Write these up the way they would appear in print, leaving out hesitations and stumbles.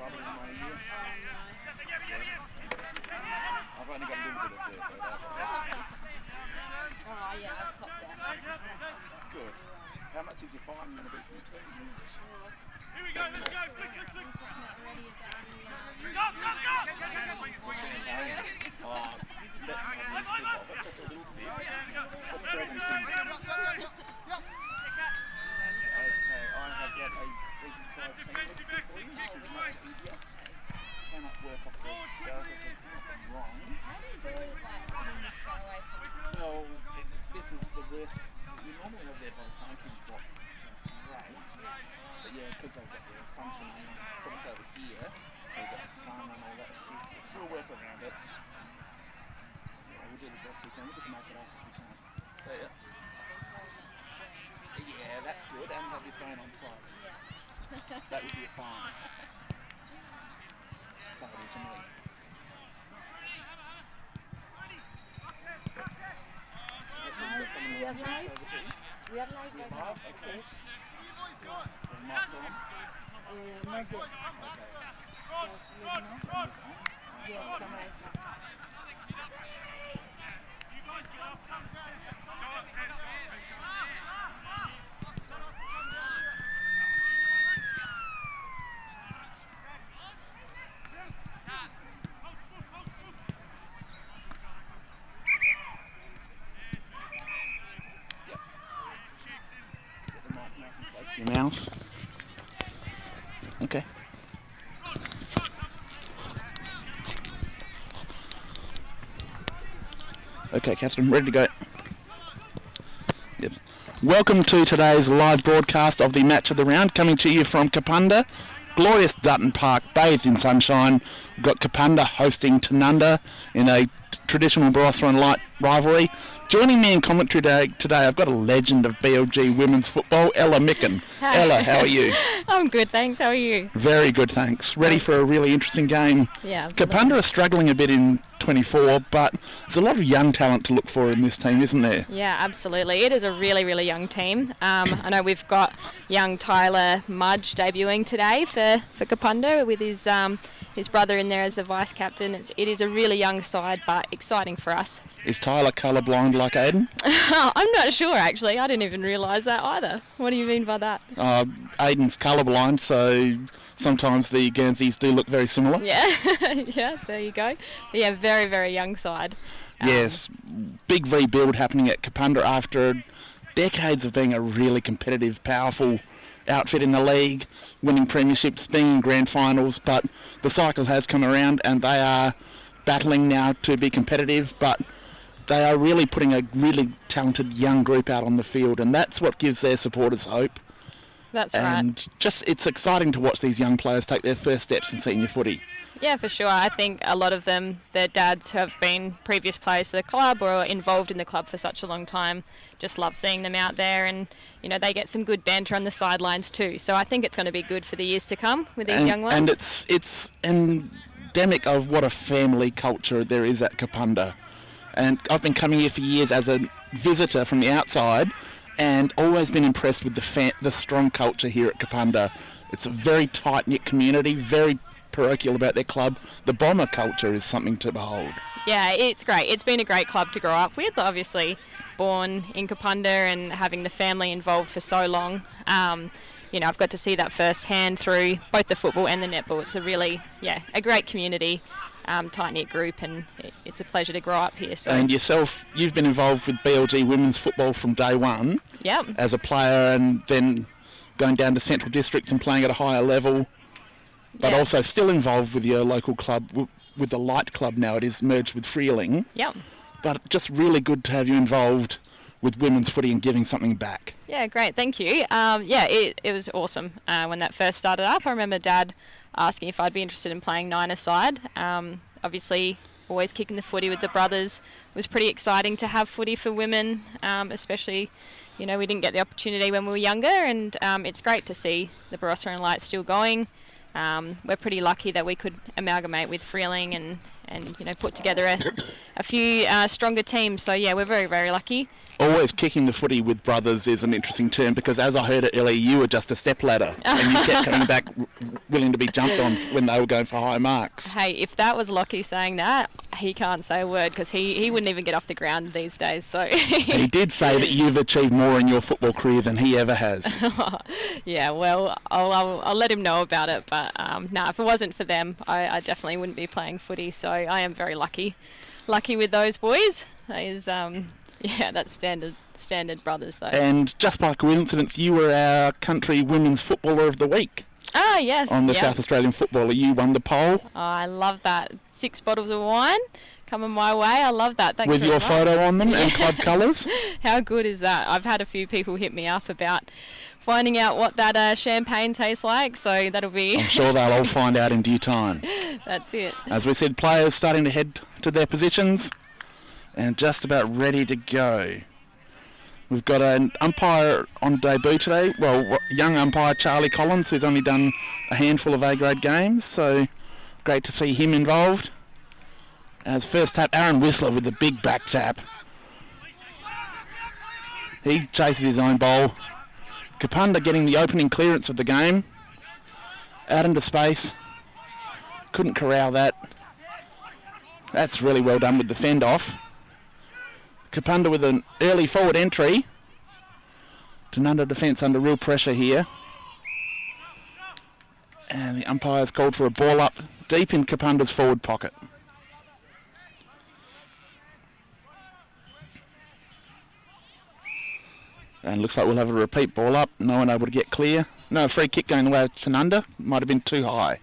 trouble in my ear? Yes. I've only got a little bit of dirt though. Oh yeah, I've popped out. Good. How much is your fine going to be from the team? Here we go, let's go, quick. Not ready about the Go! Oh, let me sip. I've got just a little sip. Just bread and fingers. Okay, I have got a decent sized team recipe for you, which is much easier. Cannot work off the go if there's something wrong. How do you do like sitting this far away from it? Well, this is the worst. We normally have their Baltanki's box, which is great. But yeah, because I've got their function put us over here, so we've got the sun and all that shit. We'll work around it. Yeah, we'll do the best we can. We'll just make it up if we can't see it. Yeah, that's good. And have your phone on site. Yes. That would be a fine. Payable to me. We are live. We are live right now. Okay. So mic's on. Not yet. Okay. Yes, camera is on. Your mouth. Okay. Okay, Catherine, ready to go. Yep. Welcome to today's live broadcast of the match of the round, coming to you from Kapunda. Glorious Dutton Park, bathed in sunshine. We've got Kapunda hosting Tanunda in a traditional Barossa and Light rivalry. Joining me in commentary today, I've got a legend of BL&G women's football, Ella Micken. Ella, how are you? I'm good, thanks. How are you? Very good, thanks. Ready for a really interesting game. Yeah. Absolutely. Kapunda are struggling a bit in 24, but there's a lot of young talent to look for in this team, isn't there? Yeah, absolutely. It is a really, really young team. I know we've got young Tyler Mudge debuting today for Kapunda with his brother in there as the vice captain. It is a really young side, but exciting for us. Is Tyler colourblind like Aiden? I'm not sure, actually. I didn't even realise that either. What do you mean by that? Aiden's colourblind, so sometimes the Guernseys do look very similar. Yeah, yeah, there you go. Yeah, very, very young side. Yes, big rebuild happening at Kapunda after decades of being a really competitive, powerful outfit in the league, winning premierships, being in grand finals, but the cycle has come around and they are battling now to be competitive, but they are really putting a really talented young group out on the field, and that's what gives their supporters hope. That's right. And it's exciting to watch these young players take their first steps in senior footy. Yeah, for sure. I think a lot of them, their dads have been previous players for the club or involved in the club for such a long time. Just love seeing them out there, and they get some good banter on the sidelines too. So I think it's going to be good for the years to come with these young ones. And it's endemic of what a family culture there is at Kapunda. And I've been coming here for years as a visitor from the outside, and always been impressed with the strong culture here at Kapunda. It's a very tight-knit community, very parochial about their club. The Bomber culture is something to behold. Yeah, it's great. It's been a great club to grow up with, obviously born in Kapunda and having the family involved for so long. I've got to see that firsthand through both the football and the netball. It's a great community. Tight-knit group, and it's a pleasure to grow up here. So. And yourself, you've been involved with BL&G women's football from day one. Yep. As a player, and then going down to Central Districts and playing at a higher level, but also still involved with your local club, with the Light Club now. It is merged with Freeling. Yep. But just really good to have you involved with women's footy and giving something back. Yeah, great, thank you. It was awesome when that first started up. I remember Dad asking if I'd be interested in playing niner side. Obviously, always kicking the footy with the brothers. It was pretty exciting to have footy for women, especially, we didn't get the opportunity when we were younger, and it's great to see the Barossa and Light still going. We're pretty lucky that we could amalgamate with Freeling, and and put together a few stronger teams. So yeah, we're very, very lucky. Always kicking the footy with brothers is an interesting term, because as I heard it earlier, you were just a stepladder and you kept coming back willing to be jumped on when they were going for high marks. Hey, if that was Lockie saying that, he can't say a word, because he wouldn't even get off the ground these days. So He did say that you've achieved more in your football career than he ever has. Yeah, well, I'll let him know about it. But no, if it wasn't for them, I definitely wouldn't be playing footy. So I am very lucky with those boys. That is yeah, that's standard brothers though. And just by coincidence, you were our country women's footballer of the week. Ah, yes. On the yep. South Australian Footballer. You won the poll. Oh, I love that. 6 bottles of wine coming my way. I love that. Thanks with very your much. photo on them and club colours. How good is that? I've had a few people hit me up about finding out what that champagne tastes like, so that'll be... I'm sure they'll all find out in due time. That's it. As we said, players starting to head to their positions and just about ready to go. We've got an umpire on debut today. Well, young umpire Charlie Collins, who's only done a handful of A-grade games, so great to see him involved. As first tap, Aaron Whistler with the big back tap. He chases his own bowl. Kapunda getting the opening clearance of the game. Out into space. Couldn't corral that. That's really well done with the fend off. Kapunda with an early forward entry. Tanunda defence under real pressure here. And the umpire's called for a ball up deep in Kapunda's forward pocket. And looks like we'll have a repeat ball up. No one able to get clear. No, free kick going the way of Tanunda. Might have been too high.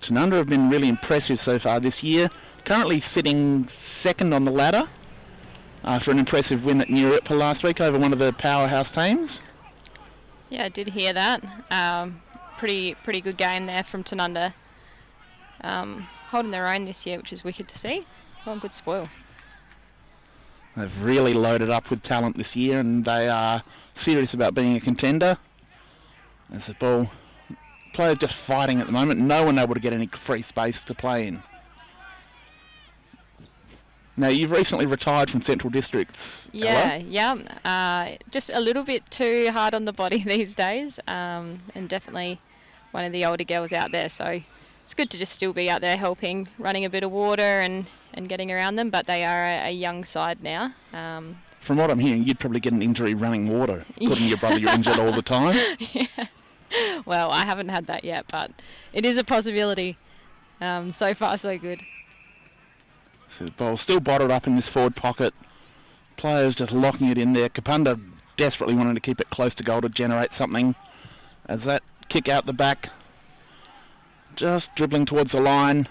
Tanunda have been really impressive so far this year. Currently sitting second on the ladder after an impressive win at Newripa last week over one of the powerhouse teams. Yeah, I did hear that. Pretty good game there from Tanunda. Holding their own this year, which is wicked to see. Well, good spoil. They've really loaded up with talent this year, and they are serious about being a contender. As the ball... Players just fighting at the moment. No one able to get any free space to play in. Now, you've recently retired from Central Districts. Yeah. Just a little bit too hard on the body these days, and definitely one of the older girls out there. So it's good to just still be out there helping, running a bit of water and getting around them. But they are a young side now. From what I'm hearing, you'd probably get an injury running water. Couldn't your brother, you're injured all the time? Yeah. Well, I haven't had that yet, but it is a possibility. So far, so good. So the ball still bottled up in this forward pocket. Players just locking it in there. Kapunda desperately wanting to keep it close to goal to generate something. As that kick out the back, just dribbling towards the line.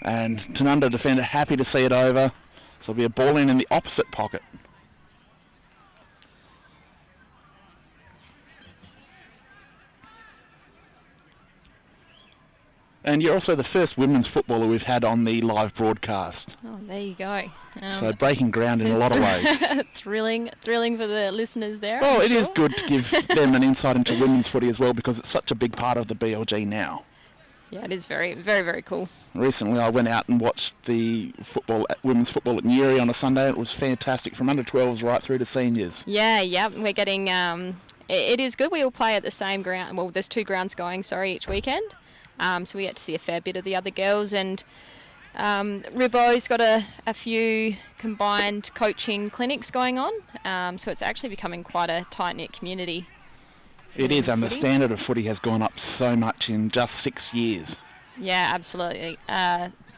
And Tanunda defender happy to see it over. So it'll be a ball in the opposite pocket. And you're also the first women's footballer we've had on the live broadcast. Oh, there you go. So breaking ground in a lot of ways. thrilling for the listeners there. Well, it is good to give them an insight into women's footy as well, because it's such a big part of the BLG now. Yeah, it is very, very, very cool. Recently I went out and watched the women's football at Newry on a Sunday. It was fantastic, from under 12s right through to seniors. Yeah, we're getting... it is good. We all play at the same ground. Well, there's 2 grounds going, each weekend. So we get to see a fair bit of the other girls, and Ribbo's got a few combined coaching clinics going on, so it's actually becoming quite a tight-knit community. It is, and the standard of footy has gone up so much in just 6 years. Yeah, absolutely.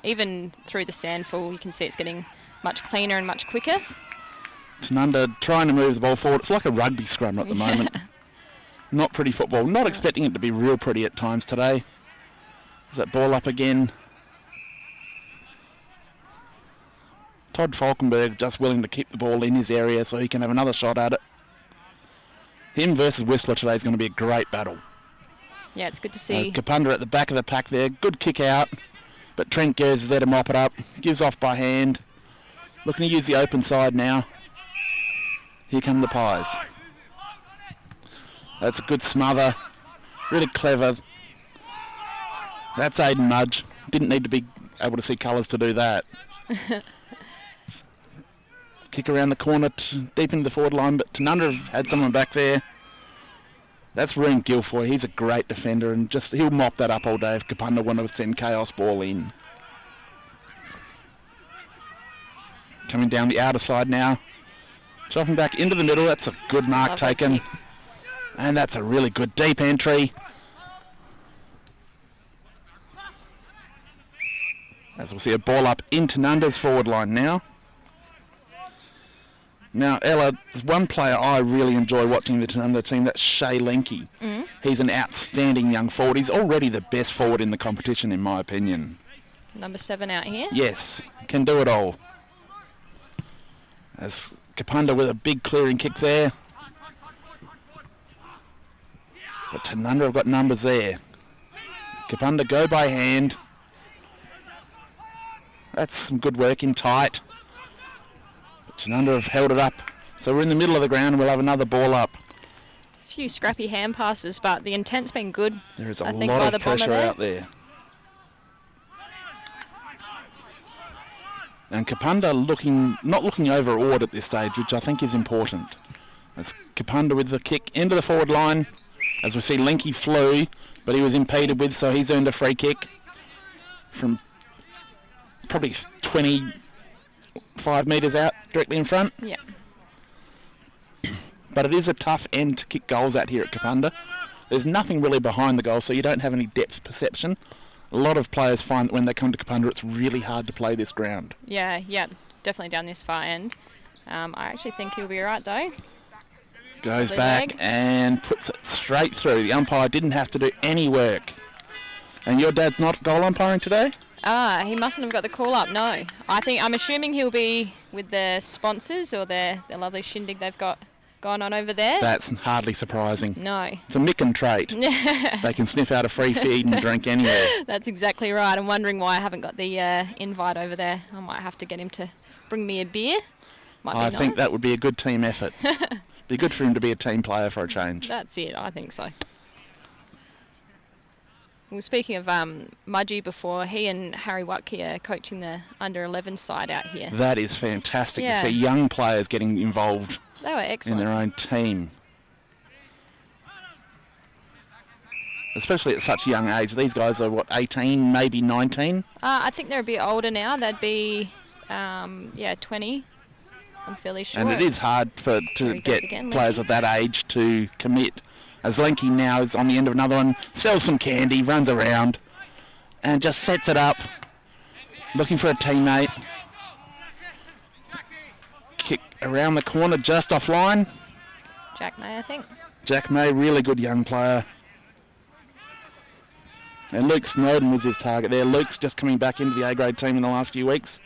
Even through the sandful, you can see it's getting much cleaner and much quicker. Tanunda trying to move the ball forward. It's like a rugby scrum at the moment. Not pretty football. Not expecting it to be real pretty at times today. Is that ball up again? Todd Falkenberg just willing to keep the ball in his area so he can have another shot at it. Him versus Whistler today is going to be a great battle. Yeah, it's good to see. Kapunda at the back of the pack there. Good kick out. But Trent Gers is there to mop it up. Gives off by hand. Looking to use the open side now. Here come the Pies. That's a good smother. Really clever. That's Aiden Mudge. Didn't need to be able to see colours to do that. Kick around the corner, deep into the forward line, but Tanunda had someone back there. That's Reem Guilfoyle. He's a great defender, and he'll mop that up all day if Kapunda want to send chaos ball in. Coming down the outer side now. Chopping back into the middle. That's a good mark taken. And that's a really good deep entry. As we'll see a ball up into Tanunda's forward line now. Now, Ella, there's one player I really enjoy watching the Tanunda team. That's Shay Lenke. He's an outstanding young forward. He's already the best forward in the competition, in my opinion. Number 7 out here. Yes, can do it all. As Kapunda with a big clearing kick there. But Tanunda have got numbers there. Kapunda go by hand. That's some good work in tight. But Tanunda have held it up. So we're in the middle of the ground and we'll have another ball up. A few scrappy hand passes, but the intent's been good. There is a lot of pressure out there. And Kapunda not looking overawed at this stage, which I think is important. It's Kapunda with the kick into the forward line. As we see, Lenke flew, but he was impeded with, so he's earned a free kick from probably 25 metres out, directly in front. Yeah. But it is a tough end to kick goals at here at Kapunda. There's nothing really behind the goal, so you don't have any depth perception. A lot of players find that when they come to Kapunda, it's really hard to play this ground. Yeah, definitely down this far end. I actually think he'll be alright though. Goes back and puts it straight through. The umpire didn't have to do any work. And your dad's not goal umpiring today? He mustn't have got the call up, no. I'm assuming he'll be with their sponsors or their lovely shindig they've got going on over there. That's hardly surprising. No. It's a Micken trait. They can sniff out a free feed and drink anywhere. That's exactly right. I'm wondering why I haven't got the invite over there. I might have to get him to bring me a beer. I think that would be a good team effort. Be good for him to be a team player for a change. That's it, I think so. Well, speaking of Mudgee before, he and Harry Watke are coaching the under-11 side out here. That is fantastic to see young players getting involved. They were excellent. In their own team. Especially at such a young age. These guys are, 18, maybe 19? I think they're a bit older now. They'd be, 20. I'm fairly sure. And it is hard to get players of that age to commit. As Lenke now is on the end of another one, sells some candy, runs around, and just sets it up, looking for a teammate. Kick around the corner, just offline. Jack May, I think. Jack May, really good young player. And Luke Snowden was his target there. Luke's just coming back into the A-grade team in the last few weeks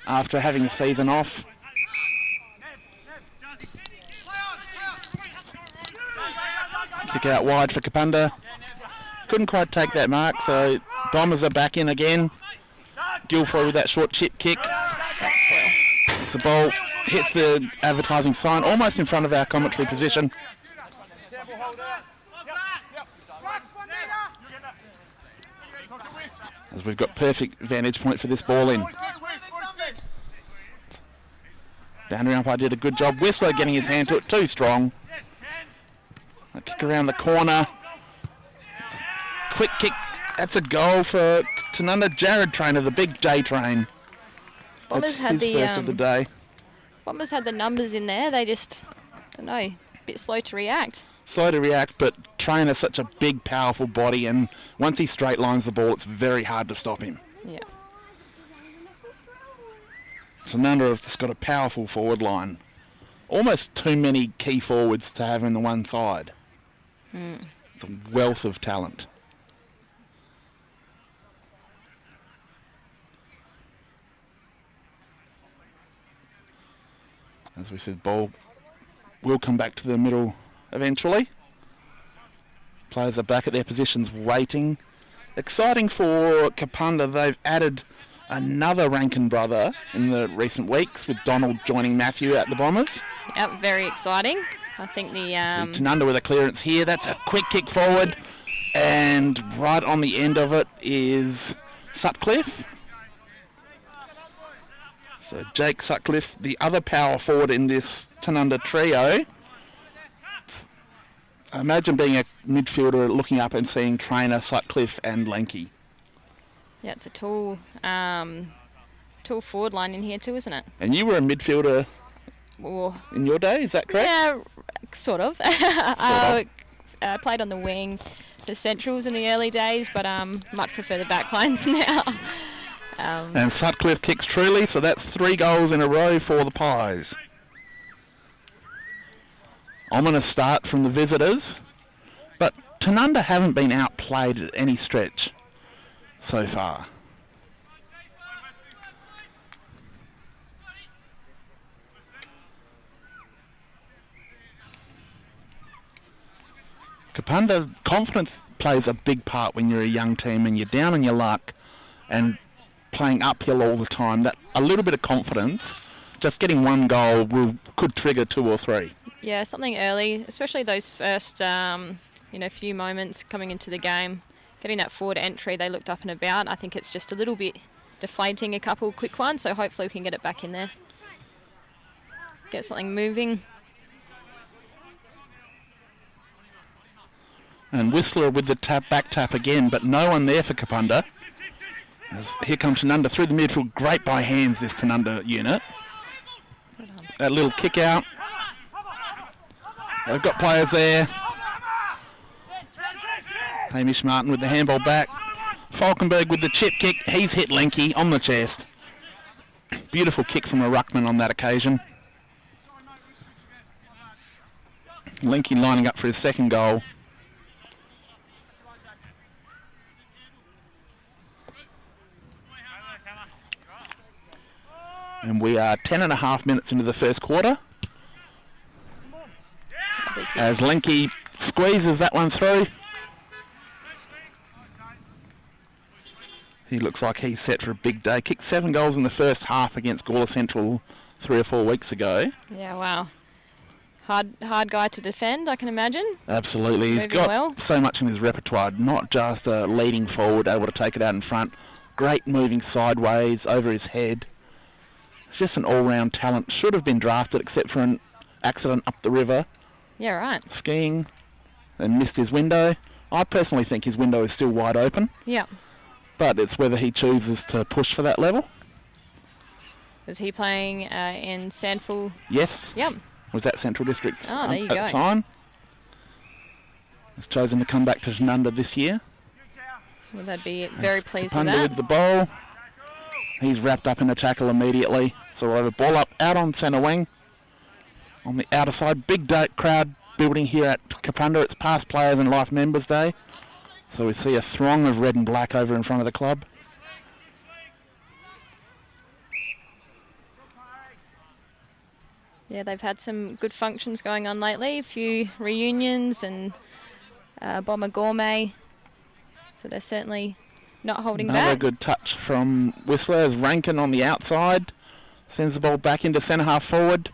after having a season off. Kick out wide for Kapunda. Couldn't quite take that mark, so Bombers are back in again. Guilfoyle with that short chip kick. The ball hits the advertising sign almost in front of our commentary position. As we've got perfect vantage point for this ball in. Boundary umpire did a good job. Whistler getting his hand to it, too strong. A kick around the corner. Quick kick. That's a goal for Tanunda. Jared Trainer, the big J train. Bombers That's his first of the day. Bombers had the numbers in there. They just, I don't know, a bit slow to react. Slow to react, but Trainer's such a big, powerful body, and once he straight lines the ball, it's very hard to stop him. Yeah. Tanunda have just got a powerful forward line. Almost too many key forwards to have in the one side. It's a wealth of talent. As we said, ball will come back to the middle eventually. Players are back at their positions waiting. Exciting for Kapunda. They've added another Rankin brother in the recent weeks, with Donald joining Matthew at the Bombers. Yep, very exciting. I think the Tanunda with a clearance here. That's a quick kick forward. And right on the end of it is Sutcliffe. So Jake Sutcliffe, the other power forward in this Tanunda trio. Imagine being a midfielder looking up and seeing Trainer, Sutcliffe and Lenke. yeah, it's a tall forward line in here too, isn't it? And you were a midfielder Or, in your day, is that correct? yeah, sort of. I played on the wing for Centrals in the early days, but much prefer the back lines now. And Sutcliffe kicks truly, so that's 3 goals in a row for the Pies. Ominous start from the visitors, but Tanunda haven't been outplayed at any stretch so far. Kapunda, confidence plays a big part when you're a young team and you're down on your luck and playing uphill all the time. That a little bit of confidence, just getting 1 goal could trigger 2 or 3. Yeah, something early, especially those first few moments coming into the game. Getting that forward entry, they looked up and about. I think it's just a little bit deflating, a couple quick ones, so hopefully we can get it back in there. Get something moving. And Whistler with the back tap again, but no one there for Kapunda. Here comes Tanunda through the midfield. Great by hands, this Tanunda unit. That little kick out. They've got players there. Hamish Martin with the handball back. Falkenberg with the chip kick. He's hit Lenke on the chest. Beautiful kick from a ruckman on that occasion. Lenke lining up for his 2nd goal. And we are 10.5 minutes into the first quarter. As Lenke squeezes that one through. He looks like he's set for a big day. Kicked 7 goals in the first half against Gawler Central 3 or 4 weeks ago. Yeah, wow. Hard guy to defend, I can imagine. Absolutely. He's got so much in his repertoire, not just a leading forward, able to take it out in front. Great moving sideways, over his head. Just an all-round talent. Should have been drafted except for an accident up the river. Yeah, right. Skiing and missed his window. I personally think his window is still wide open. Yeah. But it's whether he chooses to push for that level. Was he playing in Sandful? Yes. Yep. Was that Central District's there you at go. the time. He's chosen to come back to Tanunda this year. Well, they'd be very pleased with Kapunda that. with the ball. He's wrapped up in a tackle immediately. So we'll have a ball up out on centre wing. On the outer side, big crowd building here at Kapunda. It's past players and life members day. So we see a throng of red and black over in front of the club. Yeah, they've had some good functions going on lately. A few reunions and Bomber Gourmet. So they're certainly not holding back. Another good touch from Whistler as Rankin on the outside. Sends the ball back into centre half forward.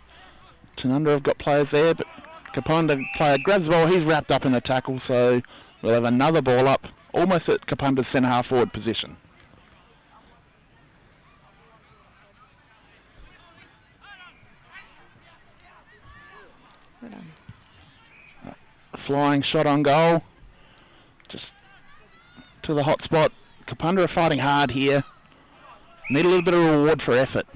Tanunda have got players there, but Kapunda player grabs the ball. He's wrapped up in a tackle, so we'll have another ball up, almost at Kapunda's centre half forward position. Flying shot on goal. Just to the hot spot. Kapunda are fighting hard here. Need a little bit of reward for effort.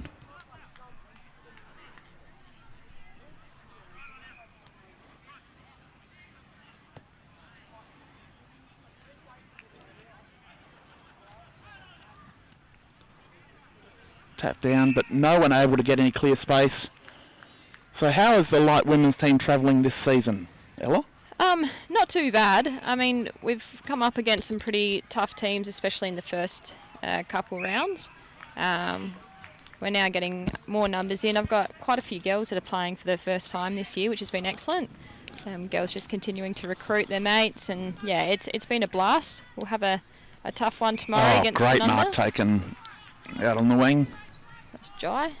Tap down, but no one able to get any clear space. So how is the light women's team travelling this season, Ella? Not too bad. I mean, we've come up against some pretty tough teams, especially in the first couple rounds. We're now getting more numbers in. I've got quite a few girls that are playing for the first time this year, which has been excellent. Girls just continuing to recruit their mates, and yeah, it's been a blast. We'll have a tough one tomorrow against great Tanunda. mark taken out on the wing. That's Jai.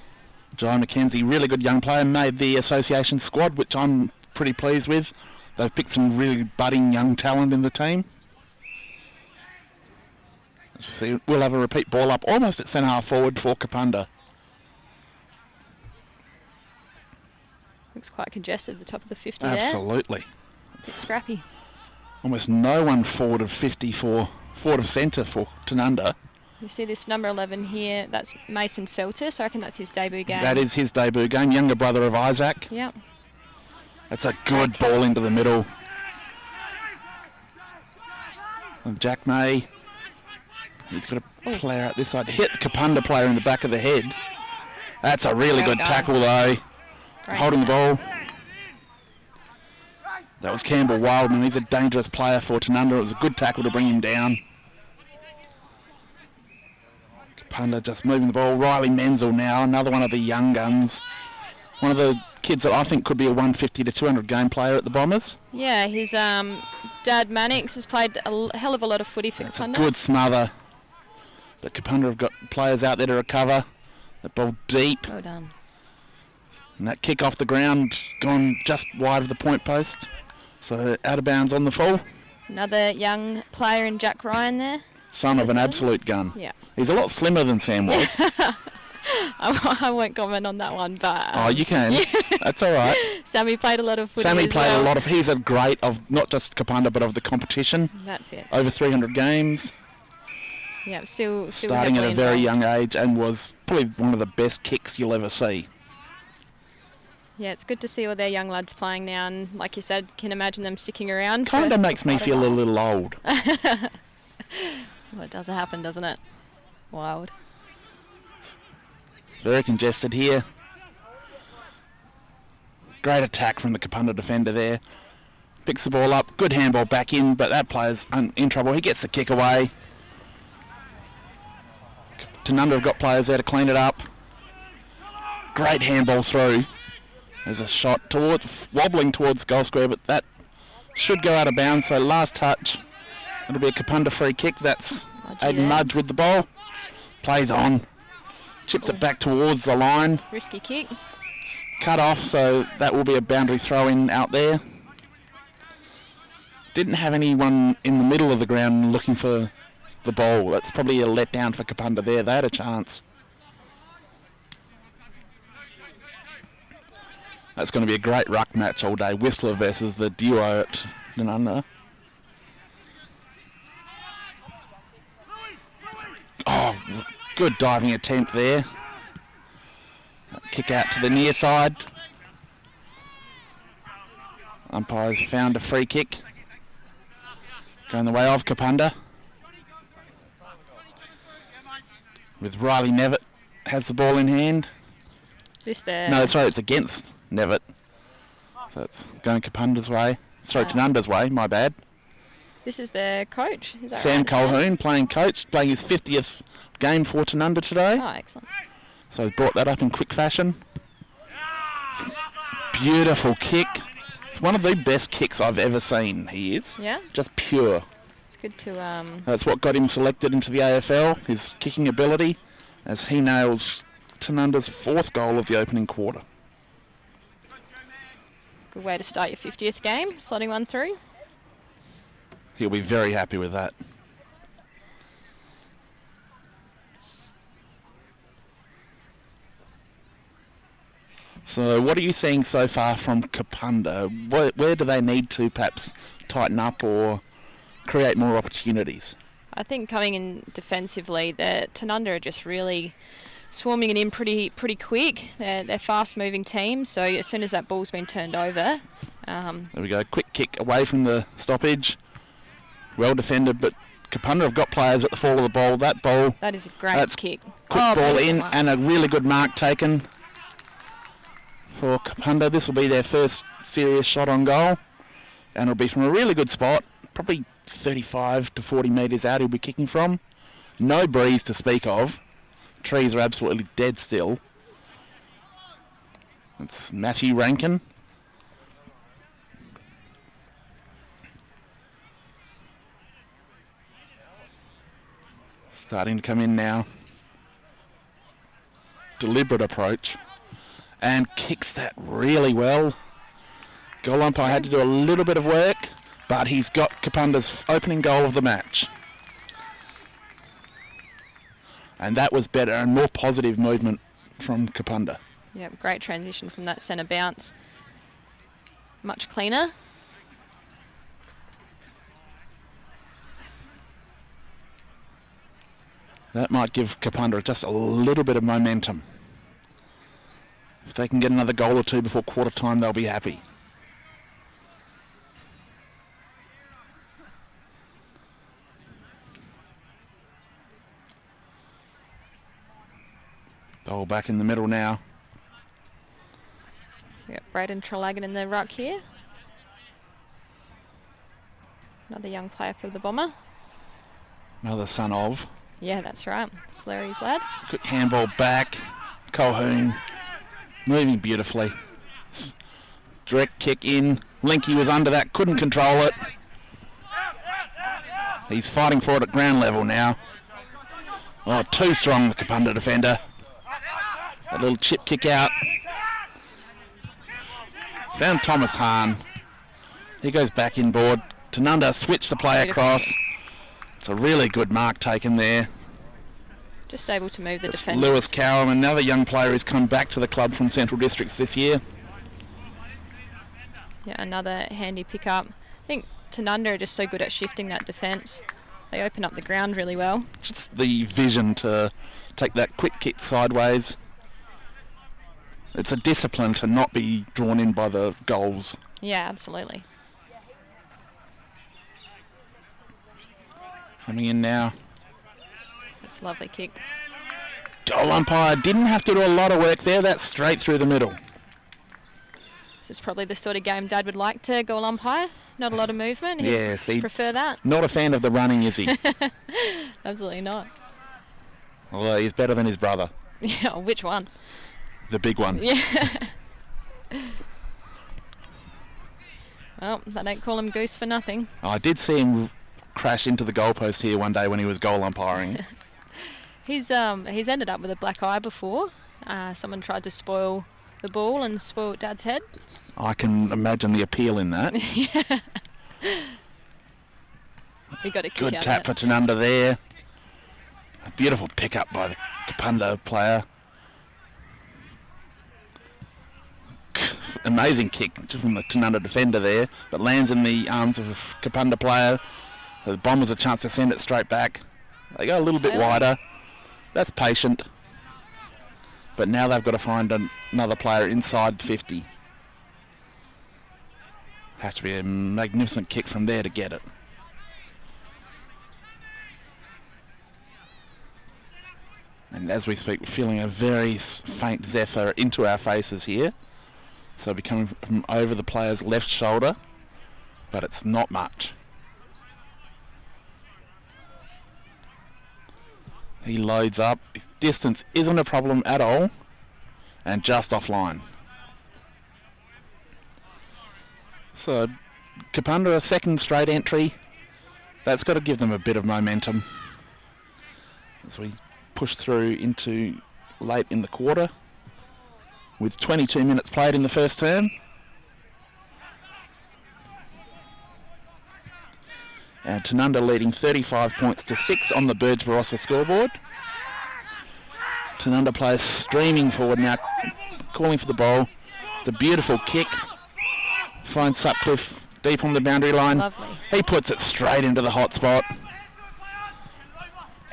Jai McKenzie, really good young player, made the association squad, which I'm pretty pleased with. They've picked some really budding young talent in the team. As we see, we'll have a repeat ball up almost at centre half forward for Kapunda. Looks quite congested at the top of the 50 Absolutely. there. It's scrappy. Almost no one forward of 50 for forward of centre for Tanunda. You see this number 11 here, that's Mason Feltus. I reckon that's his debut game. That is his debut game, younger brother of Isaac. Yep. That's a good ball into the middle. And Jack May, he's got a player out this side. Hit the Kapunda player in the back of the head. That's a really good tackle though. Great. Holding the ball. That was Campbell Wildman. He's a dangerous player for Tanunda. It was a good tackle to bring him down. Kapunda just moving the ball. Riley Menzel now, another one of the young guns. One of the kids that I think could be a 150 to 200 game player at the Bombers. Yeah, his dad Mannix has played a hell of a lot of footy for That's Kapunda. a good smother. But Kapunda have got players out there to recover. That ball deep. Well done. And that kick off the ground gone just wide of the point post. So out of bounds on the full. Another young player in Jack Ryan there. Son of an absolute gun. Yeah. He's a lot slimmer than Sam was. I won't comment on that one, but... Oh, you can. That's all right. Sammy played a lot of footy Sammy as played well. a lot of... He's a great of not just Kapunda, but of the competition. That's it. Over 300 games. Yeah, still Starting at a heavily very involved. young age and was probably one of the best kicks you'll ever see. Yeah, it's good to see all their young lads playing now, and like you said, can imagine them sticking around. Kind of makes me feel a little old. Well, it does happen, doesn't it? Wild. Very congested here. Great attack from the Kapunda defender there. Picks the ball up. Good handball back in, but that player's in trouble. He gets the kick away. Tanunda have got players there to clean it up. Great handball through. There's a shot wobbling towards goal square, but that should go out of bounds. So last touch, it'll be a Kapunda free kick. That's Aiden Mudge with the ball. Plays on. Chips it back towards the line. Risky kick. Cut off, so that will be a boundary throw in out there. Didn't have anyone in the middle of the ground looking for the ball. That's probably a letdown for Kapunda there. They had a chance. That's going to be a great ruck match all day. Whistler versus the duo at Tanunda. Oh, good diving attempt there. Kick out to the near side. Umpires found a free kick. Going the way of Kapunda. With Riley Nevitt has the ball in hand. This there. No, sorry, it's against Nevitt. So it's going Kapunda's way. Sorry, Tanunda's way, my bad. This is their coach. Is that Sam right? Colhoun playing coach, playing his 50th game for Tanunda today. Oh, excellent. So he brought that up in quick fashion. Beautiful kick. It's one of the best kicks I've ever seen, he is. Yeah? Just pure. It's good to... That's what got him selected into the AFL, his kicking ability, as he nails Tanunda's 4th goal of the opening quarter. Good way to start your 50th game, slotting one through. He'll be very happy with that. So what are you seeing so far from Kapunda? Where do they need to perhaps tighten up or create more opportunities? I think coming in defensively, the Tanunda are just really swarming it in pretty quick. They're fast-moving team, so as soon as that ball's been turned over... There we go, quick kick away from the stoppage. Well defended, but Kapunda have got players at the fall of the ball. That is a great kick. Quick ball in mark. and a really good mark taken for Kapunda. This will be their first serious shot on goal, and it'll be from a really good spot, probably 35 to 40 metres out he'll be kicking from. No breeze to speak of. Trees are absolutely dead still. It's Matthew Rankin. Starting to come in now. Deliberate approach. and kicks that really well. Goal umpire had to do a little bit of work, but he's got Kapunda's opening goal of the match. And that was better and more positive movement from Kapunda. Yep, great transition from that centre bounce. Much cleaner. That might give Kapunda just a little bit of momentum. If they can get another goal or two before quarter time, they'll be happy. Goal back in the middle now. We've got Braden Trelagan in the ruck here. Another young player for the Bomber. Another son of. Yeah, that's right. Slurry's lad. Quick handball back. Colhoun moving beautifully. Direct kick in. Linky was under that, couldn't control it. He's fighting for it at ground level now. Oh, too strong, the Kapunda defender. A little chip kick out. Found Thomas Hahn. He goes back inboard. Tanunda switched the play across. It's a really good mark taken there. Just able to move the It's defenders. Lewis Cowan, another young player who's come back to the club from Central Districts this year. Yeah, another handy pickup. I think Tanunda are just so good at shifting that defence. They open up the ground really well. Just the vision to take that quick kick sideways. It's a discipline to not be drawn in by the goals. Yeah, absolutely. Coming in now. That's a lovely kick. Goal umpire didn't have to do a lot of work there. That's straight through the middle. This is probably the sort of game Dad would like to goal umpire. Not a lot of movement. He'd Yes, he'd prefer that. not a fan of the running, is he? Absolutely not. Although he's better than his brother, Yeah, which one? the big one. Yeah. Well, they don't call him Goose for nothing. I did see him crash into the goalpost here one day when he was goal umpiring. He's ended up with a black eye before. Someone tried to spoil the ball and spoil Dad's head. I can imagine the appeal in that. Yeah. He got a kick Good out tap of for Tanunda there. A beautiful pick up by the Kapunda player. Amazing kick from the Tanunda defender there, but lands in the arms of a Kapunda player. The Bombers a chance to send it straight back. They go a little bit Taylor. wider. That's patient. But now they've got to find another player inside 50. Has to be a magnificent kick from there to get it. And as we speak, we're feeling a very faint zephyr into our faces here. So it'll be coming from over the player's left shoulder, but it's not much. He loads up. His distance isn't a problem at all, and just offline. So Kapunda, a second straight entry. That's got to give them a bit of momentum as we push through into late in the quarter with 22 minutes played in the first term. And Tanunda leading 35 points to 6 on the Birds Barossa scoreboard. Tanunda players streaming forward now, calling for the ball. It's a beautiful kick. Finds Sutcliffe deep on the boundary line. Lovely. He puts it straight into the hot spot.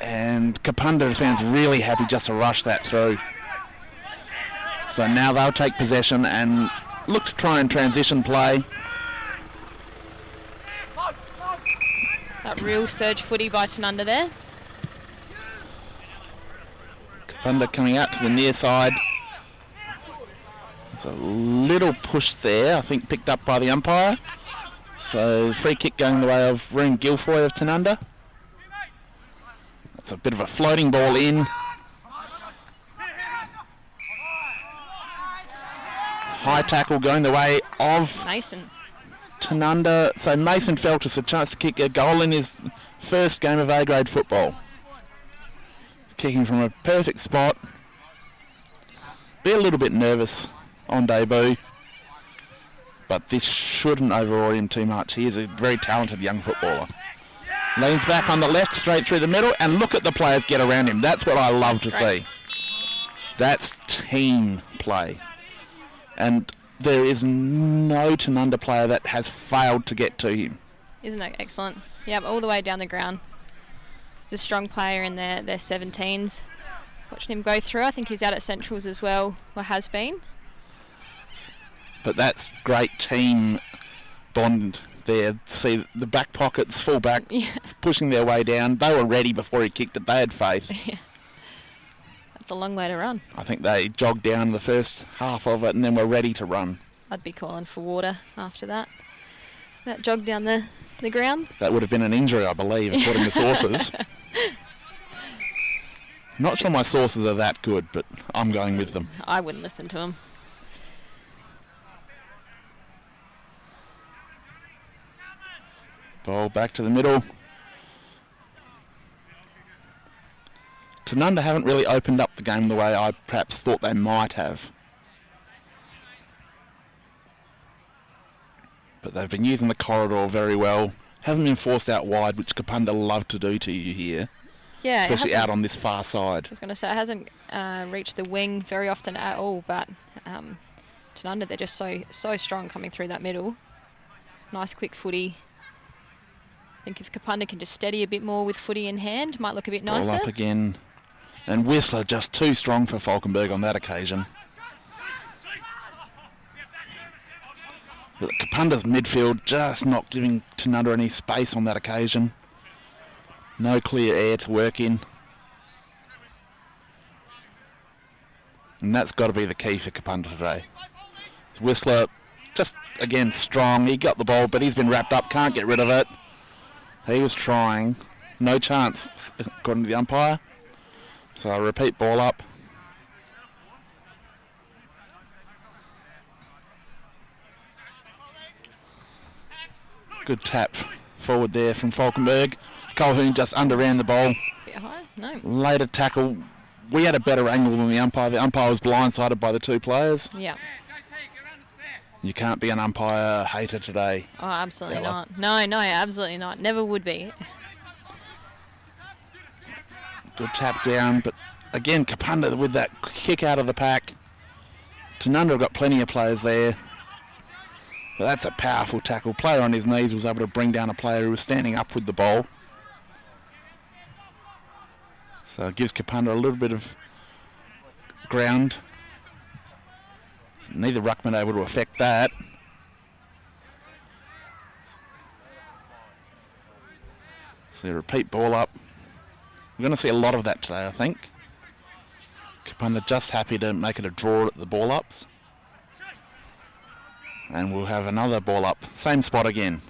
And Kapunda fans really happy just to rush that through. So now they'll take possession and look to try and transition play. That real surge footy by Tanunda there. Kapunda coming out to the near side. There's a little push there, I think picked up by the umpire. So free kick going the way of Roon Guilfoy of Tanunda. That's a bit of a floating ball in. High tackle going the way of Mason. Tanunda. So Mason Feltus a chance to kick a goal in his first game of A-grade football. Kicking from a perfect spot. be a little bit nervous on debut, but this shouldn't overawe him too much. He is a very talented young footballer. Leans back on the left, straight through the middle, and look at the players get around him. That's what I love to see. That's team play. And there is no Tanunda player that has failed to get to him. Isn't that excellent? Yep, all the way down the ground. He's a strong player in their 17s. Watching him go through, I think he's out at Centrals as well, or has been. But that's great team bond there. See the back pockets, full back, pushing their way down. They were ready before he kicked it. They had faith. That's a long way to run. I think they jogged down the first half of it and then were ready to run. I'd be calling for water after that. That jog down the ground. That would have been an injury, I believe, according to sources. Not sure my sources are that good, but I'm going with them. I wouldn't listen to them. Ball back to the middle. Tanunda haven't really opened up the game the way I perhaps thought they might have. But they've been using the corridor very well. Haven't been forced out wide, which Kapunda love to do to you here. Yeah, especially out on this far side. I was going to say, it hasn't reached the wing very often at all, but Tanunda, they're just so strong coming through that middle. Nice quick footy. I think if Kapunda can just steady a bit more with footy in hand, might look a bit nicer. Ball up again. And Whistler just too strong for Falkenberg on that occasion. But Kapunda's midfield just not giving Tanunda any space on that occasion. No clear air to work in. And that's got to be the key for Kapunda today. Whistler just, again, strong. He got the ball, but he's been wrapped up. Can't get rid of it. He was trying. No chance, according to the umpire. So I repeat, ball up. Good tap forward there from Falkenberg. Colhoun just underran the ball. Bit high? No. Later tackle. We had a better angle than the umpire. The umpire was blindsided by the two players. Yeah. You can't be an umpire hater today. Oh, absolutely Ella. not. No, absolutely not. Never would be. Good tap down, but again, Kapunda with that kick out of the pack. Tanunda have got plenty of players there. But that's a powerful tackle. Player on his knees was able to bring down a player who was standing up with the ball. So it gives Kapunda a little bit of ground. Neither ruckman able to affect that. So repeat ball up. We're going to see a lot of that today, I think. Kapunda just happy to make it a draw at the ball ups. And we'll have another ball up. Same spot again.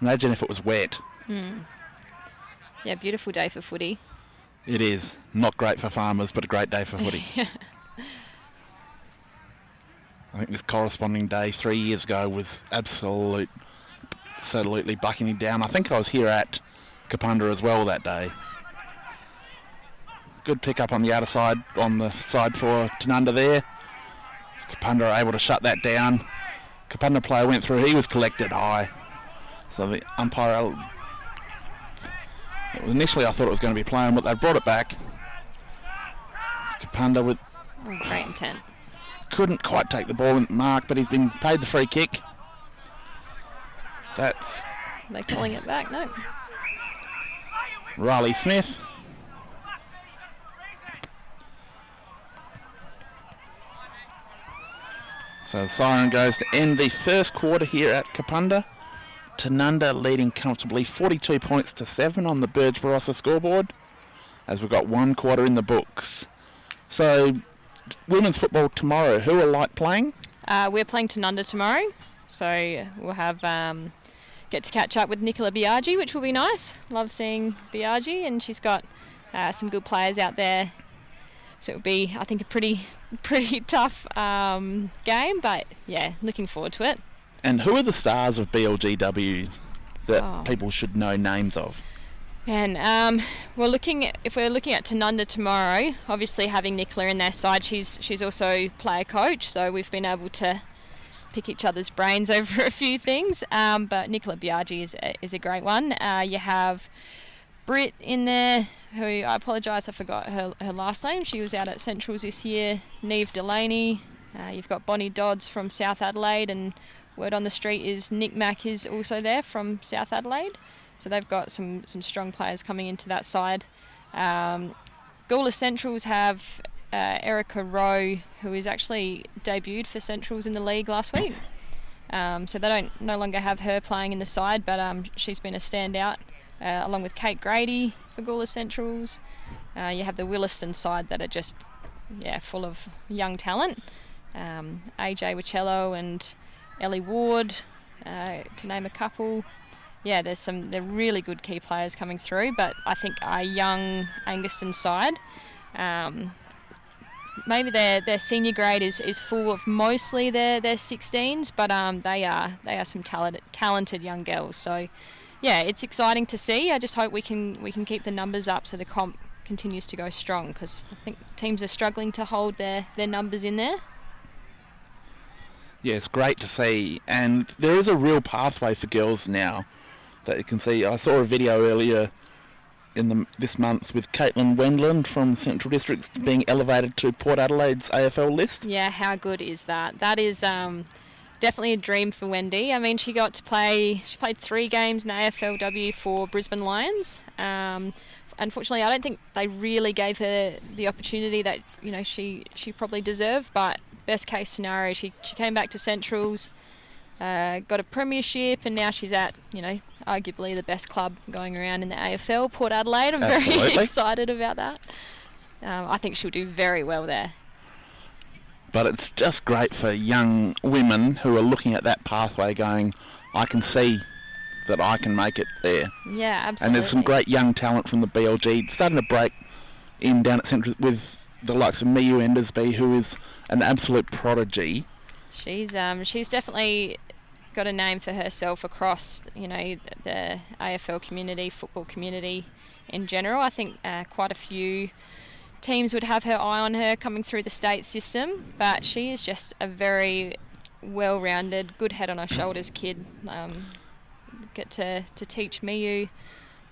Imagine if it was wet. Yeah, beautiful day for footy. It is. Not great for farmers, but a great day for footy. I think this corresponding day 3 years ago was absolutely bucking down. I think I was here at Kapunda as well that day. Good pick up on the outer side, on the side for Tanunda there. Kapunda are able to shut that down. Kapunda player went through, he was collected high. So the umpire, initially I thought it was going to be playing, but they brought it back. Kapunda with... Oh, great intent. Couldn't quite take the ball in the mark, but he's been paid the free kick. That's... They're calling it back, no. Riley Smith. So the siren goes to end the first quarter here at Kapunda. Tanunda leading comfortably 42 points to 7 on the Burge Barossa scoreboard, as we've got one quarter in the books. So women's football tomorrow, who are Light playing? We're playing Tanunda tomorrow, so we'll have get to catch up with Nicola Biaggi, which will be nice. Love seeing Biaggi, and she's got some good players out there. So it'll be, I think, a pretty tough game, but yeah, looking forward to it. And who are the stars of BL&GFA that people should know names of? And if we're looking at Tanunda tomorrow, obviously having Nicola in their side, she's also player coach, so we've been able to pick each other's brains over a few things. But Nicola Biaggi is a great one. You have Britt in there, who I apologise, I forgot her last name. She was out at Centrals this year. Neve Delaney. You've got Bonnie Dodds from South Adelaide, and word on the street is Nick Mack is also there from South Adelaide. So they've got some strong players coming into that side. Gawler Centrals have Erica Rowe, who is actually debuted for Centrals in the league last week. So they no longer have her playing in the side, but she's been a standout, along with Kate Grady for Gawler Centrals. You have the Williston side that are just full of young talent. AJ Wicello and Ellie Ward, to name a couple. Yeah, they're really good key players coming through, but I think our young Anguston side, maybe their senior grade is full of mostly their 16s, but they are some talented young girls. So yeah, it's exciting to see. I just hope we can keep the numbers up so the comp continues to go strong, because I think teams are struggling to hold their numbers in there. Yeah, it's great to see, and there is a real pathway for girls now that you can see. I saw a video earlier this month with Caitlin Wendland from Central Districts being elevated to Port Adelaide's AFL list. Yeah, how good is that? That is definitely a dream for Wendy. I mean, she played 3 games in the AFLW for Brisbane Lions. Unfortunately, I don't think they really gave her the opportunity that she probably deserved, but best case scenario, she came back to Centrals, got a premiership, and now she's at arguably the best club going around in the AFL, Port Adelaide. I'm very excited about that. I think she'll do very well there. But it's just great for young women who are looking at that pathway going, I can see that I can make it there. Yeah, absolutely. And there's some great young talent from the BLG starting to break in down at Central with the likes of Miu Endersby, who is an absolute prodigy. She's definitely got a name for herself across the AFL community, football community in general. I think quite a few teams would have her eye on her coming through the state system, but she is just a very well-rounded, good head on her shoulders kid. Get to teach Miu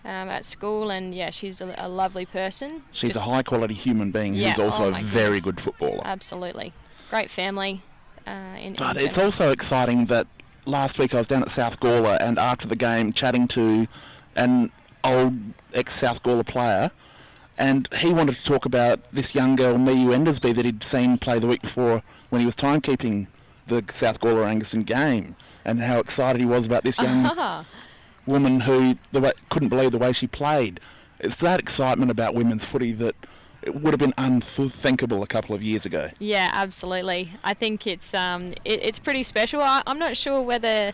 at school, and she's a lovely person. She's a high-quality human being who's also a very good footballer. Absolutely. Great family. But it's also exciting that last week I was down at South Gawler, and after the game chatting to an old ex-South Gawler player, and he wanted to talk about this young girl, Miu Endersby, that he'd seen play the week before when he was timekeeping the South Gawler Anguston game, and how excited he was about this young woman who couldn't believe the way she played. It's that excitement about women's footy that it would have been unthinkable a couple of years ago. Yeah, absolutely. I think it's pretty special. I'm not sure whether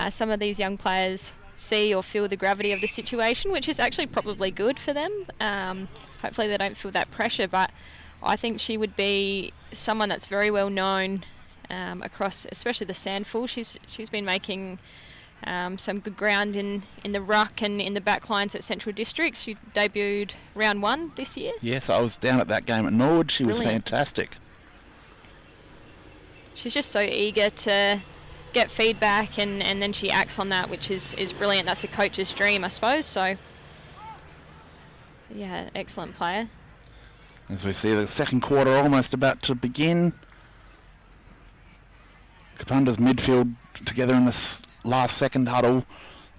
some of these young players see or feel the gravity of the situation, which is actually probably good for them. Hopefully they don't feel that pressure, but I think she would be someone that's very well known across, especially the Sandful. She's been making some good ground in the ruck and in the back lines at Central Districts. She debuted round 1 this year. Yes, I was down at that game at Norwood. She was fantastic. She's just so eager to get feedback, and then she acts on that, which is brilliant. That's a coach's dream, I suppose. So, yeah, excellent player. As we see the second quarter almost about to begin. Kapunda's midfield together in this last second huddle,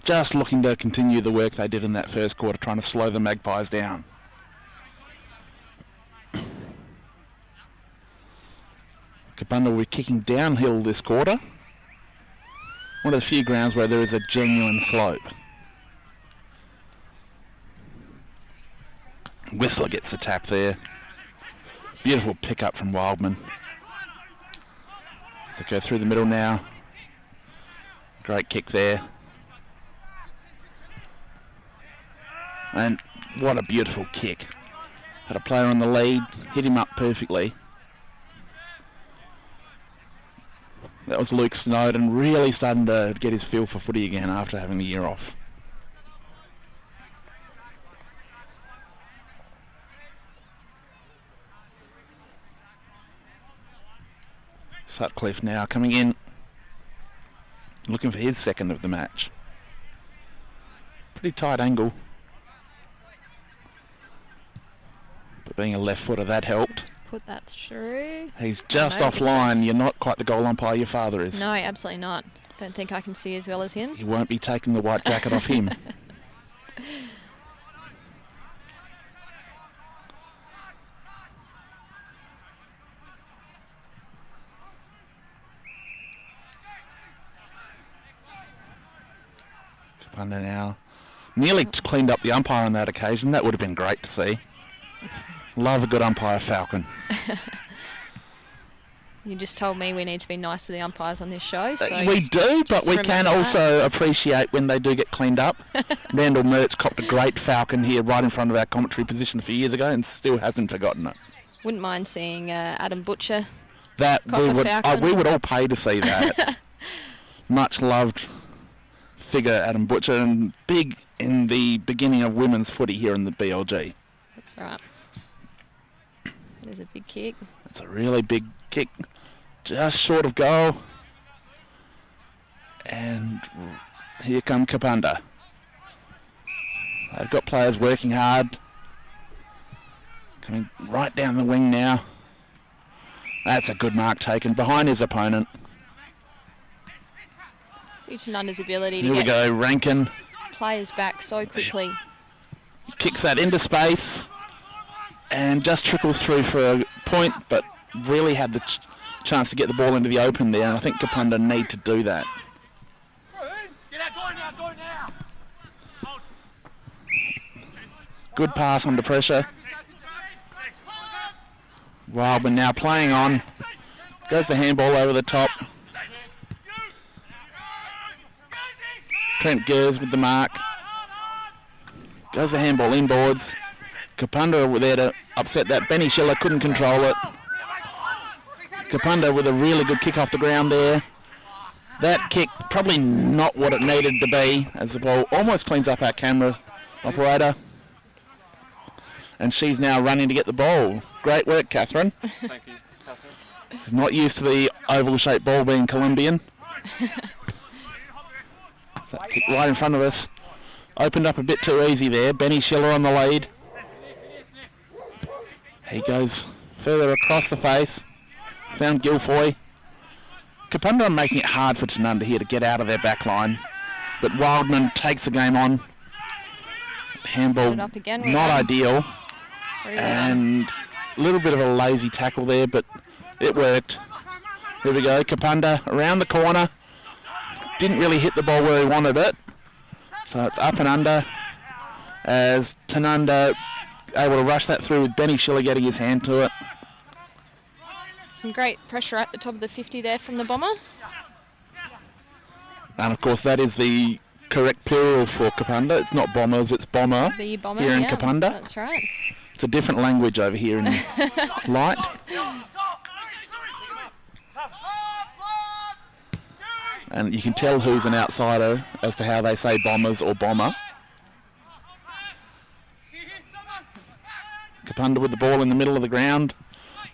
just looking to continue the work they did in that first quarter, trying to slow the Magpies down. Kapunda will be kicking downhill this quarter. One of the few grounds where there is a genuine slope. Whistler gets the tap there. Beautiful pick-up from Wildman. So go through the middle now. Great kick there. And what a beautiful kick. Had a player on the lead, hit him up perfectly. That was Luke Snowden, really starting to get his feel for footy again after having a year off. Sutcliffe now coming in, looking for his second of the match. Pretty tight angle. But being a left footer, that helped. Put that through. He's just no, offline. You're not quite the goal umpire your father is. No, absolutely not. Don't think I can see as well as him. You won't be taking the white jacket off him. Kapunda now. Nearly cleaned up the umpire on that occasion. That would have been great to see. Love a good umpire, Falcon. You just told me we need to be nice to the umpires on this show. So We do, but we can remember also appreciate when they do get cleaned up. Randall Mertz copped a great Falcon here right in front of our commentary position a few years ago and still hasn't forgotten it. Wouldn't mind seeing Adam Butcher. That Cop we a would, Falcon. we would all pay to see that. Much loved figure, Adam Butcher, and big in the beginning of women's footy here in the BLG. That's right. There's a big kick. It's a really big kick, just short of goal. And here come Kapunda. They've got players working hard. Coming right down the wing now. That's a good mark taken behind his opponent. See Tanunda's ability to Here we get go, Rankin players back so quickly. kicks that into space and just trickles through for a point, but really had the chance to get the ball into the open there, and I think Kapunda need to do that. Good pass under pressure. Wildman now playing on. Goes the handball over the top. Trent Gers with the mark. Goes the handball inboards. Kapunda were there to upset that. Benny Schiller couldn't control it. Kapunda with a really good kick off the ground there. That kick probably not what it needed to be, as the ball almost cleans up our camera operator. And she's now running to get the ball. Great work, Catherine. Thank you, Catherine. Not used to the oval-shaped ball being Colombian. That kick right in front of us. Opened up a bit too easy there. Benny Schiller on the lead. He goes further across the face. Found Guilfoy. Kapunda are making it hard for Tanunda here to get out of their back line. But Wildman takes the game on. Handball Put it up again, not Wildman. ideal. Very well. And a little bit of a lazy tackle there, but it worked. Here we go, Kapunda around the corner. Didn't really hit the ball where he wanted it. So it's up and under as Tanunda able to rush that through with Benny Schiller getting his hand to it. Some great pressure at the top of the 50 there from the Bomber. And of course that is the correct plural for Kapunda. It's not Bombers, it's Bomber. The Bomber, Here in yeah, Kapunda. That's right. It's a different language over here in Light. And you can tell who's an outsider as to how they say Bombers or Bomber. Kapunda with the ball in the middle of the ground,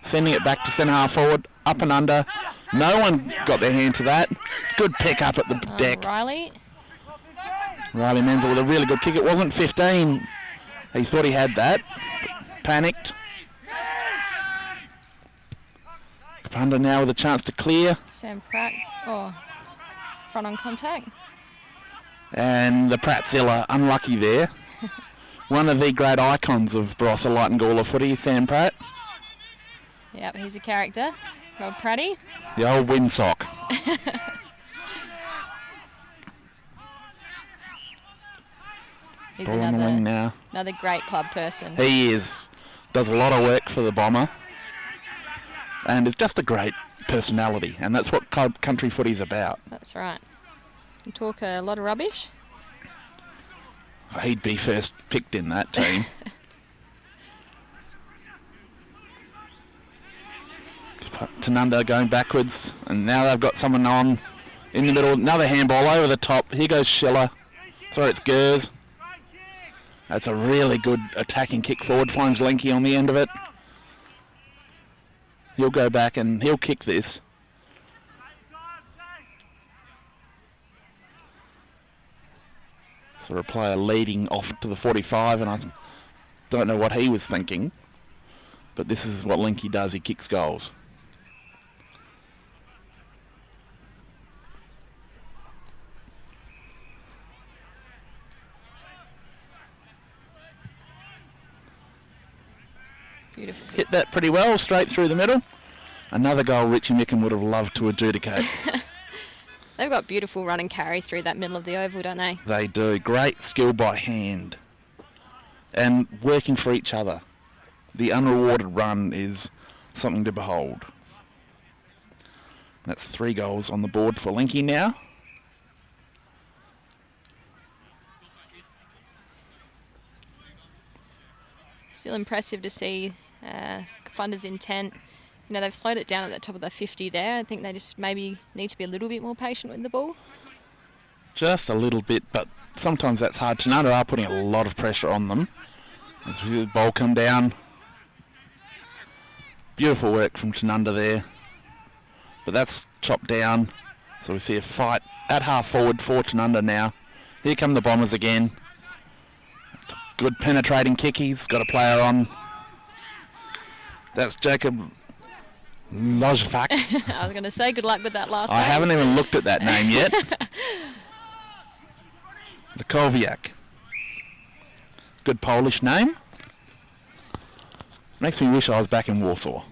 sending it back to centre half forward, up and under. No one got their hand to that. Good pick up at the deck. Riley. Riley Menzel with a really good kick. It wasn't 15. He thought he had that. Panicked. Kapunda now with a chance to clear. Sam Pratt. Oh, front on contact. And the Prattzilla unlucky there. One of the great icons of Barossa Light and Gawler footy, Sam Pratt. Yep, he's a character. Rob Pratty. The old windsock. He's Ball on the wing another, now. another great club person. He is. Does a lot of work for the Bomber. And is just a great personality. And that's what club country footy's about. That's right. You talk a lot of rubbish. He'd be first picked in that team. Tanunda going backwards, and now they've got someone on in the middle. Another handball over the top. Here goes Schiller. Sorry, it's Gers. That's a really good attacking kick forward. Finds Lenky on the end of it. He'll go back and he'll kick this. So a player leading off to the 45, and I don't know what he was thinking, but this is what Linky does, he kicks goals. Beautiful. Hit that pretty well, straight through the middle. Another goal Richie Micken would have loved to adjudicate. They've got beautiful run and carry through that middle of the oval, don't they? They do. Great skill by hand. And working for each other. The unrewarded run is something to behold. That's 3 goals on the board for Linky now. Still impressive to see Kapunda's intent. You know, they've slowed it down at the top of the 50 there. I think they just maybe need to be a little bit more patient with the ball. Just a little bit, but sometimes that's hard. Tanunda are putting a lot of pressure on them. As we see the ball come down. Beautiful work from Tanunda there. But that's chopped down. So we see a fight at half forward for Tanunda now. Here come the Bombers again. It's a good penetrating kick. He's got a player on. That's Jacob Lojfak. I was going to say good luck with that last I name. haven't even looked at that name yet. The Koviak. Good Polish name. Makes me wish I was back in Warsaw.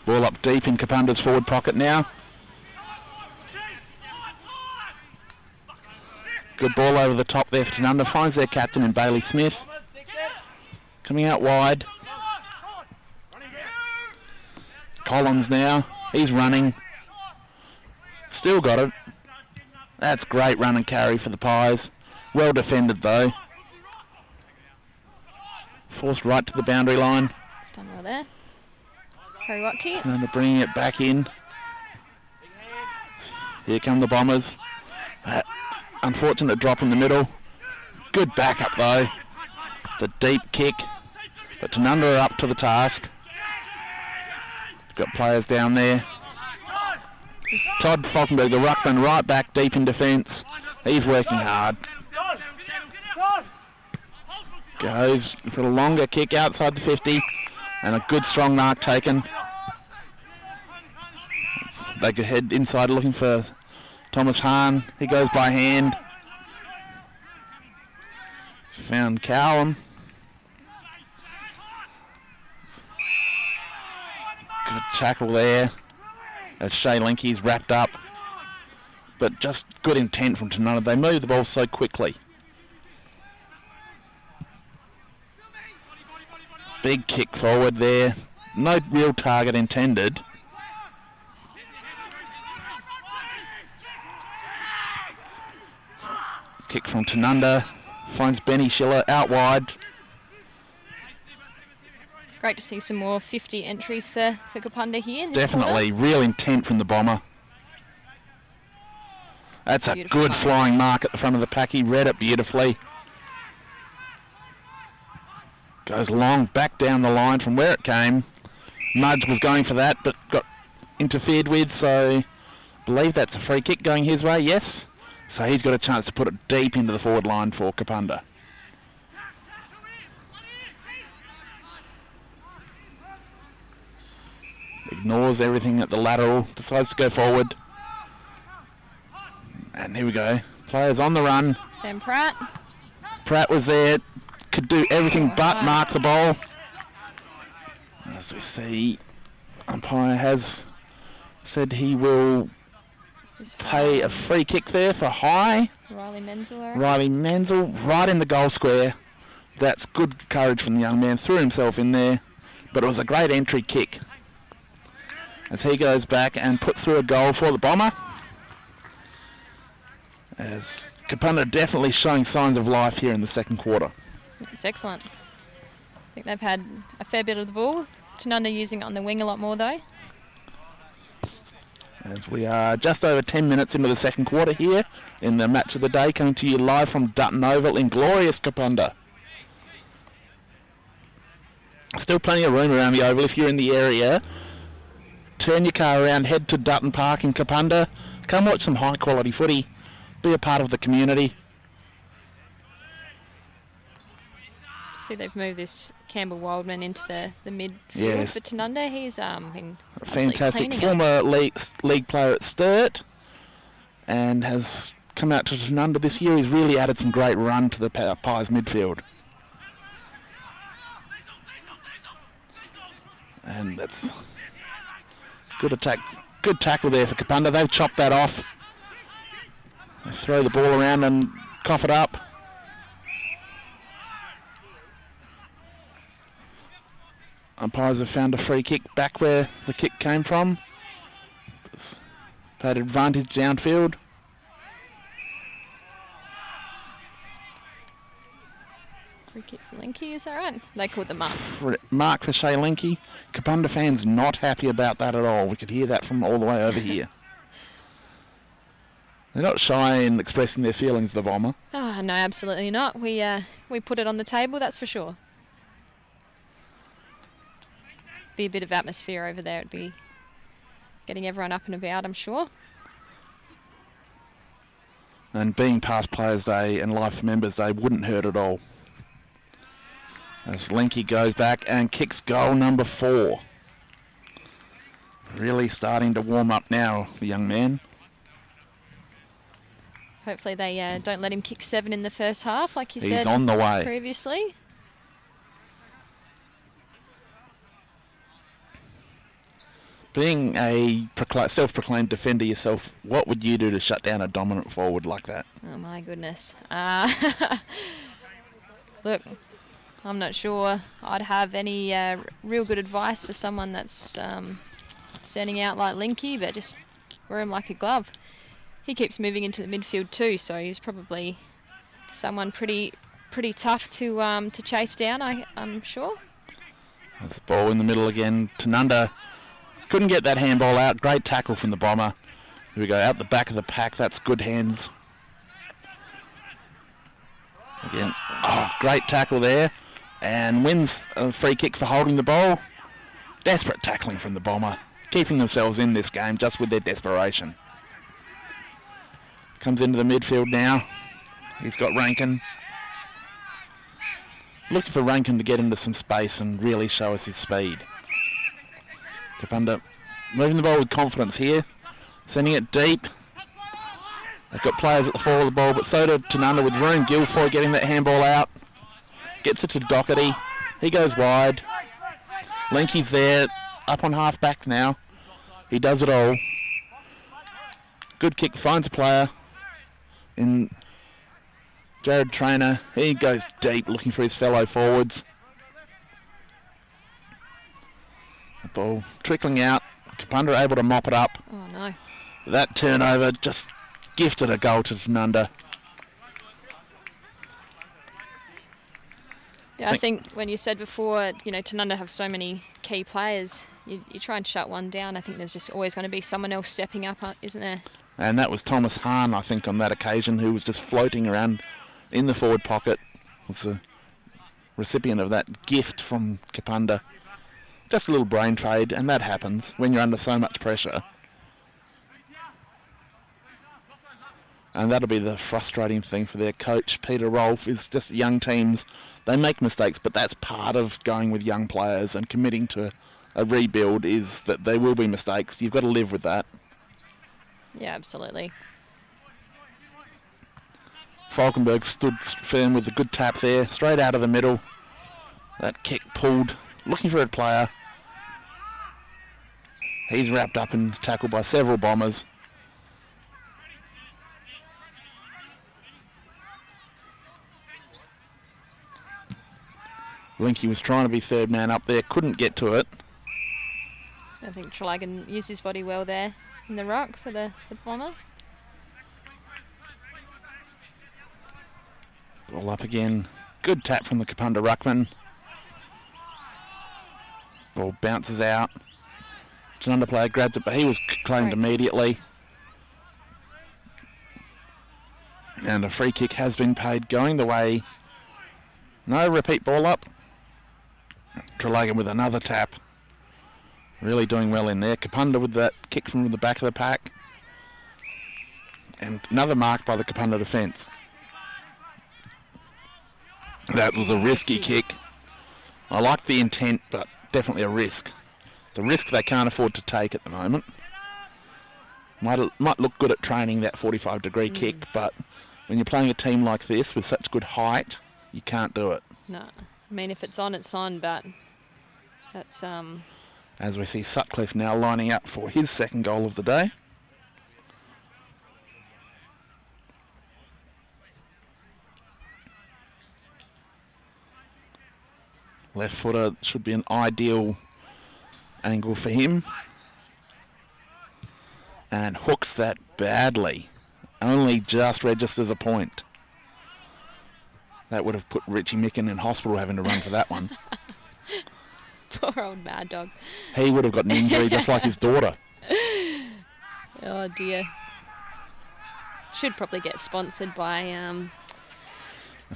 Ball up deep in Kapunda's forward pocket now. Good ball over the top there for Tanunda. Finds their captain in Bailey Smith. Coming out wide. Collins now. He's running. Still got it. That's great run and carry for the Pies. Well defended though. Forced right to the boundary line. It's done well there. Harry Watke. And they're bringing it back in. Here come the Bombers. Unfortunate drop in the middle. Good backup though. It's a deep kick. But Tanunda are up to the task. Got players down there. Todd Falkenberg, the ruckman, right back deep in defence. He's working hard. Goes for a longer kick outside the 50. And a good strong mark taken. They could head inside looking for Thomas Hahn. He goes by hand. Found Callum. Good tackle there. As Shea Linky's wrapped up. But just good intent from Tanunda. They move the ball so quickly. Big kick forward there. No real target intended. Kick from Tanunda. Finds Benny Schiller out wide. Great to see some more 50 entries for Kapunda here. In this Definitely. Real intent from the Bomber. That's a Beautiful good mark. flying mark at the front of the pack. He read it beautifully. Goes long back down the line from where it came. Mudge was going for that, but got interfered with, so I believe that's a free kick going his way, yes. So he's got a chance to put it deep into the forward line for Kapunda. Ignores everything at the lateral, decides to go forward. And here we go. Players on the run. Sam Pratt. Pratt was there, could do everything but mark the ball. As we see, umpire has said he will pay a free kick there for high. Riley Menzel. Riley Menzel right in the goal square. That's good courage from the young man. Threw himself in there, but it was a great entry kick. As he goes back and puts through a goal for the Bomber. As Kapunda definitely showing signs of life here in the second quarter. It's excellent. I think they've had a fair bit of the ball. Tanunda using it on the wing a lot more though. As we are just over 10 minutes into the second quarter here in the match of the day, coming to you live from Dutton Oval in glorious Kapunda. Still plenty of room around the oval if you're in the area. Turn your car around, head to Dutton Park in Kapunda. Come watch some high quality footy. Be a part of the community. See, they've moved this Campbell Wildman into the midfield Yes. for Tanunda. He's been Fantastic cleaning it. former league player at Sturt and has come out to Tanunda this year. He's really added some great run to the Pies midfield. And that's good attack. Good tackle there for Kapunda. They've chopped that off. They throw the ball around and cough it up. Umpires have found a free kick back where the kick came from. It's had advantage downfield. Free kick for Linky, is that right? They called the mark. Mark for Shay Linky. Kapunda fans not happy about that at all. We could hear that from all the way over here. They're not shy in expressing their feelings, the Bomber. Oh, no, absolutely not. We put it on the table, that's for sure. Be a bit of atmosphere over there. It'd be getting everyone up and about, I'm sure. And being past Players' Day and Life Members' Day wouldn't hurt at all. As Linky goes back and kicks goal number 4. Really starting to warm up now, the young man. Hopefully they don't let him kick 7 in the first half, like you said. He's on the way. Previously. Being a self-proclaimed defender yourself, what would you do to shut down a dominant forward like that? Oh my goodness. Look, I'm not sure I'd have any real good advice for someone that's standing out like Linky, but just wear him like a glove. He keeps moving into the midfield too, so he's probably someone pretty tough to chase down, I'm sure. That's the ball in the middle again. Tanunda couldn't get that handball out. Great tackle from the Bomber. Here we go, out the back of the pack. That's good hands. Again, great tackle there. And wins a free kick for holding the ball. Desperate tackling from the Bomber. Keeping themselves in this game just with their desperation. Comes into the midfield now. He's got Rankin. Looking for Rankin to get into some space and really show us his speed. Kapunda moving the ball with confidence here. Sending it deep. They've got players at the fall of the ball, but so did Tanunda with Roon Guilfoy getting that handball out. Gets it to Doherty. He goes wide. Linky's there, up on half back now. He does it all. Good kick, finds a player in Jared Trainer. He goes deep looking for his fellow forwards. The ball trickling out. Kapunda able to mop it up. Oh no. That turnover just gifted a goal to Tanunda. Yeah, I think when you said before, Tanunda have so many key players, you try and shut one down. I think there's just always going to be someone else stepping up, isn't there? And that was Thomas Hahn, I think, on that occasion, who was just floating around in the forward pocket. Was the recipient of that gift from Kapunda. Just a little brain trade, and that happens when you're under so much pressure. And that'll be the frustrating thing for their coach, Peter Rolfe, is just young teams. They make mistakes, but that's part of going with young players and committing to a rebuild, is that there will be mistakes. You've got to live with that. Yeah, absolutely. Falkenberg stood firm with a good tap there, straight out of the middle. That kick pulled, looking for a player. He's wrapped up and tackled by several Bombers. Linky was trying to be third man up there, couldn't get to it. I think Trelagan used his body well there in the rock for the Bomber. Ball up again. Good tap from the Kapunda ruckman. Ball bounces out. Tanunda player grabbed it, but he was claimed immediately. And a free kick has been paid, going the way. No repeat ball up. Trelagan with another tap. Really doing well in there. Kapunda with that kick from the back of the pack. And another mark by the Kapunda defence. That was a risky kick. I like the intent, but definitely a risk. It's a risk they can't afford to take at the moment. Might look good at training that 45-degree kick, but when you're playing a team like this with such good height, you can't do it. No. I mean, if it's on, it's on, but that's... As we see Sutcliffe now lining up for his second goal of the day. Left footer should be an ideal angle for him. And hooks that badly. Only just registers a point. That would have put Richie Micken in hospital having to run for that one. Poor old Mad Dog. He would have got an injury just like his daughter. Oh dear. Should probably get sponsored by A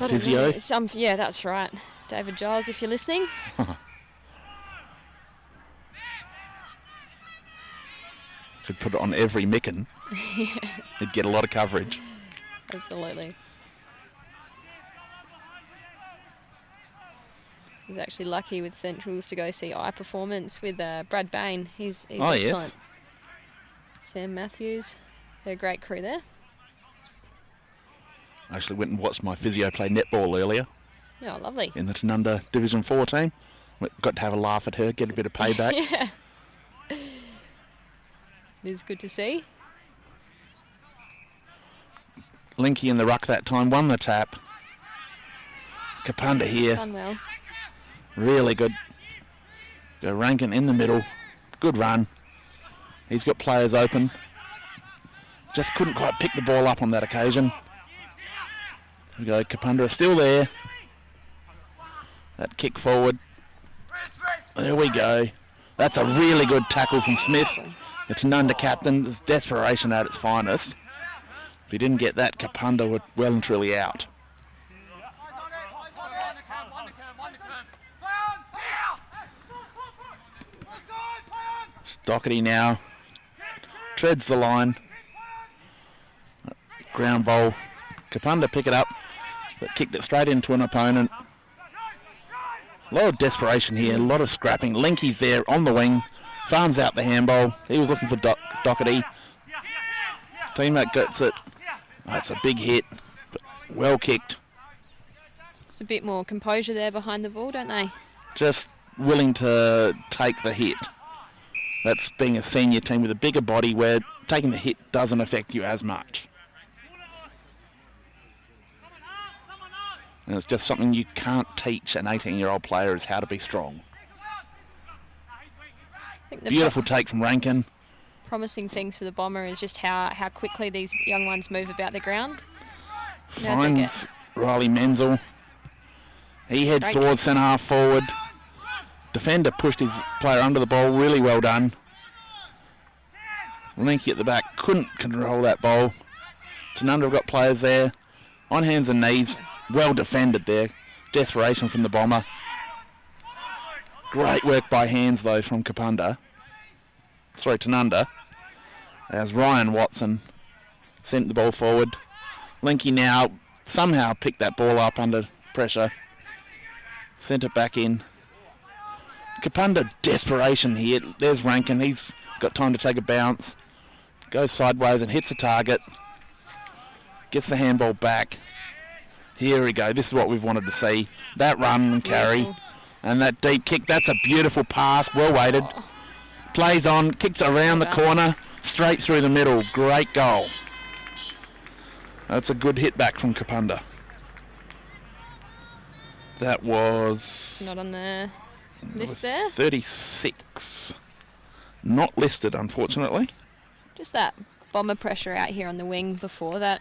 physio. yeah, that's right. David Giles, if you're listening. Could put it on every Micken. He'd get a lot of coverage. Absolutely. He's actually lucky with Centrals to go see Eye Performance with Brad Bain. He's excellent. Yes. Sam Matthews. They're a great crew there. I actually went and watched my physio play netball earlier Oh, lovely. in the Tanunda Division 4 team. We got to have a laugh at her, get a bit of payback. Yeah. It is good to see. Linky in the ruck that time, won the tap. Kapunda here, Done well. really good. Go Rankin in the middle, good run. He's got players open. Just couldn't quite pick the ball up on that occasion. Here we go, Kapunda still there. That kick forward. There we go. That's a really good tackle from Smith. The Tanunda captain. It's desperation at its finest. If he didn't get that, Kapunda were well and truly out. Doherty now treads the line. Ground ball. Kapunda pick it up, but kicked it straight into an opponent. A lot of desperation here, a lot of scrapping. Linky's there on the wing, farms out the handball. He was looking for Doherty. Teammate gets it. That's a big hit, but well kicked. Just a bit more composure there behind the ball, don't they? Just willing to take the hit. That's being a senior team with a bigger body where taking the hit doesn't affect you as much. And it's just something you can't teach an 18-year-old player is how to be strong. I think the Beautiful take from Rankin. promising things for the Bomber is just how quickly these young ones move about the ground. Finds Riley Menzel. He heads Great towards centre half forward. Defender pushed his player under the ball. Really well done. Linky at the back couldn't control that ball. Tanunda have got players there. On hands and knees. Well defended there. Desperation from the Bomber. Great work by hands though from Tanunda. As Ryan Watson sent the ball forward. Linky now somehow picked that ball up under pressure. Sent it back in. Kapunda desperation here. There's Rankin. He's got time to take a bounce. Goes sideways and hits a target. Gets the handball back. Here we go. This is what we've wanted to see. That run and carry. Beautiful. And that deep kick. That's a beautiful pass. Well weighted. Plays on. Kicks around the corner. Straight through the middle. Great goal. That's a good hit back from Kapunda. That was Not on the list there. 36. Not listed, unfortunately. Just that Bomber pressure out here on the wing before that.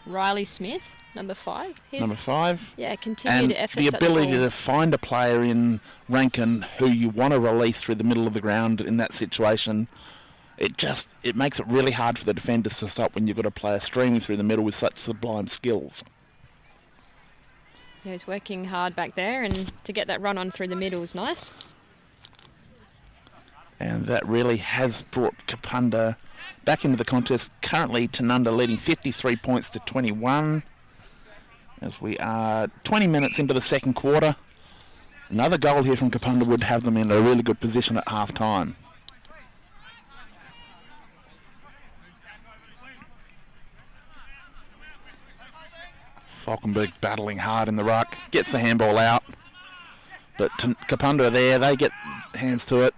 Riley Smith, number 5. Number 5. Yeah, continued And efforts the at ability ball. to find a player in Rankin who you want to release through the middle of the ground in that situation. It makes it really hard for the defenders to stop when you've got a player streaming through the middle with such sublime skills. Yeah, he's working hard back there, and to get that run on through the middle is nice. And that really has brought Kapunda Back into the contest, currently Tanunda leading 53 points to 21 as we are 20 minutes into the second quarter. Another goal here from Kapunda would have them in a really good position at half time. Falkenberg battling hard in the ruck, gets the handball out, but Kapunda there, they get hands to it.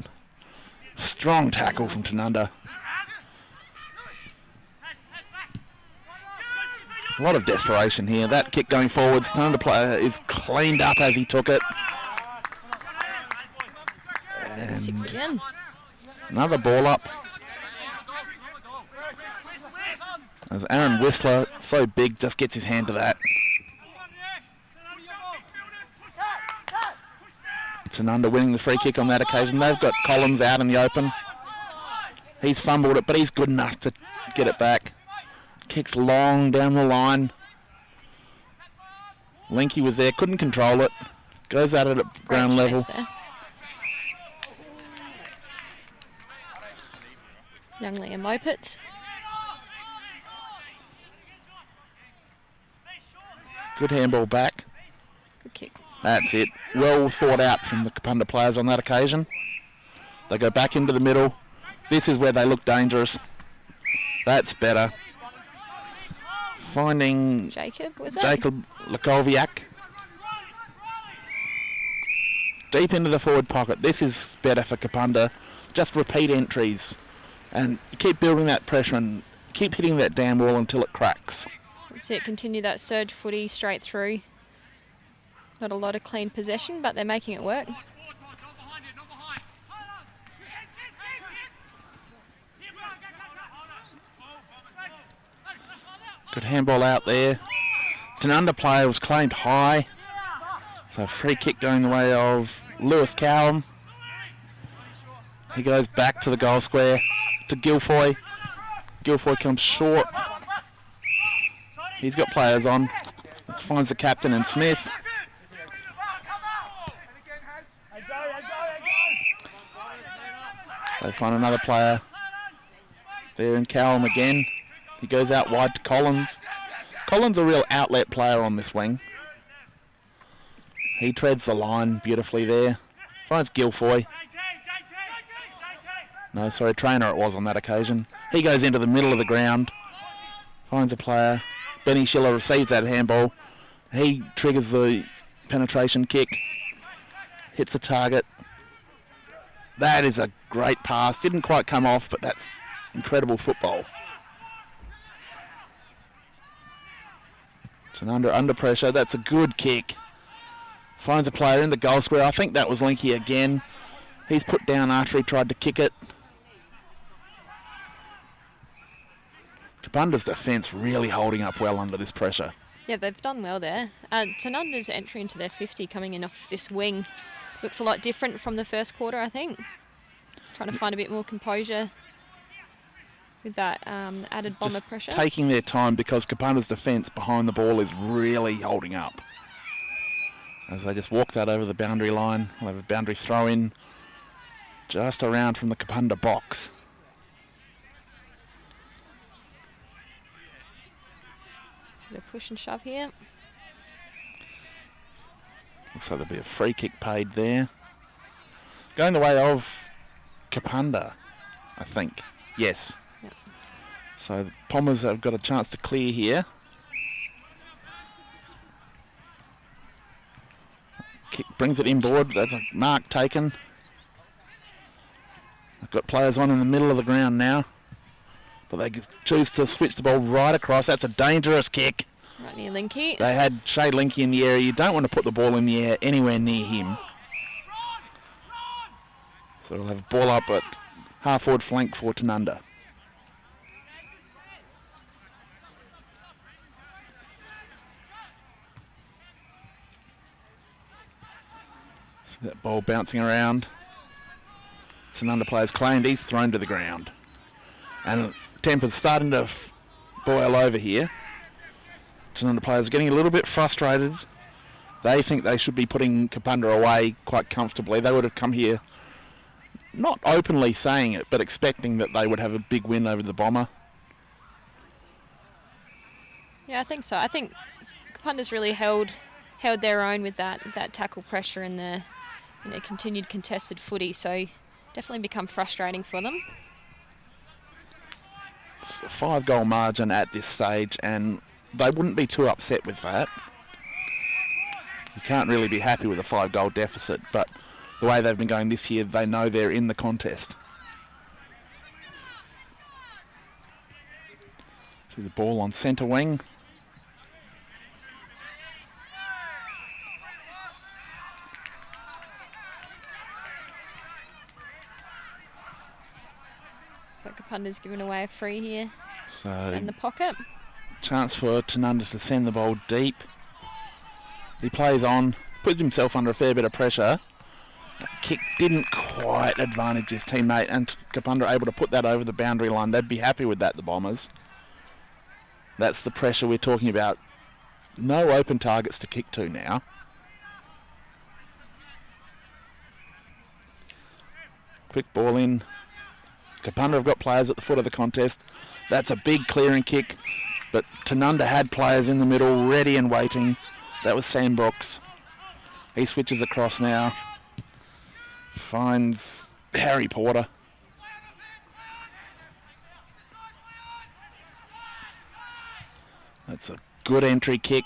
Strong tackle from Tanunda. A lot of desperation here. That kick going forwards. Tanunda player is cleaned up as he took it. And 6 again. another ball up. As Aaron Whistler, so big, just gets his hand to that. Tanunda winning the free kick on that occasion. They've got Collins out in the open. He's fumbled it, but he's good enough to get it back. Kicks long down the line. Linky was there, couldn't control it. Goes at it at ground level. Young Liam Mopitz. Good handball back. Good kick. That's it. Well thought out from the Kapunda players on that occasion. They go back into the middle. This is where they look dangerous. That's better. Finding Jacob, was it? Jacob Lakoviak. Deep into the forward pocket. This is better for Kapunda. Just repeat entries and keep building that pressure and keep hitting that damn wall until it cracks. That's it. Continue that surge footy straight through. Not a lot of clean possession, but they're making it work. Good handball out there. Tanunda player was claimed high. So free kick going the way of Lewis Callum. He goes back to the goal square to Guilfoy. Guilfoy comes short. He's got players on. Finds the captain and Smith. They find another player. There in Callum again. He goes out wide to Collins. Collins a real outlet player on this wing. He treads the line beautifully there. Finds Guilfoy. No, sorry, Trainer it was on that occasion. He goes into the middle of the ground. Finds a player. Benny Schiller receives that handball. He triggers the penetration kick. Hits a target. That is a great pass. Didn't quite come off, but that's incredible football. Tanunda under pressure. That's a good kick. Finds a player in the goal square. I think that was Linky again. He's put down after he tried to kick it. Kapunda's defence really holding up well under this pressure. Yeah, they've done well there. Tanunda's entry into their 50 coming in off this wing looks a lot different from the first quarter, I think. Trying to find a bit more composure with that added bomber Just pressure. Taking their time because Kapunda's defence behind the ball is really holding up. As they just walk that over the boundary line. We'll have a boundary throw in just around from the Kapunda box. Bit of push and shove here. Looks like there'll be a free kick paid there. Going the way of Kapunda, I think. Yes. Yep. So the Pommers have got a chance to clear here. Kick brings it inboard. That's a mark taken. They've got players on in the middle of the ground now. But they choose to switch the ball right across. That's a dangerous kick. Right near Linky. They had Shay Linky in the area. You don't want to put the ball in the air anywhere near him. So we'll have a ball up at half-forward flank for Tanunda. So that ball bouncing around. Tanunda player's claimed. He's thrown to the ground. And temper's starting to boil over here. Tanunda players are getting a little bit frustrated. They think they should be putting Kapunda away quite comfortably. They would have come here not openly saying it, but expecting that they would have a big win over the Bomber. Yeah, I think so. I think Kapunda's really held their own with that tackle pressure and the continued contested footy. So definitely become frustrating for them. It's a 5-goal margin at this stage, and they wouldn't be too upset with that. You can't really be happy with a 5-goal deficit, but the way they've been going this year, they know they're in the contest. See the ball on centre wing. So Kapunda's given away a free here So in the pocket. chance for Tanunda to send the ball deep. He plays on, puts himself under a fair bit of pressure. That kick didn't quite advantage his teammate, and Kapunda able to put that over the boundary line. They'd be happy with that, the Bombers. That's the pressure we're talking about. No open targets to kick to now. Quick ball in. Kapunda have got players at the foot of the contest. That's a big clearing kick, but Tanunda had players in the middle ready and waiting. That was Sam Brooks. He switches across now. Finds Harry Porter. That's a good entry kick.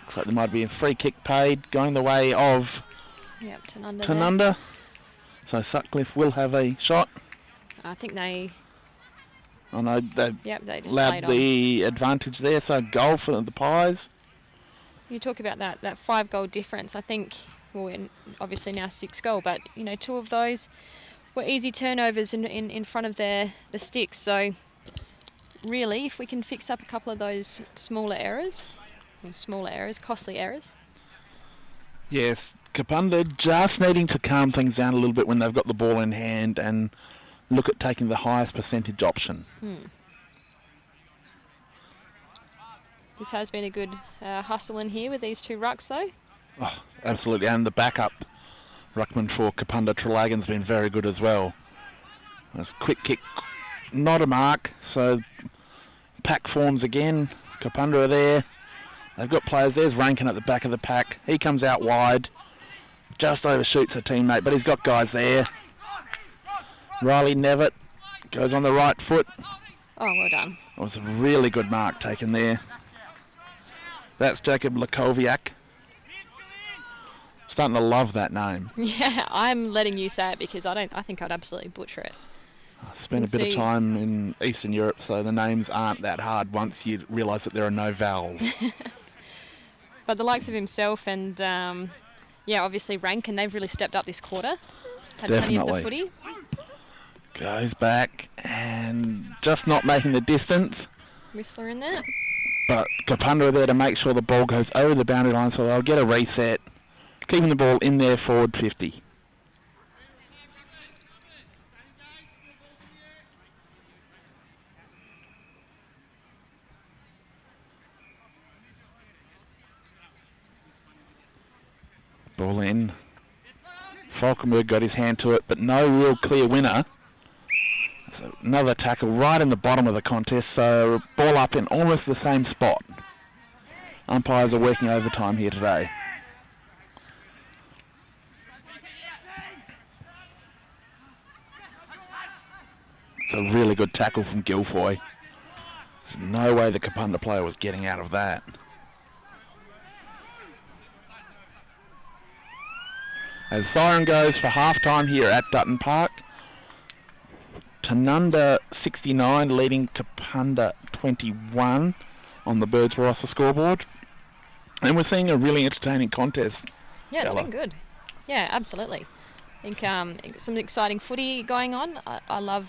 Looks like there might be a free kick paid going the way of Yep, Tanunda. Tanunda. So Sutcliffe will have a shot. I think they. Oh no, they Yep, they just allowed played on. the advantage there. So goal for the Pies. You talk about that 5-goal difference. I think, well, obviously now 6-goal, but 2 of those were easy turnovers in front of the sticks. So really, if we can fix up a couple of those costly errors. Yes, Kapunda just needing to calm things down a little bit when they've got the ball in hand and look at taking the highest percentage option. This has been a good hustle in here with these 2 rucks, though. Oh, absolutely, and the backup ruckman for Kapunda Trelagan's been very good as well. That's quick kick, not a mark, so pack forms again. Kapunda are there. They've got players. There's Rankin at the back of the pack. He comes out wide, just overshoots a teammate, but he's got guys there. Riley Nevitt goes on the right foot. Oh, well done. It was a really good mark taken there. That's Jacob Lakoviak. Starting to love that name. Yeah, I'm letting you say it because I think I'd absolutely butcher it. I spent a bit of time in Eastern Europe, so the names aren't that hard once you realise that there are no vowels. But the likes of himself and, obviously Rankin, they've really stepped up this quarter. Had plenty of the footy. Goes back and just not making the distance. Whistler in there. But Kapunda are there to make sure the ball goes over the boundary line, so they'll get a reset. Keeping the ball in their forward 50. Ball in. Falkenberg got his hand to it, but no real clear winner. So another tackle right in the bottom of the contest, so ball up in almost the same spot. Umpires are working overtime here today. It's a really good tackle from Guilfoy. There's no way the Kapunda player was getting out of that. As siren goes for half-time here at Dutton Park. Tanunda 69 leading Kapunda 21 on the Birds Barossa scoreboard. And we're seeing a really entertaining contest. Yeah, it's Ella. been good. Yeah, absolutely. I think some exciting footy going on. I love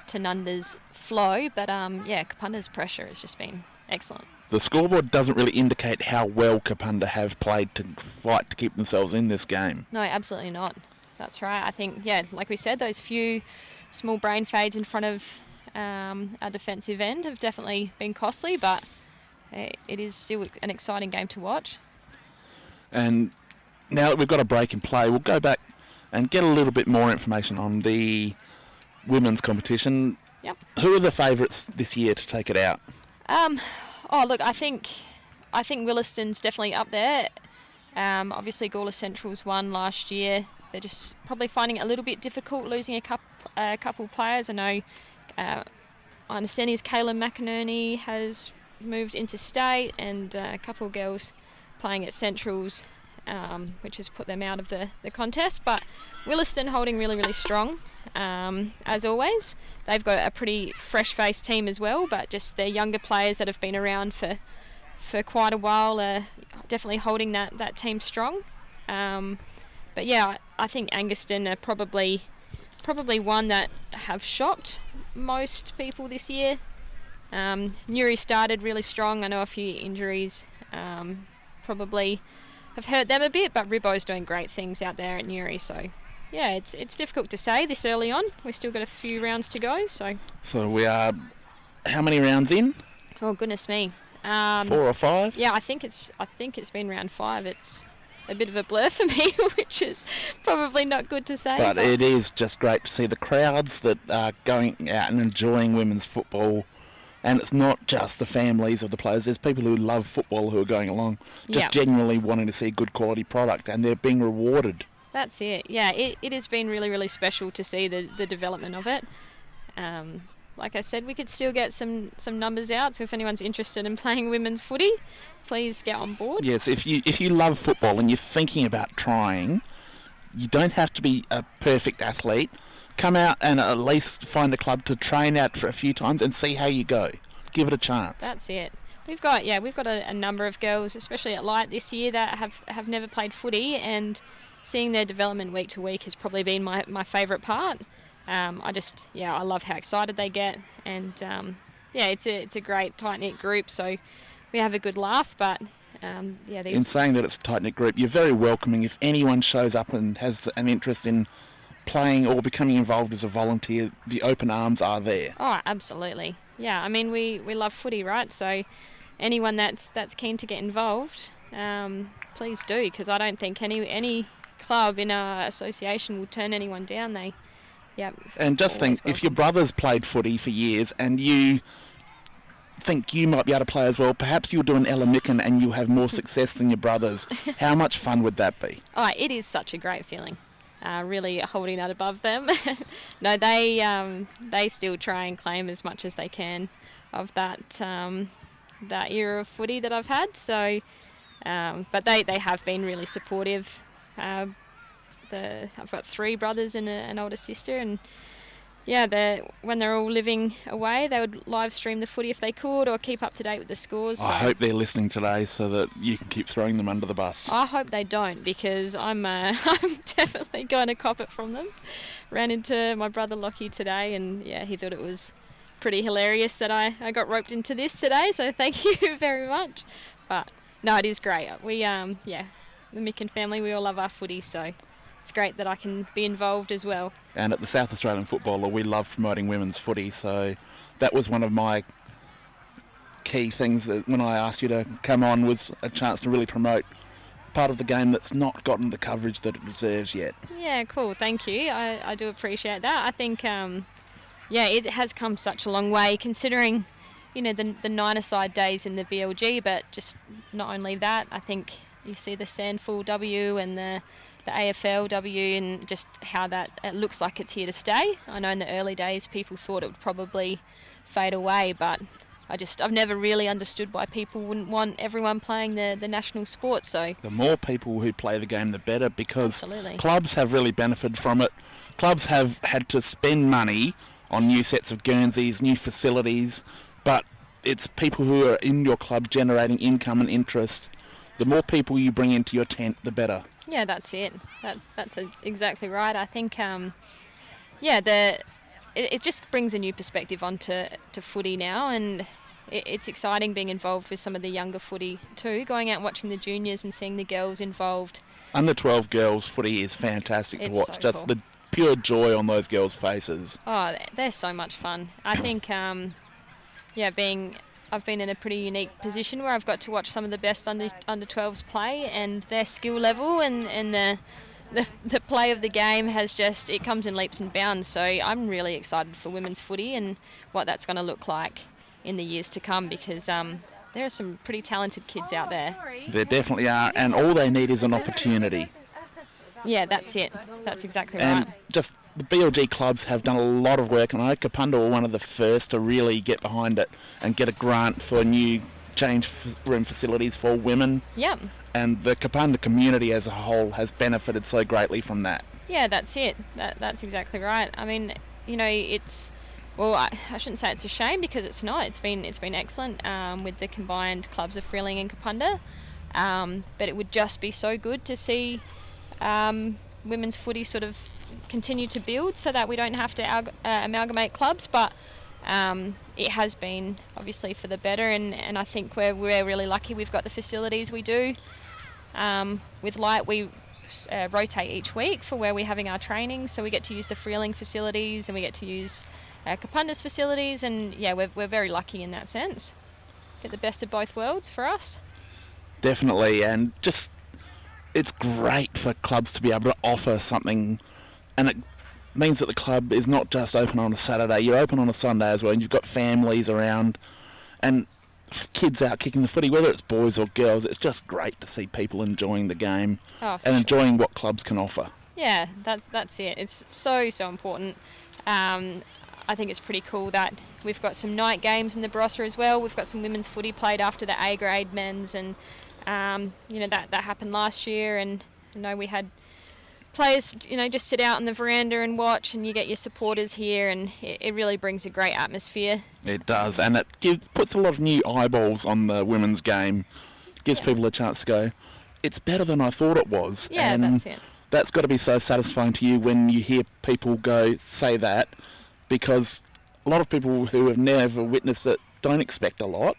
Tanunda's flow, but Kapunda's pressure has just been excellent. The scoreboard doesn't really indicate how well Kapunda have played to fight to keep themselves in this game. No, absolutely not. That's right. I think, like we said, those few small brain fades in front of our defensive end have definitely been costly, but it is still an exciting game to watch. And now that we've got a break in play, we'll go back and get a little bit more information on the women's competition. Yep. Who are the favourites this year to take it out? Look, I think Williston's definitely up there. Obviously, Gawler Central's won last year. They're just probably finding it a little bit difficult losing a couple players. I know. I understand Kayla McInerney has moved interstate, and a couple of girls playing at Centrals, which has put them out of the contest. But Williston holding really, really strong, as always. They've got a pretty fresh-faced team as well, but just their younger players that have been around for quite a while are definitely holding that team strong. But yeah, I think Anguston are probably one that have shocked most people this year. Newry started really strong. I know a few injuries probably have hurt them a bit, but Ribbo's doing great things out there at Newry. So yeah, it's difficult to say this early on. We've still got a few rounds to go. So we are how many rounds in? Oh goodness me. 4 or 5? Yeah, I think it's been round 5. It's a bit of a blur for me, which is probably not good to say. But it is just great to see the crowds that are going out and enjoying women's football. And it's not just the families of the players. There's people who love football who are going along, just genuinely wanting to see good quality product, and they're being rewarded. That's it. Yeah, it has been really, really special to see the development of it. Like I said, we could still get some numbers out, so if anyone's interested in playing women's footy, please get on board. Yes, if you love football and you're thinking about trying, you don't have to be a perfect athlete. Come out and at least find a club to train at for a few times and see how you go. Give it a chance. That's it. We've got a number of girls, especially at Light this year, that have never played footy, and seeing their development week to week has probably been my favourite part. I love how excited they get, and it's a great tight-knit group, so we have a good laugh. But in saying that it's a tight-knit group, you're very welcoming. If anyone shows up and has an interest in playing or becoming involved as a volunteer, the open arms are there. Oh, absolutely. Yeah, I mean, we love footy, right? So anyone that's keen to get involved, please do, because I don't think any club in our association will turn anyone down. And just think, if your brother's played footy for years and you think you might be able to play as well, perhaps you'll do an Ella Micken and you'll have more success than your brothers. How much fun would that be? Oh, it is such a great feeling. Really holding that above them. No, they still try and claim as much as they can of that era of footy that I've had. So, but they have been really supportive. I've got 3 brothers and an older sister, and when they're all living away, they would live stream the footy if they could, or keep up to date with the scores. I hope they're listening today so that you can keep throwing them under the bus. I hope they don't, because I'm definitely going to cop it from them. Ran into my brother Lockie today, and he thought it was pretty hilarious that I got roped into this today, so thank you very much. But no, it is great. We the Micken family, we all love our footy, so it's great that I can be involved as well. And at the South Australian Footballer, we love promoting women's footy, so that was one of my key things that when I asked you to come on, was a chance to really promote part of the game that's not gotten the coverage that it deserves yet. Yeah, cool, thank you. I do appreciate that. I think, it has come such a long way, considering, the nine-a-side days in the BL&G, but just not only that, I think you see the Sandful W and the AFLW, and just how that it looks like it's here to stay. I know in the early days people thought it would probably fade away, but I've never really understood why people wouldn't want everyone playing the national sport. So the more people who play the game, the better, because Absolutely. Clubs have really benefited from it. Clubs have had to spend money on new sets of Guernseys, new facilities, but it's people who are in your club generating income and interest. The more people you bring into your tent, the better. Yeah, that's it. That's exactly right. I think, it just brings a new perspective onto footy now, and it's exciting being involved with some of the younger footy too, going out and watching the juniors and seeing the girls involved. Under 12 girls footy is fantastic to watch. So just cool. The pure joy on those girls' faces. Oh, they're so much fun. I think, I've been in a pretty unique position where I've got to watch some of the best under 12s play, and their skill level and the play of the game it comes in leaps and bounds. So I'm really excited for women's footy and what that's going to look like in the years to come, because there are some pretty talented kids out there. There definitely are, and all they need is an opportunity. Yeah, that's it. That's exactly And right. just the BLG clubs have done a lot of work, and I know Kapunda were one of the first to really get behind it and get a grant for new change room facilities for women. Yeah. And the Kapunda community as a whole has benefited so greatly from that. Yeah, that's it. That's exactly right. I mean, it's... Well, I shouldn't say it's a shame, because it's not. It's been excellent with the combined clubs of Freeling and Kapunda. But it would just be so good to see women's footy sort of continue to build, so that we don't have to amalgamate clubs. But it has been obviously for the better, and I think we're really lucky we've got the facilities we do. With Light, we rotate each week for where we're having our training, so we get to use the Freeling facilities and we get to use Kapunda's facilities, and yeah, we're very lucky in that sense. Get the best of both worlds for us. Definitely, and just it's great for clubs to be able to offer something, and it means that the club is not just open on a Saturday, you're open on a Sunday as well, and you've got families around and kids out kicking the footy, whether it's boys or girls. It's just great to see people enjoying the game and enjoying what clubs can offer. Yeah, that's it. It's so important. I think it's pretty cool that we've got some night games in the Barossa as well. We've got some women's footy played after the A grade men's, and that happened last year, and we had players just sit out on the veranda and watch, and you get your supporters here, and it really brings a great atmosphere. It does, and it puts a lot of new eyeballs on the women's game. Gives people a chance to go, it's better than I thought it was. Yeah, and that's it. That's got to be so satisfying to you when you hear people say that, because a lot of people who have never witnessed it don't expect a lot,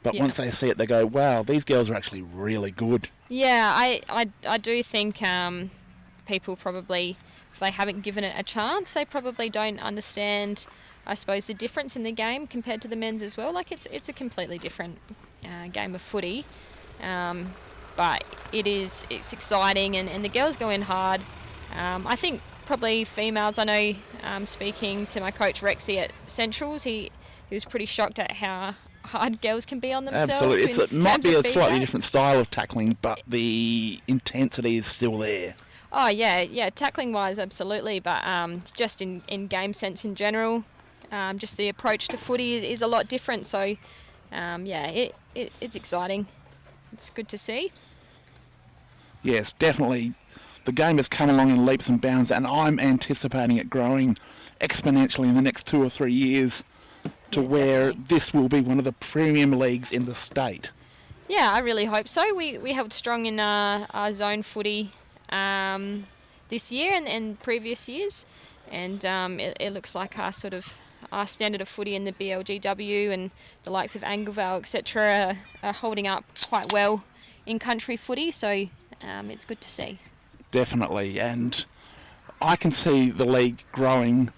but once they see it, they go, wow, these girls are actually really good. Yeah, I do think people probably, if they haven't given it a chance, they probably don't understand, I suppose, the difference in the game compared to the men's as well. Like, it's a completely different game of footy, but it's exciting, and the girls go in hard. I think probably females, I know, speaking to my coach Rexy at Centrals, he was pretty shocked at how hard girls can be on themselves. Absolutely. It might be a slightly different style of tackling, but the intensity is still there. Oh, yeah, tackling wise, absolutely, but just in game sense in general, just the approach to footy is a lot different, so it's exciting. It's good to see. Yes, definitely. The game has come along in leaps and bounds, and I'm anticipating it growing exponentially in the next 2 or 3 years to where this will be one of the premium leagues in the state. Yeah, I really hope so. We held strong in our zone footy this year and previous years, and it looks like our standard of footy in the BL&GFA and the likes of Anglevale, etc., are holding up quite well in country footy, so it's good to see. Definitely, and I can see the league growing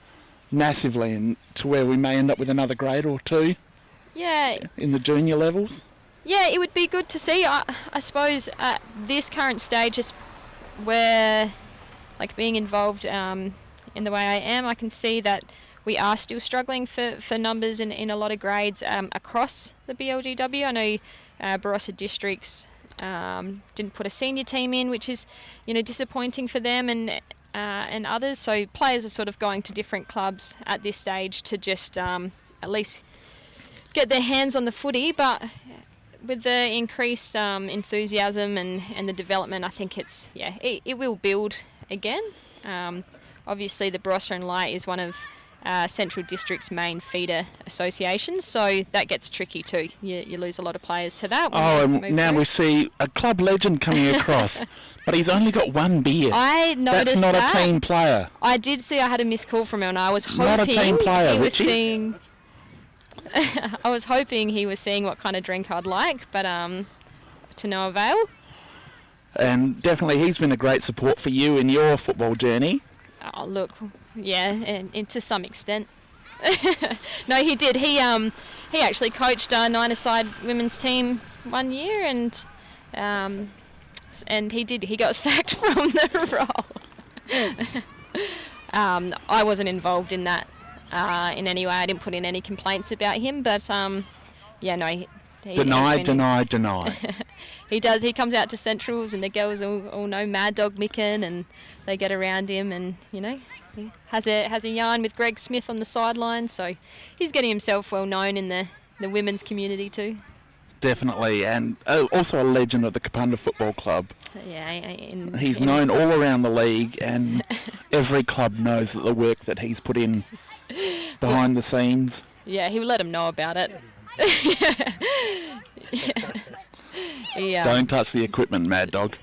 massively and to where we may end up with another grade or two. Yeah. In the junior levels. Yeah, it would be good to see. I suppose at this current stage, is where, like, being involved in the way I am, I can see that we are still struggling for numbers in a lot of grades across the BL&GFA. I know Barossa Districts didn't put a senior team in, which is disappointing for them and others. So players are sort of going to different clubs at this stage to just at least get their hands on the footy. But with the increased enthusiasm and the development, I think it will build again. Obviously, the Barossa and Light is one of Central District's main feeder associations, so that gets tricky too. You lose a lot of players to that. And now we see a club legend coming across, but he's only got one beer. I noticed that. That's not a team player. I did see I had a missed call from him, and I was hoping not a team player, he was Richie. seeing. I was hoping he was seeing what kind of drink I'd like, but to no avail. And definitely, he's been a great support for you in your football journey. Oh, look, yeah, and to some extent. No, he did. He actually coached our 9-a-side women's team one year, and and he got sacked from the role. I wasn't involved in that in any way. I didn't put in any complaints about him, but yeah, no. He Deny. He does. He comes out to Centrals, and the girls all know Mad Dog Micken, and they get around him, and you know, he has a yarn with Greg Smith on the sideline, so he's getting himself well known in the women's community too. Definitely, and also a legend of the Kapunda Football Club. Yeah, he's known all around the league, and every club knows the work that he's put in behind the scenes. Yeah, he will let them know about it. Yeah. Don't touch the equipment, Mad Dog.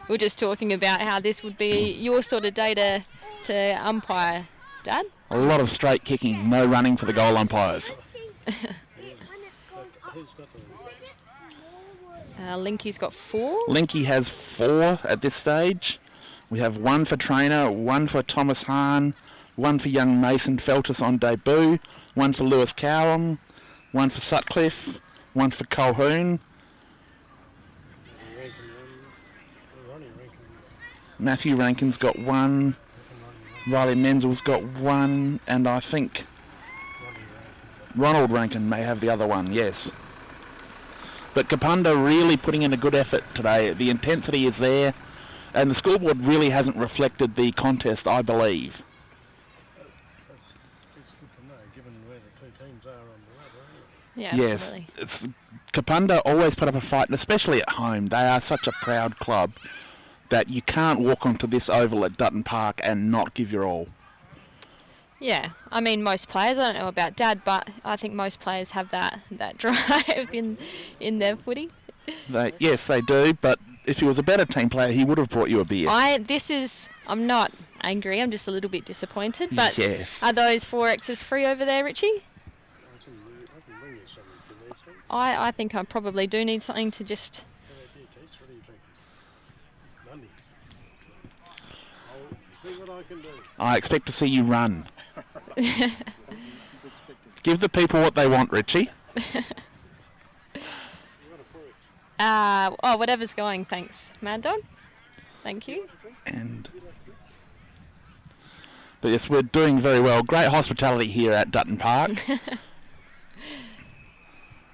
We're just talking about how this would be your sort of day to umpire, Dad. A lot of straight kicking, no running for the goal umpires. Linky's got 4. Linky has 4 at this stage. We have 1 for Trainer, 1 for Thomas Hahn, 1 for young Mason Feltus on debut, 1 for Lewis Cowham, 1 for Sutcliffe, 1 for Colquhoun. Matthew Rankin's got 1, Riley Menzel's got 1, and I think Ronald Rankin may have the other one, yes. But Kapunda really putting in a good effort today. The intensity is there, and the scoreboard really hasn't reflected the contest, I believe. It's good to know, given where the two teams are on the ladder, isn't it? Yeah, Yes, absolutely. Kapunda always put up a fight, and especially at home. They are such a proud club that you can't walk onto this oval at Dutton Park and not give your all. Yeah, I mean, most players, I don't know about Dad, but I think most players have that drive in their footy. Yes, they do, but if he was a better team player, he would have brought you a beer. I'm not angry, I'm just a little bit disappointed, but yes. Are those 4Xs free over there, Richie? I can bring you something if you need some. I think I probably do need something to just... How about you, Teach? What are you drinking? Monday. I'll see what I can do. I expect to see you run. Give the people what they want, Richie. Whatever's going, thanks, Mad Dog. Thank you. But yes, we're doing very well. Great hospitality here at Dutton Park.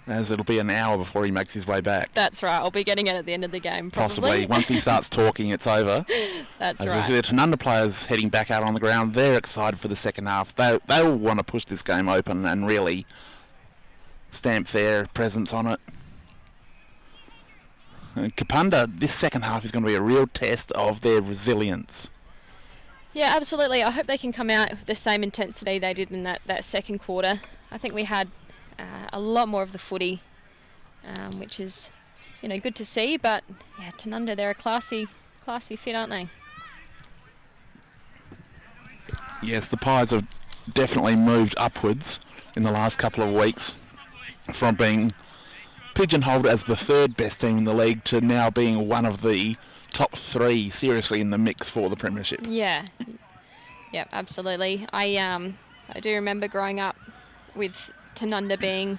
As it'll be an hour before he makes his way back. That's right. I'll be getting it at the end of the game, probably. Possibly. Once he starts talking, it's over. That's As right. we see the Tanunda players heading back out on the ground, they're excited for the second half. They'll want to push this game open and really stamp their presence on it. And Kapunda, this second half is going to be a real test of their resilience. Yeah, absolutely. I hope they can come out with the same intensity they did in that second quarter. I think we had a lot more of the footy, which is, good to see. But yeah, Tanunda, they're a classy fit, aren't they? Yes, the Pies have definitely moved upwards in the last couple of weeks from being pigeonholed as the 3rd best team in the league to now being one of the top 3 seriously in the mix for the premiership. Yeah, absolutely. I do remember growing up with Tanunda being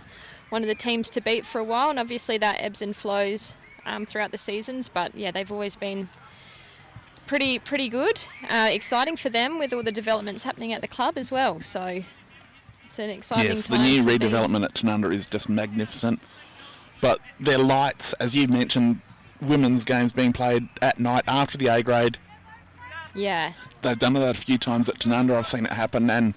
one of the teams to beat for a while, and obviously that ebbs and flows throughout the seasons, but yeah, they've always been pretty good. Exciting for them with all the developments happening at the club as well, so it's an exciting time. Yes, the new redevelopment at Tanunda is just magnificent, but their lights, as you mentioned, women's games being played at night after the A grade. Yeah. They've done that a few times at Tanunda. I've seen it happen, and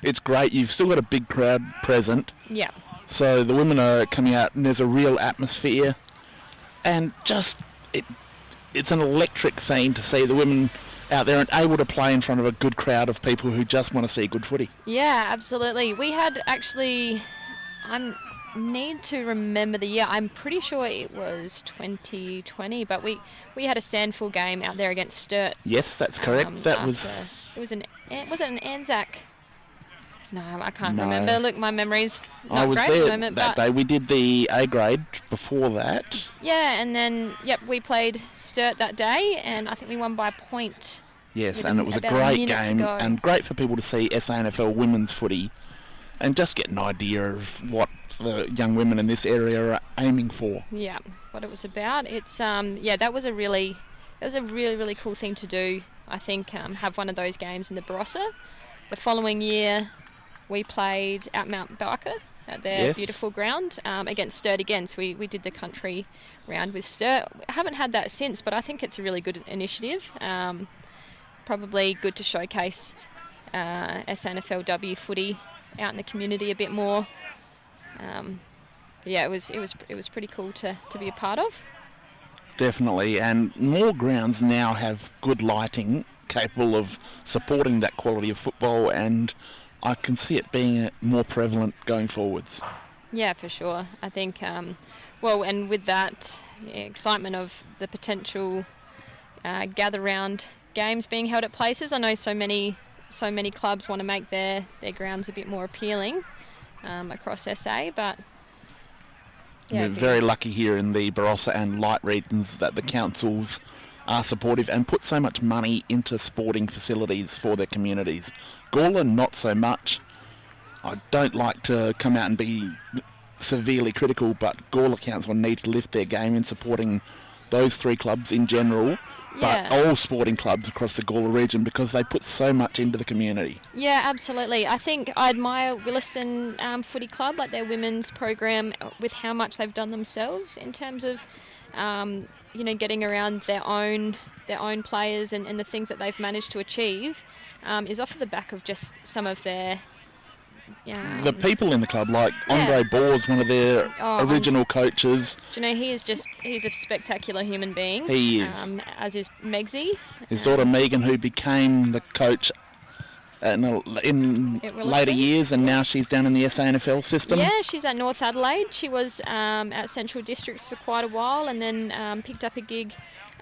it's great. You've still got a big crowd present. Yeah. So the women are coming out, and there's a real atmosphere, and just it's an electric scene to see the women out there and able to play in front of a good crowd of people who just want to see good footy. Yeah, absolutely. We had actually, I need to remember the year. I'm pretty sure it was 2020, but we had a Sandful game out there against Sturt. Yes, that's correct. Was it an Anzac? No, I can't remember. Look, my memory's not I was great there at the moment. that day. We did the A grade before that. Yeah, and then we played Sturt that day, and I think we won by a point. Yes, and it was a great game, and great for people to see SANFL women's footy, and just get an idea of what the young women in this area are aiming for. Yeah, what it was about. It's that was a really really cool thing to do. I think have one of those games in the Barossa. The following year, we played at Mount Barker at their beautiful ground against Sturt again. So we did the country round with Sturt. I haven't had that since, but I think it's a really good initiative. Probably good to showcase SNFLW footy out in the community a bit more. It was pretty cool to be a part of. Definitely, and more grounds now have good lighting capable of supporting that quality of football, and I can see it being more prevalent going forwards. Yeah, for sure. I think, and with that excitement of the potential gather round games being held at places, I know so many clubs want to make their grounds a bit more appealing across SA, but we're very lucky here in the Barossa and Light regions that the councils are supportive and put so much money into sporting facilities for their communities. Gawler, not so much. I don't like to come out and be severely critical, but Gawler Council need to lift their game in supporting those three clubs in general, but all sporting clubs across the Gawler region, because they put so much into the community. Yeah, absolutely. I think I admire Williston Footy Club, like their women's program, with how much they've done themselves in terms of, getting around their own players and the things that they've managed to achieve, is off the back of just some of their. The people in the club, like Andre Boers, one of their original coaches. Do you know, he's a spectacular human being. He is. As is Megsy. His daughter Megan, who became the coach in later years, and now she's down in the SANFL system. Yeah, she's at North Adelaide. She was at Central Districts for quite a while, and then picked up a gig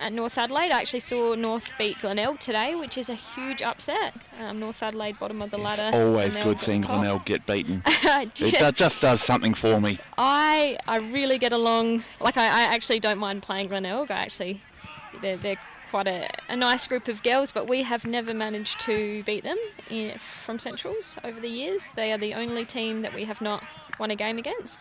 at North Adelaide. I actually saw North beat Glenelg today, which is a huge upset. North Adelaide, bottom of the ladder. It's always good seeing Glenelg get beaten. It just does something for me. I really get along. Like, I actually don't mind playing Glenelg. They're quite a nice group of girls, but we have never managed to beat them from Centrals over the years. They are the only team that we have not won a game against,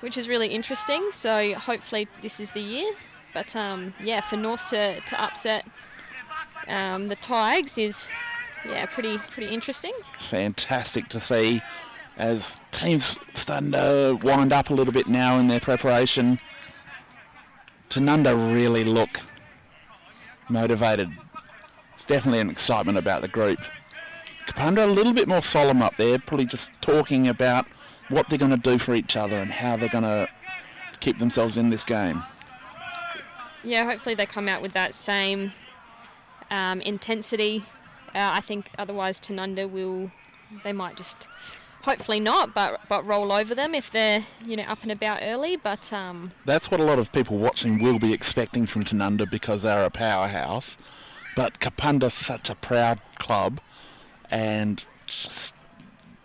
which is really interesting. So hopefully this is the year. But for North to upset the Tigers is pretty interesting. Fantastic to see, as teams starting to wind up a little bit now in their preparation. Tanunda really look motivated. It's definitely an excitement about the group. Kapunda a little bit more solemn up there, probably just talking about what they're going to do for each other and how they're going to keep themselves in this game. Yeah, hopefully they come out with that same intensity. I think otherwise Tanunda they might just, hopefully not, but roll over them if they're up and about early. But that's what a lot of people watching will be expecting from Tanunda, because they're a powerhouse. But Kapunda's such a proud club, and just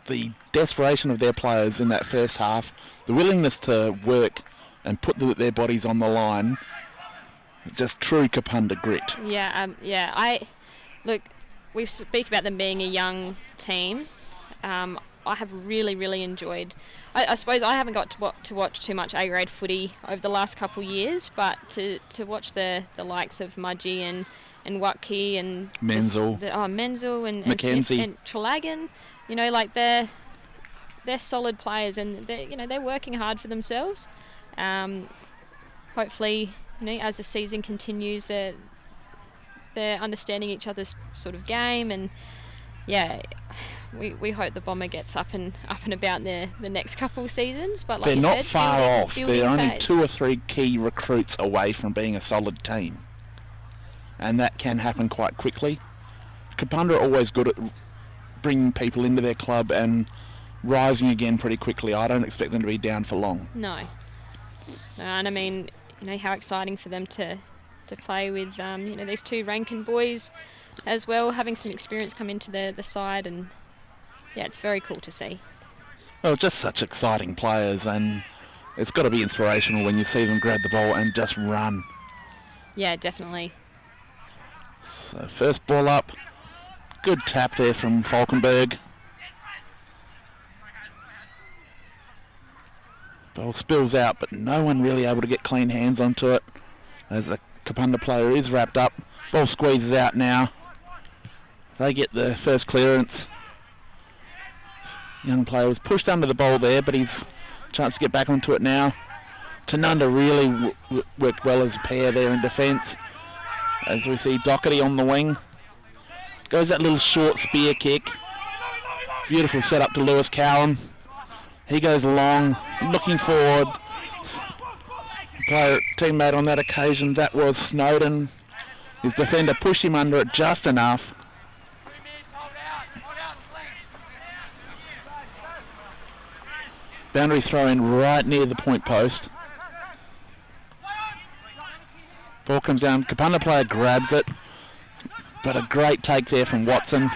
the desperation of their players in that first half, the willingness to work and put their bodies on the line. Just true Kapunda grit. We speak about them being a young team. I have really enjoyed. I suppose I haven't got to watch too much A-grade footy over the last couple of years, but to watch the likes of Mudgee and Watke and Menzel, Menzel and Mackenzie and Trelagan, they're solid players, and they're working hard for themselves. Hopefully, as the season continues, they're understanding each other's sort of game, and we hope the Bomber gets up and about in the next couple of seasons. But like they're not far off. They're only phase. 2 or 3 key recruits away from being a solid team, and that can happen quite quickly. Kapunda are always good at bringing people into their club and rising again pretty quickly. I don't expect them to be down for long. No, and I mean, how exciting for them to play with these 2 Rankin boys as well, having some experience come into the side, and it's very cool to see. Well, just such exciting players, and it's got to be inspirational when you see them grab the ball and just run. Yeah, definitely. So first ball up, good tap there from Falkenberg. Ball spills out, but no one really able to get clean hands onto it as the Kapunda player is wrapped up. Ball squeezes out now. They get the first clearance. Young player was pushed under the ball there, but he's a chance to get back onto it now. Tanunda really worked well as a pair there in defence. As we see Doherty on the wing. Goes that little short spear kick. Beautiful setup to Lewis Cowan. He goes long, looking forward. Player, teammate on that occasion, that was Snowden. His defender pushed him under it just enough. Boundary throw in right near the point post. Ball comes down, Kapunda player grabs it, but a great take there from Watson.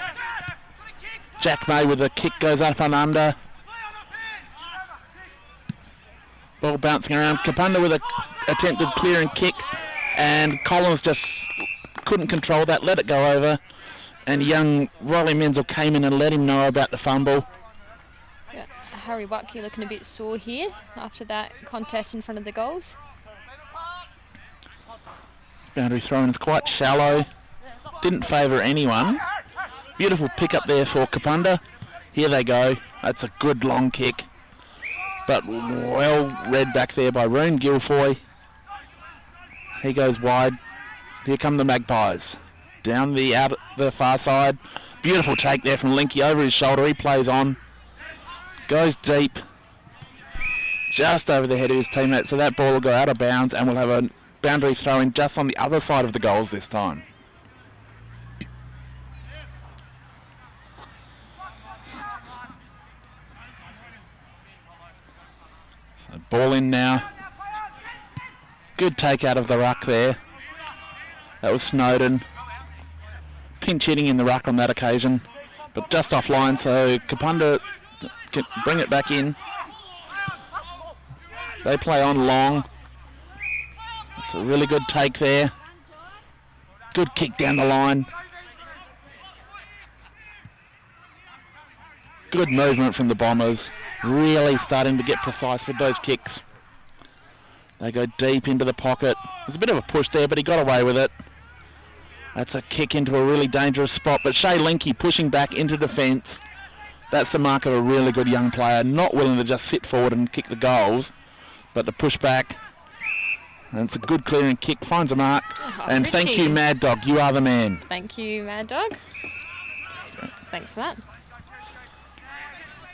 Jack May with a kick goes up and under. Ball bouncing around, Kapunda with a attempted clearing kick, and Collins just couldn't control that, let it go over, and young Riley Menzel came in and let him know about the fumble. Yeah, Harry Watkey looking a bit sore here after that contest in front of the goals. Boundary throw-in is quite shallow, didn't favour anyone. Beautiful pick up there for Kapunda. Here they go, that's a good long kick, but well read back there by Roon Guilfoy. He goes wide. Here come the Magpies. Down the far side. Beautiful take there from Linky over his shoulder. He plays on. Goes deep. Just over the head of his teammate. So that ball will go out of bounds and we'll have a boundary throw in just on the other side of the goals this time. So ball in now. Good take out of the ruck there. That was Snowden. Pinch hitting in the ruck on that occasion, but just offline, so Kapunda can bring it back in. They play on long. It's a really good take there. Good kick down the line. Good movement from the Bombers. Really starting to get precise with those kicks. They go deep into the pocket. There's a bit of a push there, but he got away with it. That's a kick into a really dangerous spot, but Shea Linky pushing back into defence. That's the mark of a really good young player, not willing to just sit forward and kick the goals, but to push back. And it's a good clearing kick, finds a mark. Oh, and Richie. thank you, Mad Dog, you are the man. Thank you, Mad Dog. Thanks for that.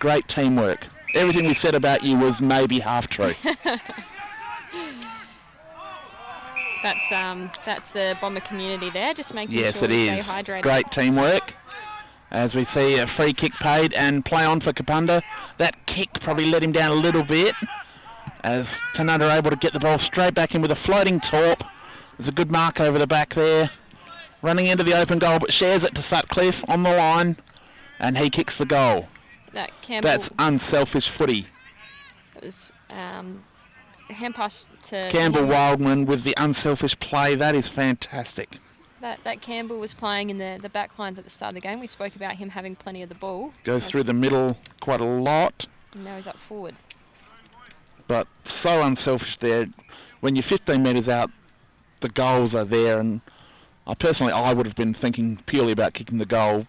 Great teamwork. Everything we said about you was maybe half true. That's the Bomber community there, just making Yes, sure it we is. stay hydrated. Great teamwork. As we see a free kick paid and play on for Kapunda. That kick probably let him down a little bit. As Tanunda are able to get the ball straight back in with a floating torp. There's a good mark over the back there. Running into the open goal, but shares it to Sutcliffe on the line. And he kicks the goal. That's unselfish footy. It was hand pass to Campbell Wildman with the unselfish play. That is fantastic. That Campbell was playing in the back lines at the start of the game. We spoke about him having plenty of the ball. Goes through the middle quite a lot. And now he's up forward. But so unselfish there. When you're 15 metres out, the goals are there. And I would have been thinking purely about kicking the goal,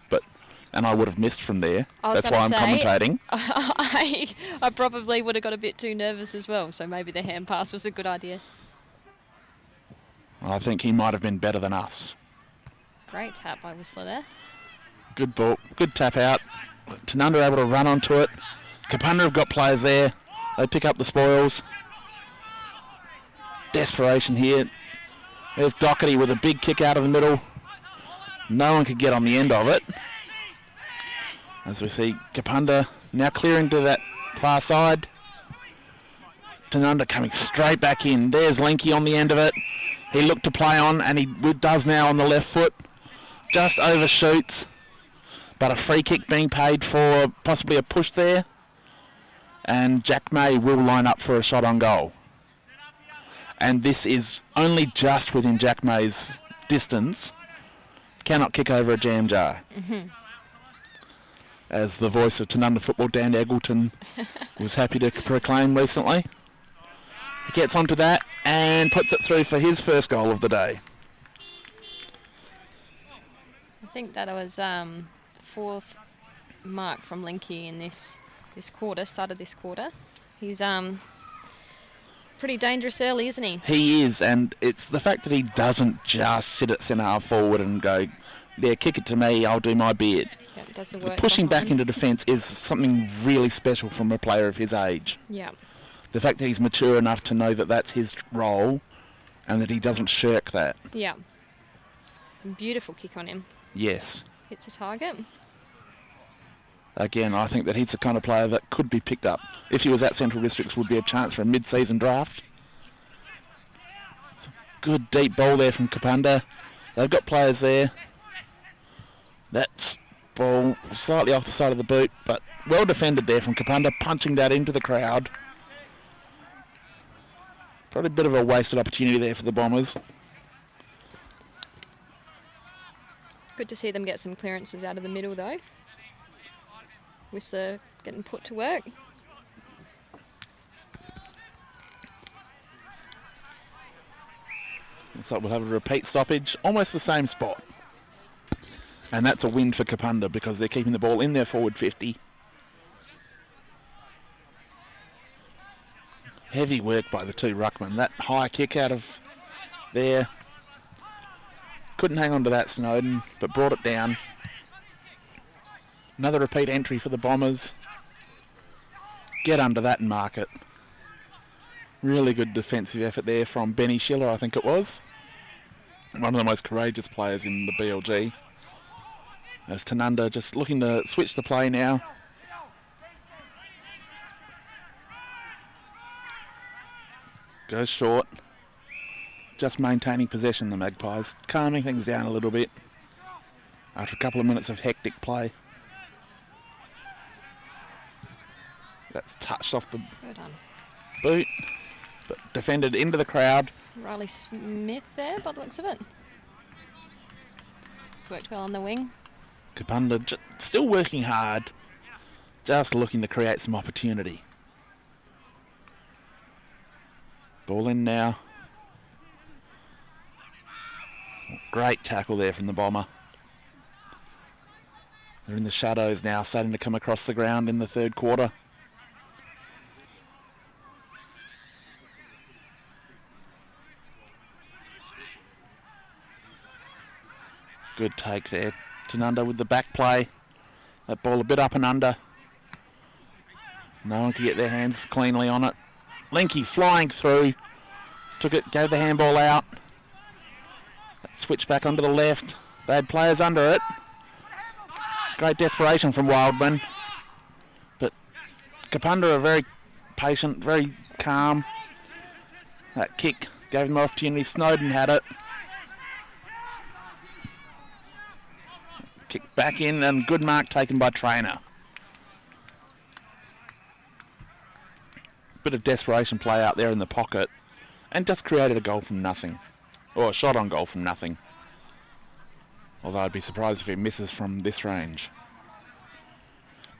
and I would have missed from there. That's why I'm commentating. I probably would have got a bit too nervous as well, so maybe the hand pass was a good idea. I think he might have been better than us. Great tap by Whistler there. Good ball, good tap out. Tanunda able to run onto it. Kapunda have got players there. They pick up the spoils. Desperation here. There's Doherty with a big kick out of the middle. No one could get on the end of it. As we see Kapunda now clearing to that far side. Tanunda coming straight back in. There's Linky on the end of it. He looked to play on, and he does now on the left foot. Just overshoots. But a free kick being paid for possibly a push there. And Jack May will line up for a shot on goal. And this is only just within Jack May's distance. Cannot kick over a jam jar. Mm-hmm. As the voice of Tanunda football, Dan Eggleton, was happy to proclaim recently. He gets onto that and puts it through for his first goal of the day. I think that was fourth mark from Linky in this quarter, start of this quarter. He's pretty dangerous early, isn't he? He is, and it's the fact that he doesn't just sit at centre half forward and go, there, kick it to me, I'll do my bit. Yeah, does the work Pushing back behind. into defence is something really special from a player of his age. Yeah. The fact that he's mature enough to know that that's his role and that he doesn't shirk that. Yeah. Beautiful kick on him. Yes. Hits a target. Again, I think that he's the kind of player that could be picked up. If he was at Central Districts, would be a chance for a mid-season draft. Good deep ball there from Kapunda. They've got players there. That's ball slightly off the side of the boot, but well defended there from Kapunda, punching that into the crowd. Probably a bit of a wasted opportunity there for the Bombers. Good to see them get some clearances out of the middle, though. Whistler getting put to work. Looks like we'll have a repeat stoppage, almost the same spot. And that's a win for Kapunda because they're keeping the ball in their forward 50. Heavy work by the two ruckmen. That high kick out of there. Couldn't hang on to that, Snowden, but brought it down. Another repeat entry for the Bombers. Get under that and mark it. Really good defensive effort there from Benny Schiller, I think it was. One of the most courageous players in the BLG. As Tanunda just looking to switch the play now. Goes short. Just maintaining possession, the Magpies. Calming things down a little bit after a couple of minutes of hectic play. That's touched off the Well done. boot, but defended into the crowd. Riley Smith there, by the looks of it. It's worked well on the wing. Kapunda still working hard, just looking to create some opportunity. Ball in now. Great tackle there from the Bomber. They're in the shadows now, starting to come across the ground in the third quarter. Good take there. Tanunda with the back play. That ball a bit up and under. No one could get their hands cleanly on it. Linky flying through. Took it, gave the handball out. Switch back onto the left. They had players under it. Great desperation from Wildman. But Kapunda are very patient, very calm. That kick gave them an opportunity. Snowden had it. Kick back in and good mark taken by Trainer. Bit of desperation play out there in the pocket and just created a goal from nothing. Or a shot on goal from nothing. Although I'd be surprised if he misses from this range.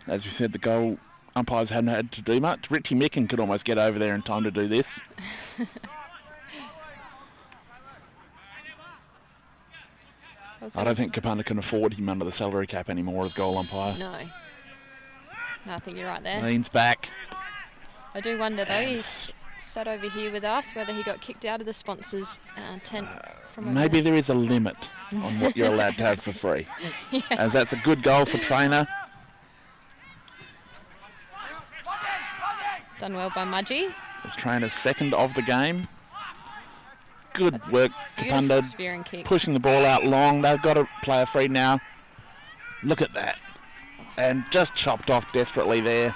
As we said, the goal umpires hadn't had to do much. Richie Micken could almost get over there in time to do this. I don't think Kapunda can afford him under the salary cap anymore as goal umpire. No. No, I think you're right there. Leans back. I do wonder, though, he's sat over here with us, whether he got kicked out of the sponsors tent from over Maybe there. there is a limit on what you're allowed to have for free. Yeah. As that's a good goal for Trainer. Done well by Mudgee. It's Trainer's second of the game. Good That's a work, beautiful Kapunda, spearing kick. pushing the ball out long. They've got a player free now. Look at that. And just chopped off desperately there.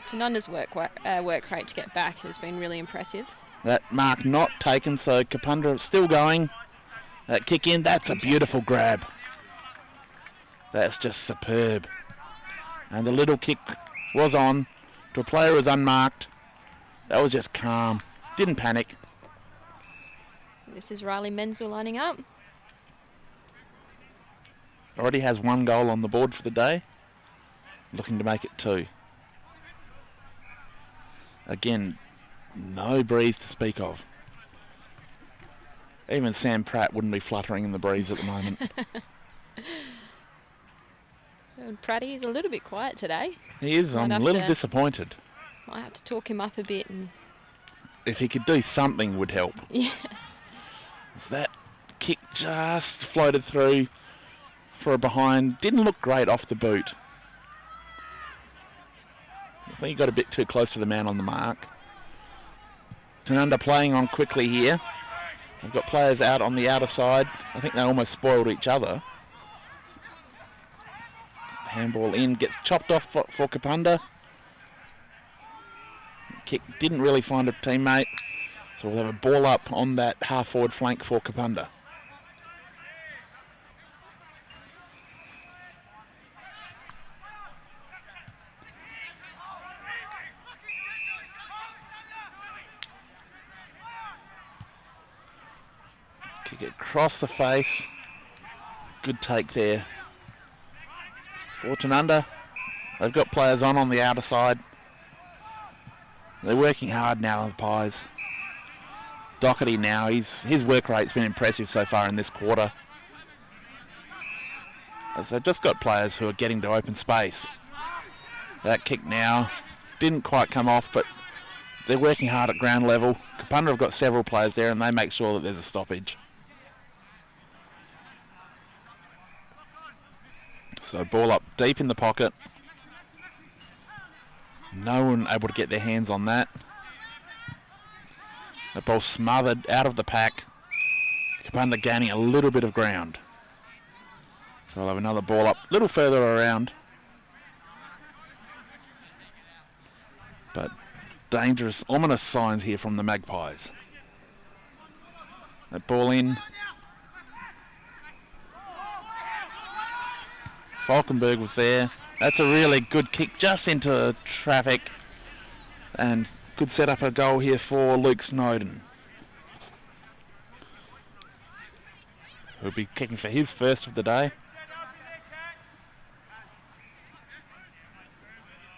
Tanunda's work rate to get back has been really impressive. That mark not taken, so Kapunda still going. That kick in, that's a beautiful grab. That's just superb. And the little kick was on to a player who was unmarked. That was just calm. Didn't panic. This is Riley Menzel lining up. Already has one goal on the board for the day. Looking to make it 2. Again, No breeze to speak of. Even Sam Pratt wouldn't be fluttering in the breeze at the moment. And Pratty's a little bit quiet today. He is. I'm Might a have little to- disappointed. Might have to talk him up a bit. And If he could do something would help. yeah. As that kick just floated through for a behind. Didn't look great off the boot. I think he got a bit too close to the man on the mark. Tanunda playing on quickly here. They've got players out on the outer side. I think they almost spoiled each other. Handball in, gets chopped off for Kapunda. Kick didn't really find a teammate. So we'll have a ball up on that half-forward flank for Kapunda. Kick it across the face. Good take there for Tanunda. They've got players on the outer side. They're working hard now, the Pies. Doherty now, his work rate's been impressive so far in this quarter. As they've just got players who are getting to open space. That kick now didn't quite come off, but they're working hard at ground level. Kapunda have got several players there and they make sure that there's a stoppage. So ball up deep in the pocket. No one able to get their hands on that. The ball smothered out of the pack. Kapunda gaining a little bit of ground. So we'll have another ball up a little further around. But dangerous, ominous signs here from the Magpies. That ball in. Falkenberg was there. That's a really good kick just into traffic. And could set up a goal here for Luke Snowden. Who'll be kicking for his first of the day.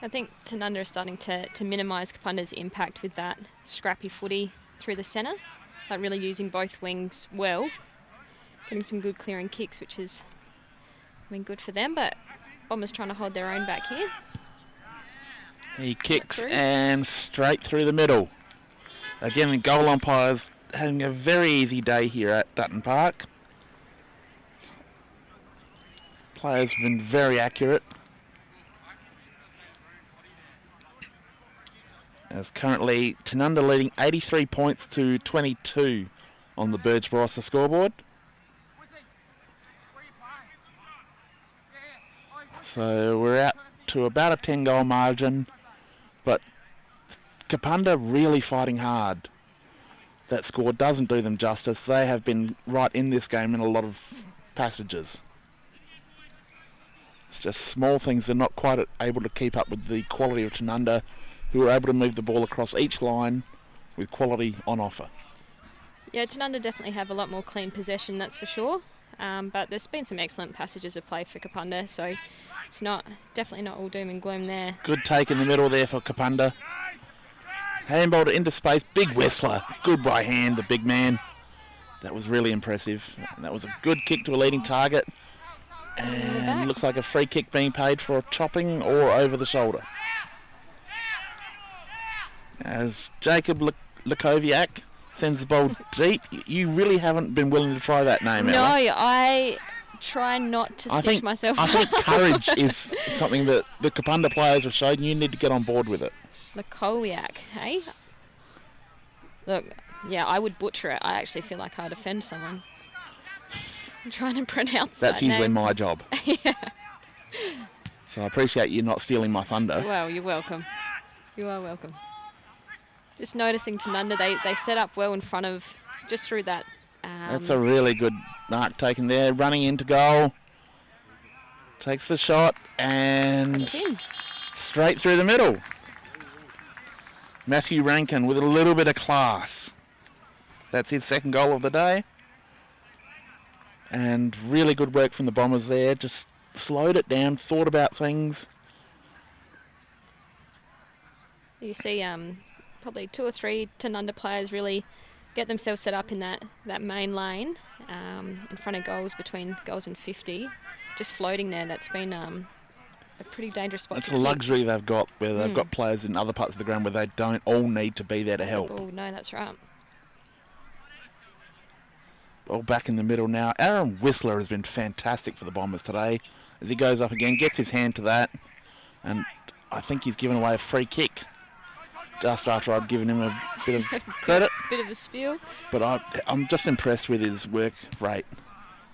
I think Tanunda is starting to minimise Kapunda's impact with that scrappy footy through the centre. Like really using both wings well. Getting some good clearing kicks, which has been good for them. But Bombers trying to hold their own back here. He kicks and straight through the middle. Again, the goal umpires having a very easy day here at Dutton Park. Players have been very accurate. As currently Tanunda leading 83 points to 22 on the Birds Barossa scoreboard. So we're out to about a 10-goal margin. But Kapunda really fighting hard. That score doesn't do them justice. They have been right in this game in a lot of passages. It's just small things. They're not quite able to keep up with the quality of Tanunda, who are able to move the ball across each line with quality on offer. Yeah, Tanunda definitely have a lot more clean possession, that's for sure. But there's been some excellent passages of play for Kapunda, so it's definitely not all doom and gloom there. Good take in the middle there for Kapunda. Handballed it into space. Big Whistler. Good by hand, the big man. That was really impressive. And that was a good kick to a leading target. And looks like a free kick being paid for a chopping or over the shoulder. As Jacob Lukoviak sends the ball deep. You really haven't been willing to try that name, No, Ella. I try not to stitch myself I up. think courage is something that the Kapunda players have shown. You need to get on board with it. Lukowiak, hey? Look, yeah, I would butcher it. I actually feel like I'd offend someone. I'm trying to pronounce That's that usually name. my job. Yeah. So I appreciate you not stealing my thunder. Well, you're welcome. You are welcome. Just noticing Tanunda, they set up well in front of, just through that. That's a really good mark taken there. Running into goal. Takes the shot and straight through the middle. Matthew Rankin with a little bit of class. That's his second goal of the day. And really good work from the Bombers there. Just slowed it down, thought about things. You see probably 2 or 3 Tanunda players really get themselves set up in that main lane in front of goals, between goals and 50, just floating there. That's been a pretty dangerous spot. It's to a kick. luxury they've got, where they've got players in other parts of the ground where they don't all need to be there to help. Oh, no, that's right. Ball back in the middle now. Aaron Whistler has been fantastic for the Bombers today. As he goes up again, gets his hand to that, and I think he's given away a free kick just after I'd given him a bit of credit. Bit of a spiel. But I'm just impressed with his work rate.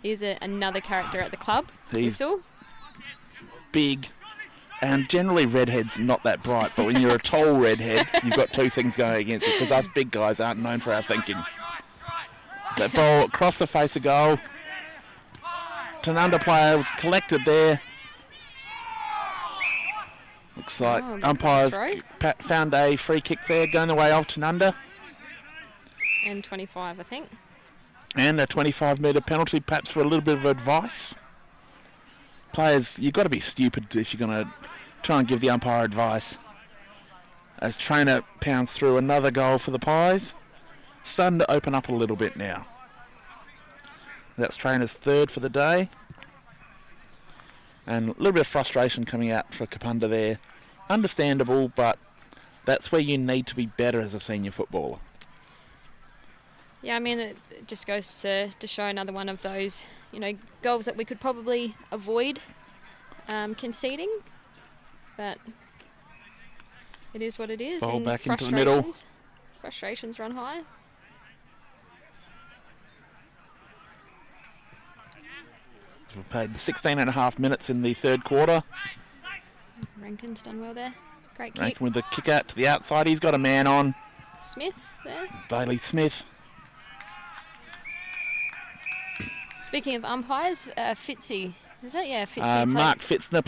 He's another character at the club. He's Whistle. big, and generally redhead's not that bright, but when you're a tall redhead, you've got two things going against it, because us big guys aren't known for our thinking. That ball across the face of goal. Tanunda player was collected there. Looks like umpires found a free kick there, going the way of Tanunda. And 25, I think. And a 25-metre penalty, perhaps for a little bit of advice. Players, you've got to be stupid if you're going to try and give the umpire advice. As Trainer pounds through another goal for the Pies. Starting to open up a little bit now. That's Trainer's third for the day. And a little bit of frustration coming out for Kapunda there. Understandable, but that's where you need to be better as a senior footballer. Yeah, I mean, it just goes to show another one of those, goals that we could probably avoid conceding. But it is what it is. Ball and back into the middle. Frustrations run high. So we've played 16 and a half minutes in the third quarter. Rankin's done well there. Great kick. Rankin with the kick out to the outside. He's got a man on. Smith there. Bailey Smith. Speaking of umpires, Fitzy. Is that? Yeah, Fitzy. Mark Fitzner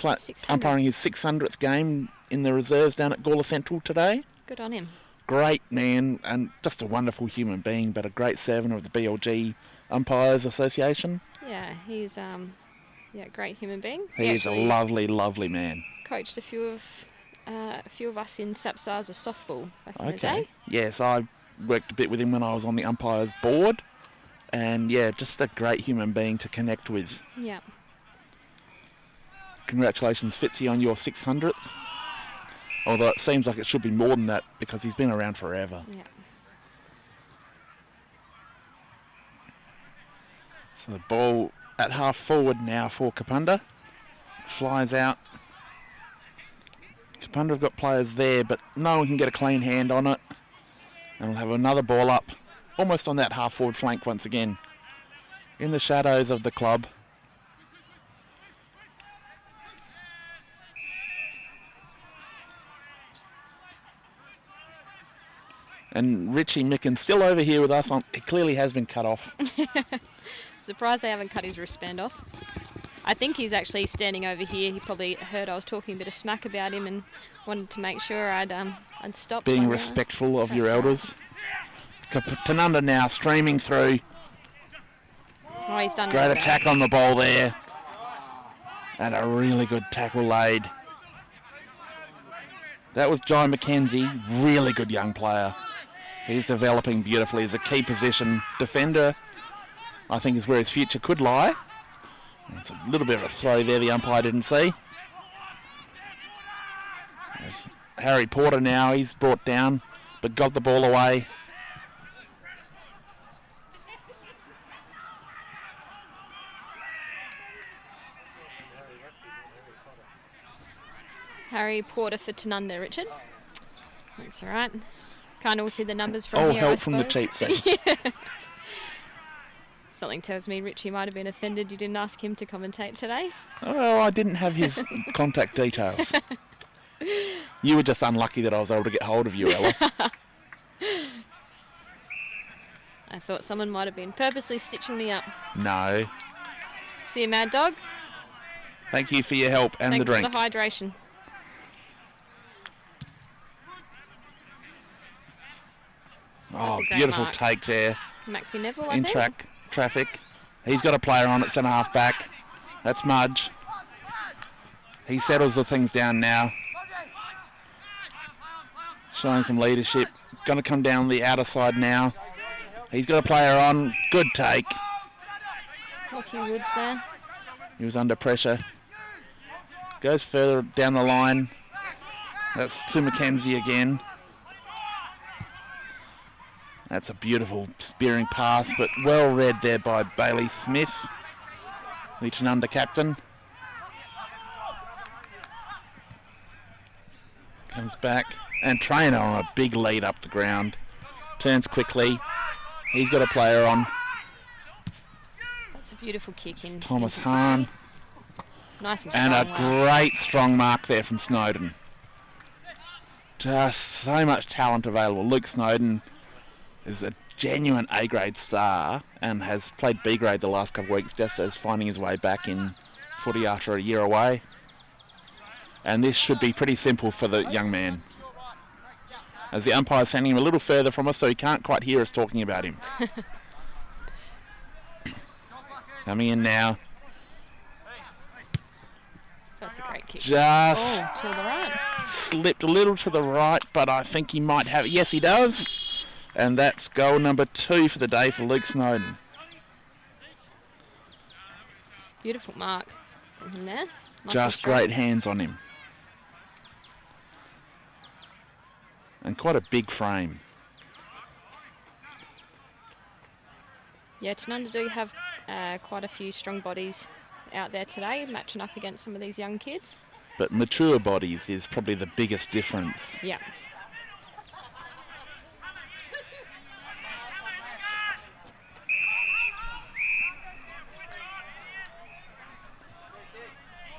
umpiring his 600th game in the reserves down at Gawler Central today. Good on him. Great man, and just a wonderful human being, but a great servant of the BL&G Umpires Association. Yeah, he's a great human being. He's a lovely, lovely man. Coached a few of us in Sapsaza softball back in the day. Yes, I worked a bit with him when I was on the umpires board, and yeah, just a great human being to connect with. Yeah. Congratulations, Fitzy, on your 600th. Although it seems like it should be more than that because he's been around forever. Yeah. So the ball at half forward now for Kapunda. Flies out. Kapunda have got players there, but no one can get a clean hand on it. And we'll have another ball up, almost on that half forward flank once again. In the shadows of the club. And Richie Micken still over here with us. He clearly has been cut off. Surprised they haven't cut his wristband off. I think he's actually standing over here. He probably heard I was talking a bit of smack about him and wanted to make sure I'd stop. Being respectful of your elders. Tanunda now streaming through. Oh, he's done Great attack on the ball there. And a really good tackle laid. That was John McKenzie, really good young player. He's developing beautifully as a key position defender. I think is where his future could lie. It's a little bit of a throw there the umpire didn't see. There's Harry Porter now, he's brought down, but got the ball away. Harry Porter for Tanunda, Richard. That's all right. Can't all see the numbers from here, help I from the cheap seats. Something tells me Richie might have been offended you didn't ask him to commentate today. Oh, I didn't have his contact details. You were just unlucky that I was able to get hold of you, Ella. I thought someone might have been purposely stitching me up. No. See you, Mad Dog. Thank you for your help and Thanks the drink. for the hydration. Oh, beautiful take there. Maxi Neville, I in think. Traffic. He's got a player on at centre half back. That's Mudge. He settles the things down now. showing some leadership. Going to come down the outer side now. He's got a player on. Good take. Lockie Woods there. He was under pressure. Goes further down the line. That's to Mackenzie again. That's a beautiful spearing pass, but well read there by Bailey Smith, the Tanunda captain. Comes back, and Trainer on a big lead up the ground. Turns quickly. He's got a player on. That's a beautiful kick in. Thomas Hahn. Nice and And strong. a great strong mark there from Snowden. Just so much talent available. Luke Snowden is a genuine A-grade star and has played B-grade the last couple of weeks just as finding his way back in footy after a year away. And this should be pretty simple for the young man. As the umpire's sending him a little further from us so he can't quite hear us talking about him. Coming in now. That's a great kick. Just to the right. slipped a little to the right, but I think he might have it. Yes, he does. And that's goal number 2 for the day for Luke Snowden. Beautiful mark from him there. Nice Just and strong. great hands on him. And quite a big frame. Yeah, Tanunda do have quite a few strong bodies out there today, matching up against some of these young kids. But mature bodies is probably the biggest difference. Yeah.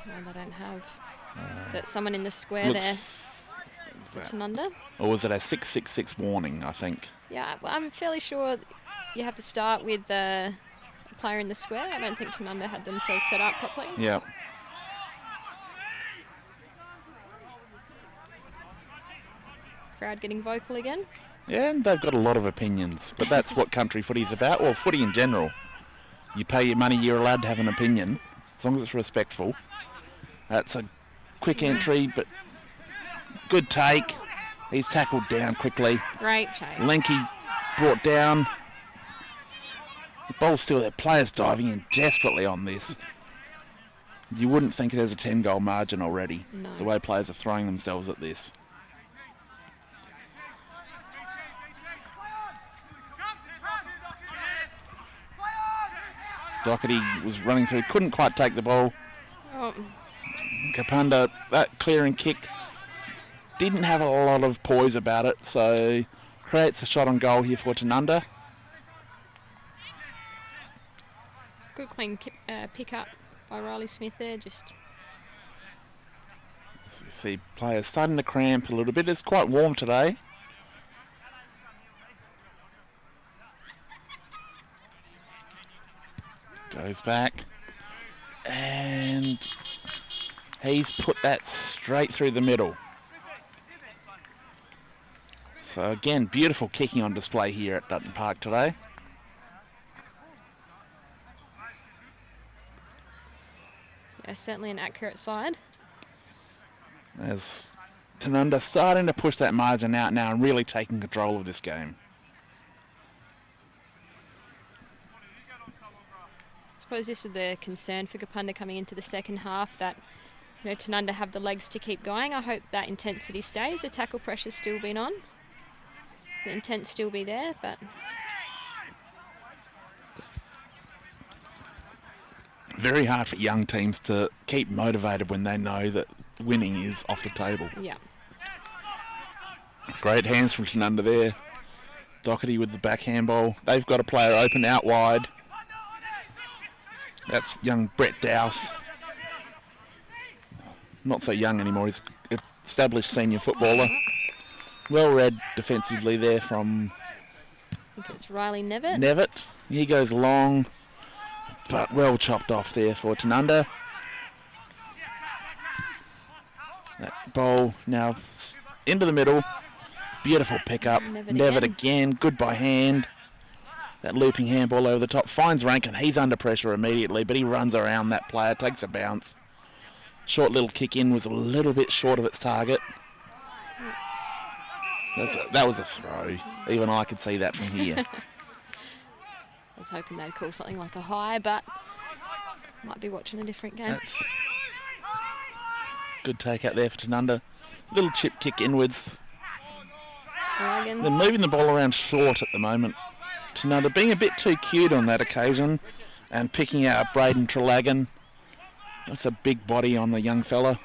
No, they don't have. Is that someone in the square there for Tanunda? Or was it a 666 warning, I think? Yeah, well, I'm fairly sure you have to start with a player in the square. I don't think Tanunda had themselves set up properly. Yeah. Crowd getting vocal again. Yeah, and they've got a lot of opinions. But that's what country footy's about, or footy in general. You pay your money, you're allowed to have an opinion, as long as it's respectful. That's a quick entry, but good take. He's tackled down quickly. Great chase. Lenke brought down. The ball's still there. Players diving in desperately on this. You wouldn't think there's a 10-goal margin already, No. the way players are throwing themselves at this. Doherty was running through, couldn't quite take the ball. Oh, Kapunda, that clearing kick, didn't have a lot of poise about it, so creates a shot on goal here for Tanunda. good clean pick up by Riley Smith there. Just So you see players starting to cramp a little bit. It's quite warm today. Goes back. And he's put that straight through the middle. So again, beautiful kicking on display here at Dutton Park today. yeah, certainly an accurate side. As Tanunda starting to push that margin out now and really taking control of this game. I suppose this is the concern for Kapunda coming into the second half, that Tanunda have the legs to keep going. I hope that intensity stays. The tackle pressure's still been on. The intent still be there, but Very hard for young teams to keep motivated when they know that winning is off the table. yeah. Great hands from Tanunda there. Doherty with the backhand ball. They've got a player open out wide. That's young Brett Dowse. Not so young anymore. He's an established senior footballer. Well read defensively there from I think it's Riley Nevitt. Nevitt. He goes long, but well chopped off there for Tanunda. That ball now into the middle. Beautiful pickup. Nevitt again. Good by hand. That looping handball over the top. Finds Rankin. He's under pressure immediately, but he runs around that player, takes a bounce. Short little kick in was a little bit short of its target. That was a throw. Even I could see that from here. I was hoping they'd call something like a high, but might be watching a different game. That's good take out there for Tanunda. Little chip kick inwards. Dragon. They're moving the ball around short at the moment. Tanunda being a bit too cute on that occasion and picking out Braden Trelagan. That's a big body on the young fella.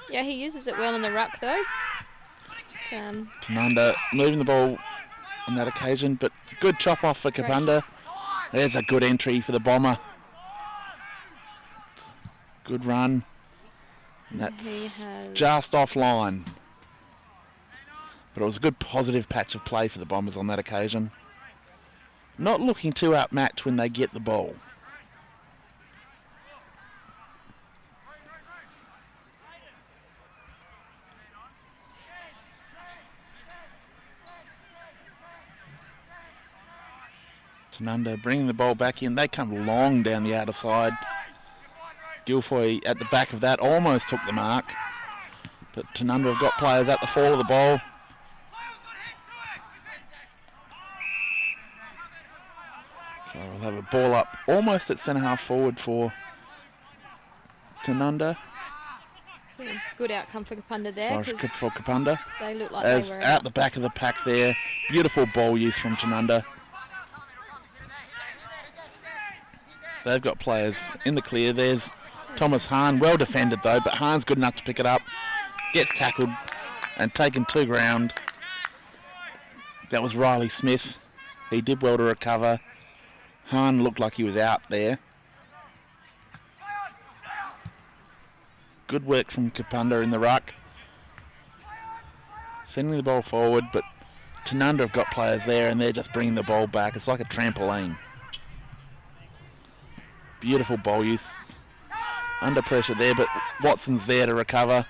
Yeah, he uses it well in the ruck though. Tanunda moving the ball on that occasion, but good chop off for Kapunda. There's a good entry for the Bomber. Good run. And that's just offline. But it was a good positive patch of play for the Bombers on that occasion. Not looking too outmatched when they get the ball. Tanunda bringing the ball back in. They come long down the outer side. Guilfoyle at the back of that almost took the mark. But Tanunda have got players at the fall of the ball. So we'll have a ball up almost at centre half forward for Tanunda. So good outcome for Kapunda there. Sorry for Kapunda. They look like As they were out the back of the pack there. Beautiful ball use from Tanunda. They've got players in the clear. There's Thomas Hahn, well defended though, but Hahn's good enough to pick it up. Gets tackled and taken to ground. That was Riley Smith. He did well to recover. Hahn looked like he was out there. Good work from Kapunda in the ruck. Sending the ball forward, but Tanunda have got players there and they're just bringing the ball back. It's like a trampoline. Beautiful ball use. Under pressure there, but Watson's there to recover.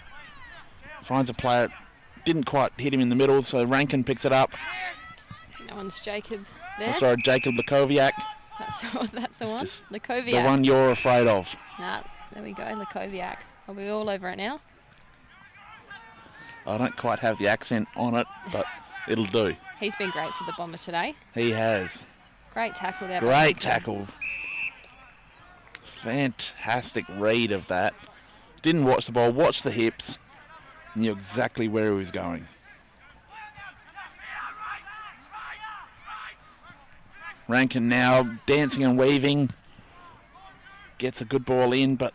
Finds a player. Didn't quite hit him in the middle, so Rankin picks it up. That one's Jacob there. Sorry, Jacob Lakoviak. That's the one. Lakoviak. The one you're afraid of. Nah, there we go, Lakoviak. I'll be all over it now. I don't quite have the accent on it, but it'll do. He's been great for the Bomber today. He has. Great tackle there. Great tackle. Fantastic read of that. Didn't watch the ball, watched the hips. Knew exactly where he was going. Rankin now dancing and weaving. Gets a good ball in, but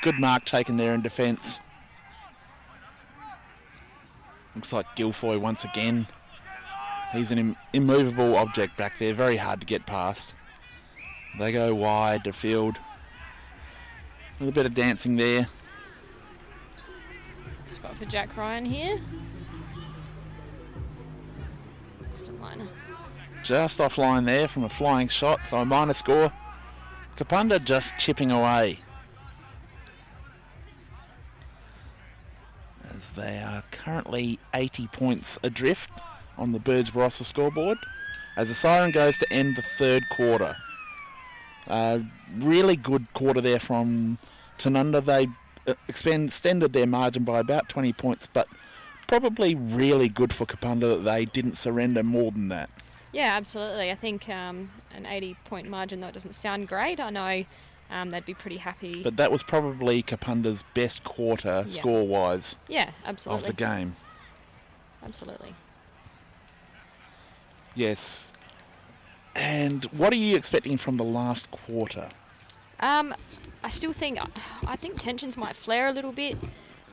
good mark taken there in defence. Looks like Guilfoyle once again. He's an immovable object back there, very hard to get past. They go wide to field. A little bit of dancing there. Spot for Jack Ryan here. Just a minor. Just offline there from a flying shot, so a minor score. Kapunda just chipping away. As they are currently 80 points adrift on the Burge Barossa scoreboard. As the siren goes to end the third quarter. Really good quarter there from Tanunda. They extended their margin by about 20 points, but probably really good for Kapunda that they didn't surrender more than that. Yeah, absolutely. I think an 80-point margin, though, doesn't sound great. I know they'd be pretty happy. But that was probably Kapunda's best quarter score-wise absolutely. of the game. Absolutely. Yes. And what are you expecting from the last quarter? I think tensions might flare a little bit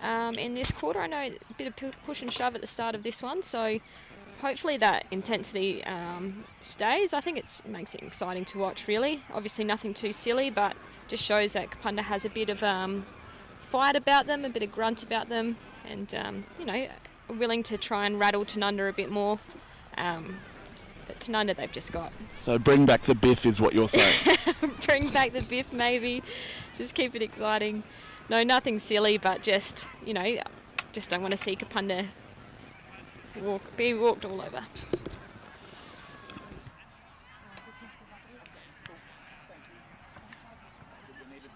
in this quarter. I know a bit of push and shove at the start of this one, so hopefully that intensity stays. I think it makes it exciting to watch, really. Obviously nothing too silly, but just shows that Kapunda has a bit of fight about them, a bit of grunt about them, and willing to try and rattle Tanunda a bit more. But Tanunda they've just got. So bring back the biff is what you're saying. Bring back the biff, maybe. Just keep it exciting. No, nothing silly, but just don't want to see Kapunda be walked all over.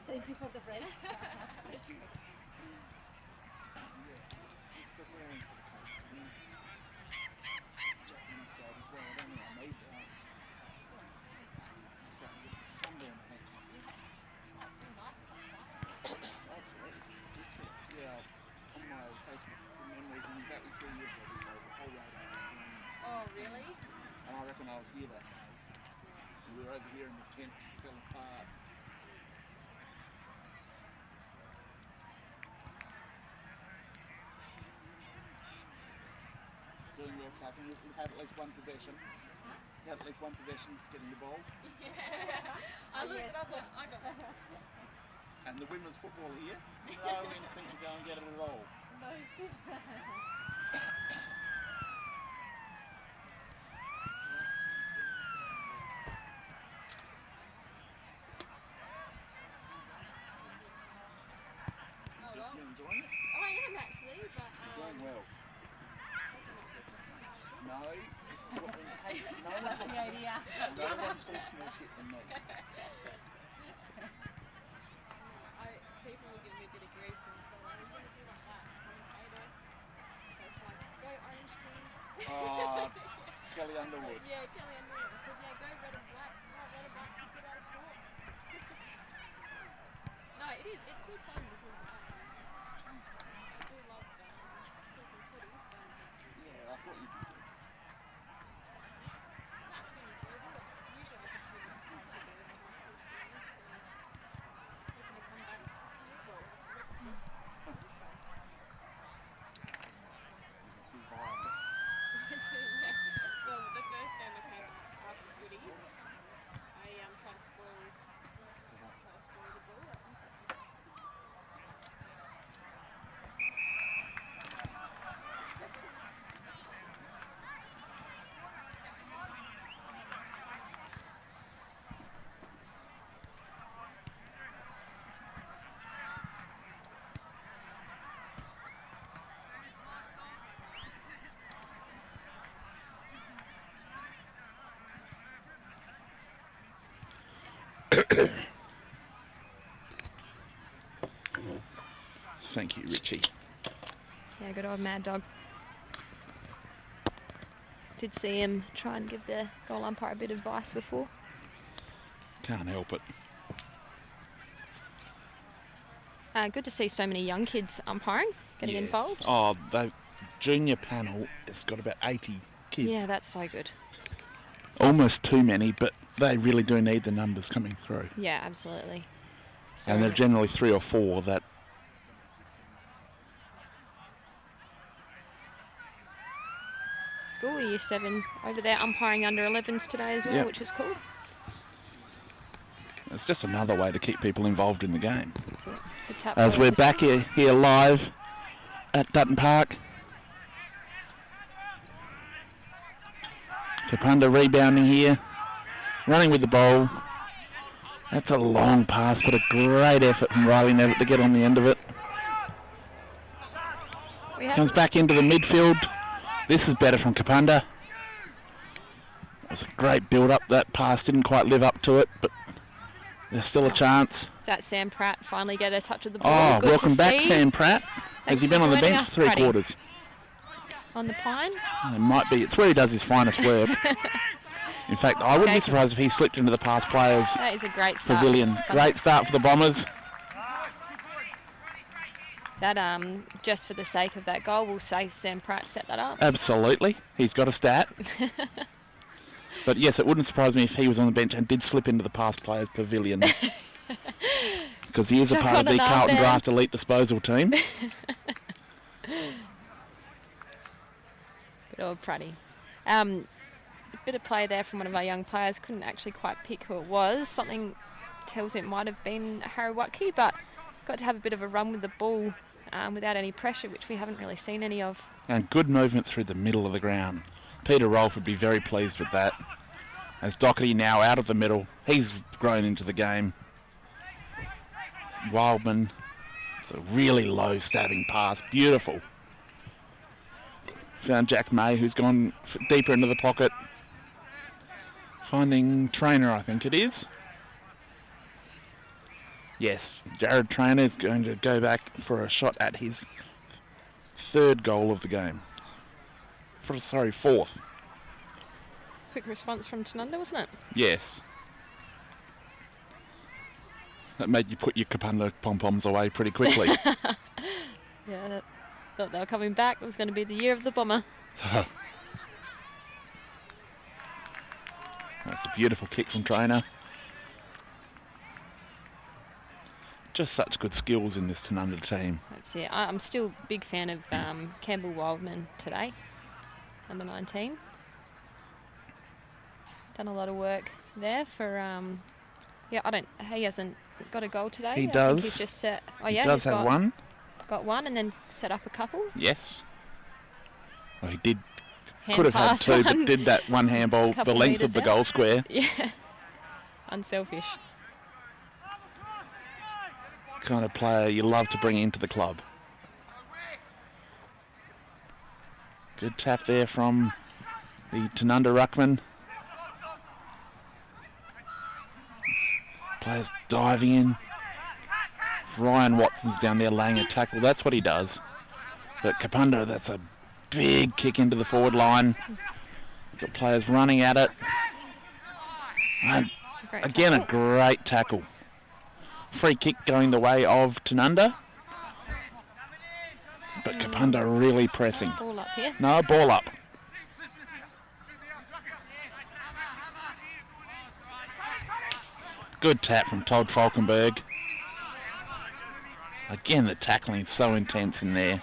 Thank you for the friend. Oh, really? And I reckon I was here that day. We were over here and the tent fell apart. Doing well, Catherine. You've had at least one possession. You had at least one possession getting the ball. Yeah. I looked and I was like, I got it. And the women's football here, no instinct to go and get it at all. No, still. Oh, well. You enjoying it? Oh, I am actually, but You're doing well. No, this is what we, hey, no one talks, idea. no one talks more shit than me. People will give me a bit of grief and they're like, you're going to be like that commentator. That's like, go orange team. Kelly Underwood. Yeah, Kelly Underwood. I said, yeah, go red and black. No, red and black kicked it out of court. No, it is. It's good fun because I still love talking footy, so. Yeah, I thought you'd be good. That's been enjoyable. Usually I just wouldn't have to go with my coach, to be honest. So hoping to come back and see it. Well, so. Too violent. Well, the first game I came after footy, I tried to spoil the ball. Thank you, Richie. Yeah, good old Mad Dog. Did see him try and give the goal umpire a bit of advice before. Can't help it. Good to see so many young kids umpiring, getting Yes. involved. Oh, the junior panel has got about 80 kids. Yeah, that's so good. Almost too many, but they really do need the numbers coming through. Yeah, absolutely. So, And they're generally 3 or 4 that. School Year 7 over there umpiring under 11s today as well, Yep. which is cool. It's just another way to keep people involved in the game. That's it. The tap As ball we're is- back here live at Dutton Park. Kapunda rebounding here, running with the ball. That's a long pass, but a great effort from Riley Nevitt to get on the end of it. We have Comes back into the midfield. This is better from Kapunda. It was a great build-up. That pass didn't quite live up to it, but there's still a chance. that Sam Pratt finally get a touch of the ball. Oh, Good to welcome back, see. Sam Pratt. Thanks Has he for been on the joining bench us, for 3 Pratty. quarters? On the pine. It might be. It's where he does his finest work. In fact, I wouldn't be Okay. surprised if he slipped into the past players' That is a great start. pavilion. Great start for the Bombers. That just for the sake of that goal, we'll say Sam Pratt set that up. Absolutely. He's got a stat. But yes, it wouldn't surprise me if he was on the bench and did slip into the past players' pavilion. Because he is a Chuck part of on the an arm Carlton there. Draft Elite Disposal team. Good old Pratty. A bit of play there from one of our young players. Couldn't actually quite pick who it was. Something tells it might have been Harawatki, but got to have a bit of a run with the ball without any pressure, which we haven't really seen any of. And good movement through the middle of the ground. Peter Rolfe would be very pleased with that. As Doherty now out of the middle. He's grown into the game. Wildman. It's a really low stabbing pass. Beautiful. Found Jack May, who's gone deeper into the pocket. Finding Trainer, I think it is. Yes, Jared Trainer is going to go back for a shot at his 3rd goal of the game. Fourth. Quick response from Tanunda, wasn't it? Yes. That made you put your Kapunda pom-poms away pretty quickly. Yeah, thought they were coming back. It was going to be the year of the bomber. That's a beautiful kick from Trainer. Just such good skills in this Tanunda team. That's it. I'm still a big fan of Campbell Wildman today, number 19. Done a lot of work there for, he hasn't got a goal today. He I does. think he's just set. Oh He yeah, does he's have one. Got one and then set up a couple. Yes. Well, he did. Hand Could have had pass two, but one. did that one handball the Couple length of metres the out. goal square. Yeah. Unselfish. Kind of player you love to bring into the club. Good tap there from the Tanunda ruckman. Players diving in. Ryan Watson's down there laying a tackle. That's what he does. But Kapunda, that's a big kick into the forward line. Got players running at it. And again, a great tackle. Free kick going the way of Tanunda. But Kapunda really pressing. Ball up here. No, ball up. Good tap from Todd Falkenberg. Again, the tackling is so intense in there.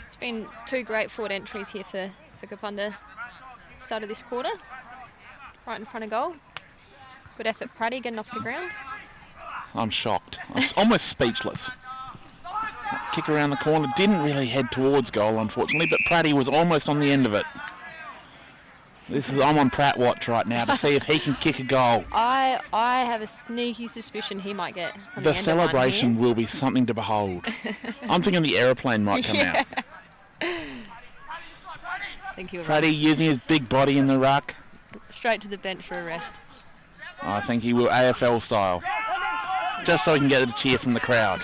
It's been two great forward entries here for Kapunda. Start of this quarter. Right in front of goal. Good effort, Praddy, getting off the ground. I'm shocked. I'm almost speechless. That kick around the corner didn't really head towards goal, unfortunately, but Praddy was almost on the end of it. I'm on Pratt watch right now to see if he can kick a goal. I have a sneaky suspicion he might get on The the end of one celebration here. will be something to behold. I'm thinking the aeroplane might come out. I think he'll Praddy using his big body in the ruck. straight to the bench for a rest. I think he will AFL style. Just so he can get a cheer from the crowd.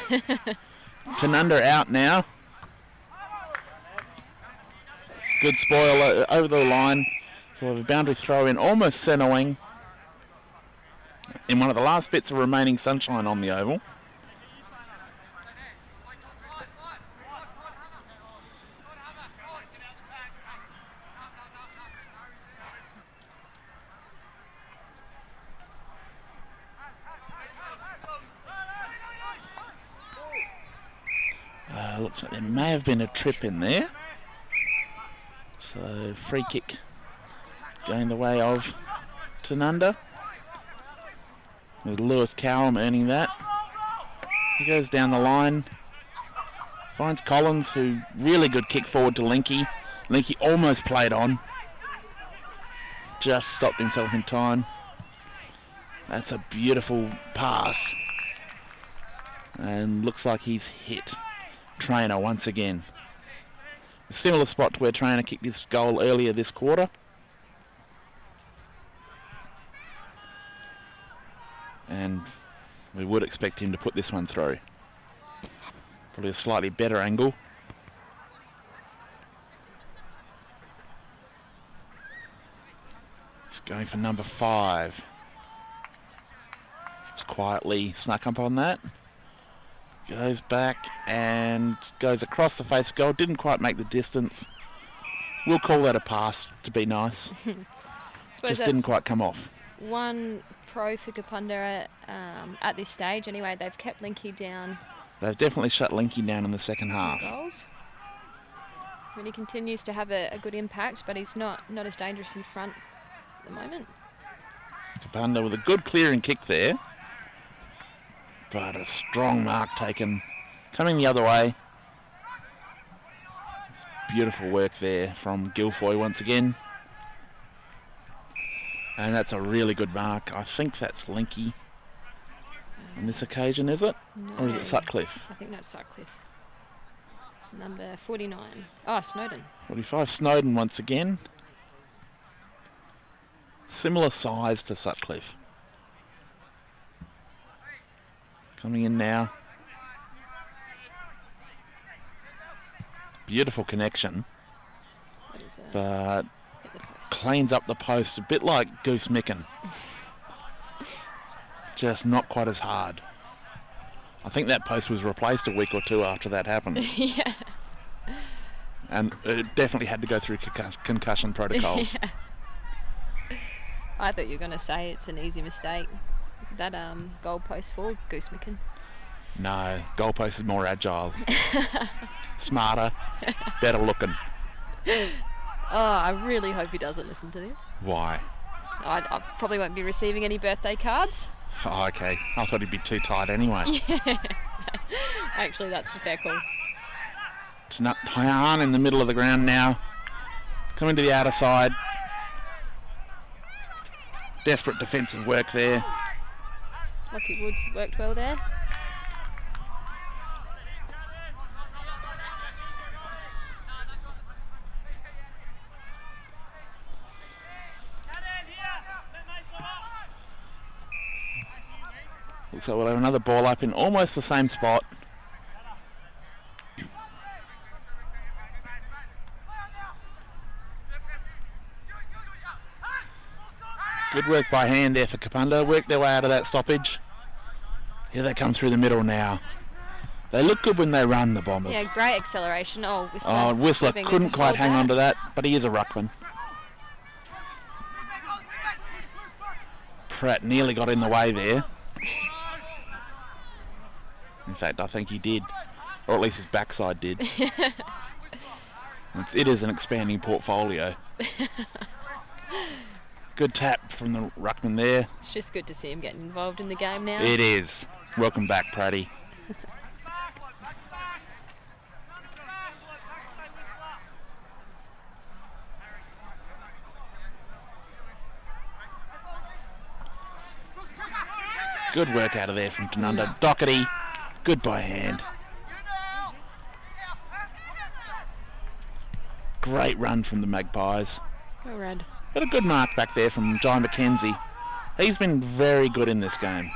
Tanunda out now. Good spoil over the line. So a boundary throw in, almost centre wing. In one of the last bits of remaining sunshine on the oval. Looks like there may have been a trip in there. So free kick going the way of Tanunda. With Lewis Cowram earning that. He goes down the line. Finds Collins, who really good kick forward to Linky. Linky almost played on. Just stopped himself in time. That's a beautiful pass. And looks like he's hit Trainer once again. A similar spot to where Trainer kicked his goal earlier this quarter. And we would expect him to put this one through. Probably a slightly better angle. He's going for number 5. It's quietly snuck up on that. Goes back and goes across the face of goal. Didn't quite make the distance. We'll call that a pass to be nice. Suppose Just didn't quite come off. one pro for Kapunda at this stage. Anyway, they've kept Linky down. They've definitely shut Linky down in the second half. Goals. I mean, he continues to have a good impact, but he's not as dangerous in front at the moment. Kapunda with a good clearing kick there. But a strong mark taken. Coming the other way. It's beautiful work there from Guilfoy once again. And that's a really good mark. I think that's Linky on this occasion, is it? Or is it Sutcliffe? I think that's Sutcliffe. Number 49. Oh, Snowden. 45, Snowden once again. Similar size to Sutcliffe. Coming in now. Beautiful connection. That is was but hit the post. cleans up the post a bit like Goose Micken. Just not quite as hard. I think that post was replaced a week or two after that happened. Yeah. And it definitely had to go through concussion protocols. Yeah. I thought you were going to say it's an easy mistake. That goal post for Goose Micken. No, goalpost is more agile. Smarter, better looking. Oh, I really hope he doesn't listen to this. Why? I probably won't be receiving any birthday cards. Oh, okay. I thought he'd be too tight anyway. Yeah. Actually, that's a fair call. It's not Hyan in the middle of the ground now. Coming to the outer side. Desperate defensive work there. Lockie Woods worked well there. Looks like we'll have another ball up in almost the same spot. Good work by hand there for Kapunda. Worked their way out of that stoppage. Here they come through the middle now. They look good when they run, the Bombers. Yeah, great acceleration. Oh, Whistler. Oh, Whistler hoping we couldn't can quite hold hang that. on to that, but he is a ruckman. Pratt nearly got in the way there. In fact, I think he did. Or at least his backside did. It is an expanding portfolio. Good tap from the ruckman there. It's just good to see him getting involved in the game now. It is. Welcome back, Pratty. Good work out of there from Tanunda. Doherty, good by hand. Great run from the Magpies. Go Red. Got a good mark back there from Jai McKenzie. He's been very good in this game.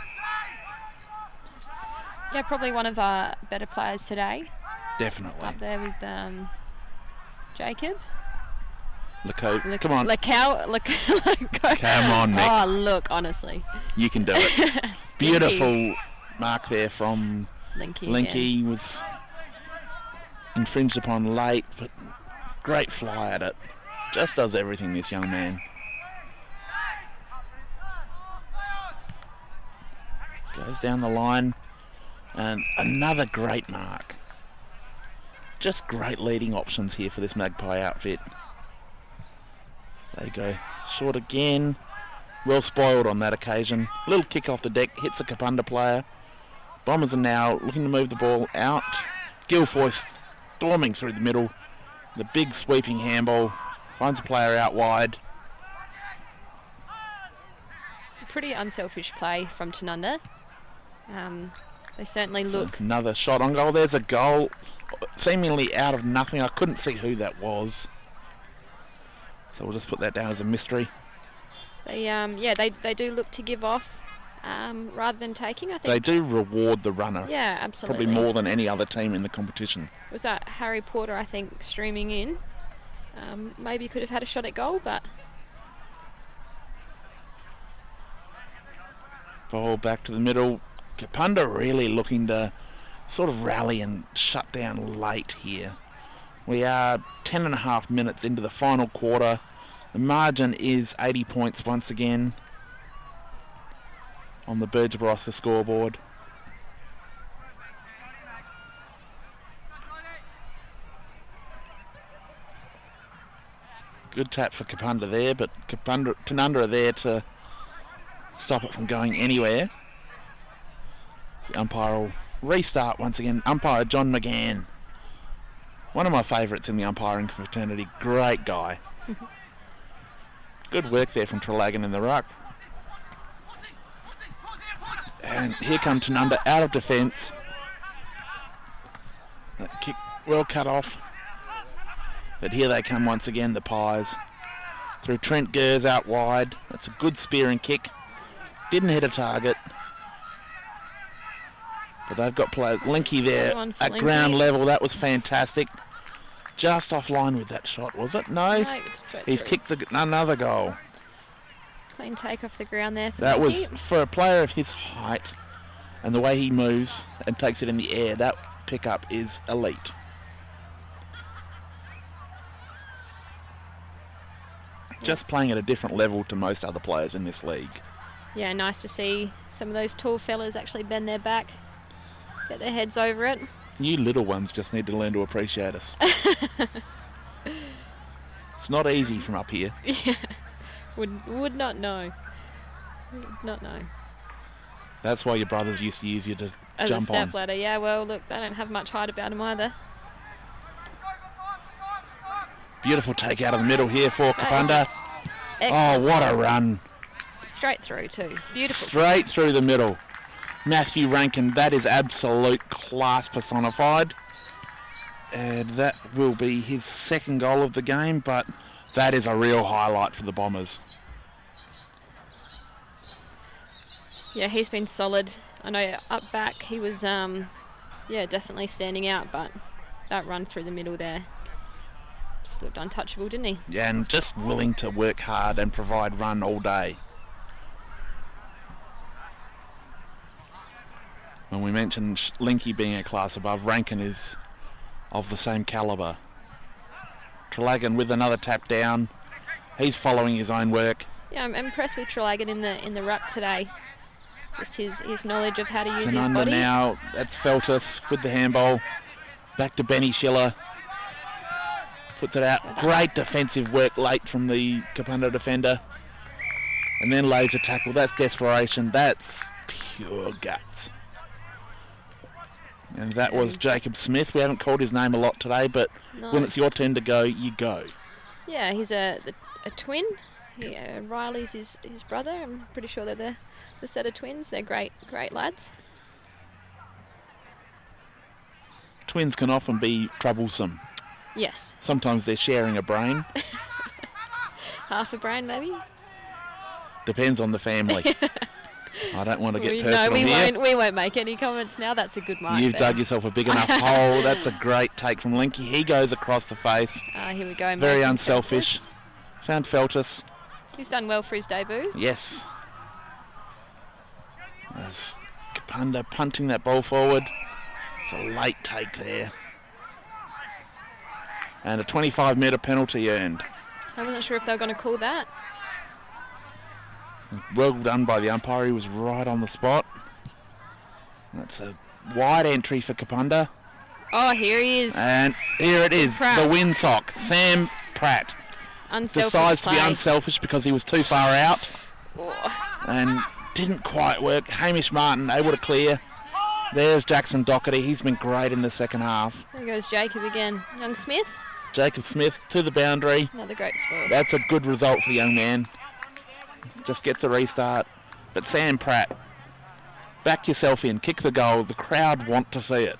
Yeah, probably one of our better players today. Definitely. Up there with Jacob. Come on. Come on, Nick. Oh, look, honestly. You can do it. Beautiful mark there from Linky. Linky. Was infringed upon late, but great fly at it. Just does everything, this young man. Goes down the line, and another great mark. Just great leading options here for this Magpie outfit. They go short again. Well spoiled on that occasion. Little kick off the deck, hits a Kapunda player. Bombers are now looking to move the ball out. Guilfoyle storming through the middle. The big sweeping handball. Finds a player out wide. It's a pretty unselfish play from Tanunda. They certainly look... Another shot on goal. There's a goal. Seemingly out of nothing. I couldn't see who that was. So we'll just put that down as a mystery. They do look to give off rather than taking, I think. They do reward the runner. Yeah, absolutely. Probably more than any other team in the competition. Was that Harry Porter, I think, streaming in? Maybe could have had a shot at goal, but... Ball back to the middle. Kapunda really looking to sort of rally and shut down late here. We are 10.5 minutes into the final quarter. The margin is 80 points once again on the Berger-Barossa scoreboard. Good tap for Kapunda there, but Tanunda are there to stop it from going anywhere. The umpire will restart once again. Umpire John McGann. One of my favourites in the umpiring fraternity. Great guy. Good work there from Trelagan in the ruck. And here comes Tanunda out of defence. That kick well cut off. But here they come once again, the Pies. Through Trent Gers out wide. That's a good spearing kick. Didn't hit a target. But they've got players. Linky there at ground level. That was fantastic. just offline with that shot, was it? No. No, it's straight He's through. kicked another goal. Clean take off the ground there for That was, Linky. for a player of his height and the way he moves and takes it in the air, that pickup is elite. Just playing at a different level to most other players in this league. Yeah, nice to see some of those tall fellas actually bend their back, get their heads over it. You little ones just need to learn to appreciate us. It's not easy from up here. Yeah, would not know. Would not know. That's why your brothers used to use you to As jump a step on. ladder, yeah. Well, look, they don't have much height about them either. Beautiful take out of the middle here for That Kapunda. Oh, Excellent. what a run. Straight through too. Beautiful. Straight through the middle. Matthew Rankin, that is absolute class personified. And that will be his second goal of the game, but that is a real highlight for the Bombers. Yeah, he's been solid. I know up back he was, yeah, definitely standing out, but that run through the middle there just looked untouchable, didn't he? Yeah, and just willing to work hard and provide run all day. When we mentioned Linky being a class above, Rankin is of the same calibre. Trelagan with another tap down. He's following his own work. Yeah, I'm impressed with Trelagan in the ruck today. Just his knowledge of how to use his Tanunda body. now, that's Feltus with the handball. Back to Benny Schiller. Puts it out. Great defensive work late from the Kapunda defender. And then lays a tackle. That's desperation. That's pure guts. And that was Jacob Smith. We haven't called his name a lot today, but No. when it's your turn to go, you go. Yeah, he's a twin. Riley's his brother. I'm pretty sure they're the set of twins. They're great lads. Twins can often be troublesome. Yes. Sometimes they're sharing a brain. Half a brain maybe. Depends on the family. I don't want to get No, personal here. we won't make any comments now. That's a good mark. You've there. dug yourself a big enough hole. That's a great take from Linky. He goes across the face. Here we go. Very Mason unselfish. Feltus. Found Feltus. He's done well for his debut. Yes. There's Kapunda punting that ball forward. It's a late take there. And a 25-metre penalty earned. I wasn't sure if they were going to call that. Well done by the umpire. He was right on the spot. That's a wide entry for Kapunda. Oh, here he is. And here it is, Pratt. the windsock. Sam Pratt Unselfish decides to be play. unselfish because he was too far out Oh, and didn't quite work. Hamish Martin able to clear. There's Jackson Doherty. He's been great in the second half. there goes Jacob again. Young Smith, Jacob Smith to the boundary. another great score. That's a good result for the young man. Just gets a restart. But Sam Pratt, back yourself in, kick the goal. The crowd want to see it.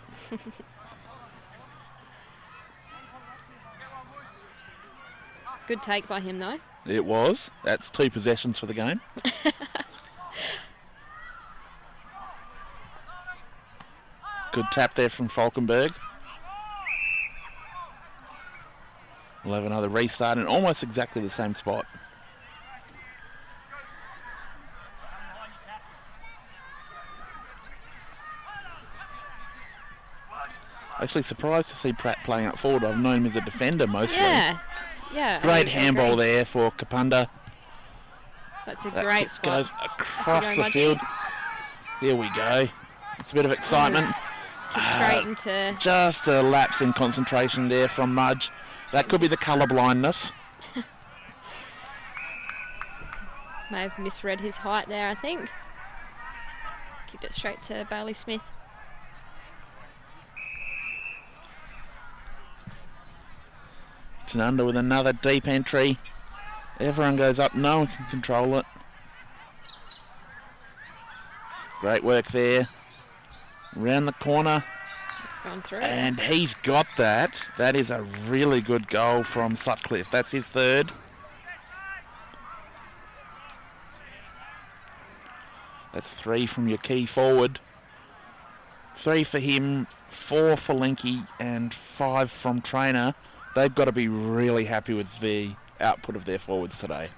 Good take by him though. It was. That's 2 possessions for the game. Good tap there from Falkenberg. We'll have another restart in almost exactly the same spot. Actually surprised to see Pratt playing up forward. I've known him as a defender mostly. Yeah. Great I handball agree. there for Kapunda. That's a That great kick spot. goes across very the much. field. Here we go. It's a bit of excitement. Kick straight into. Just a lapse in concentration there from Mudge. That could be the colour blindness. May have misread his height there, I think. Kicked it straight to Bailey Smith. Tanunda with another deep entry. Everyone goes up. No one can control it. Great work there. Round the corner. It's gone through. And he's got that. That is a really good goal from Sutcliffe. That's his third. That's 3 from your key forward. 3 for him, 4 for Linky, and 5 from trainer they've got to be really happy with the output of their forwards today.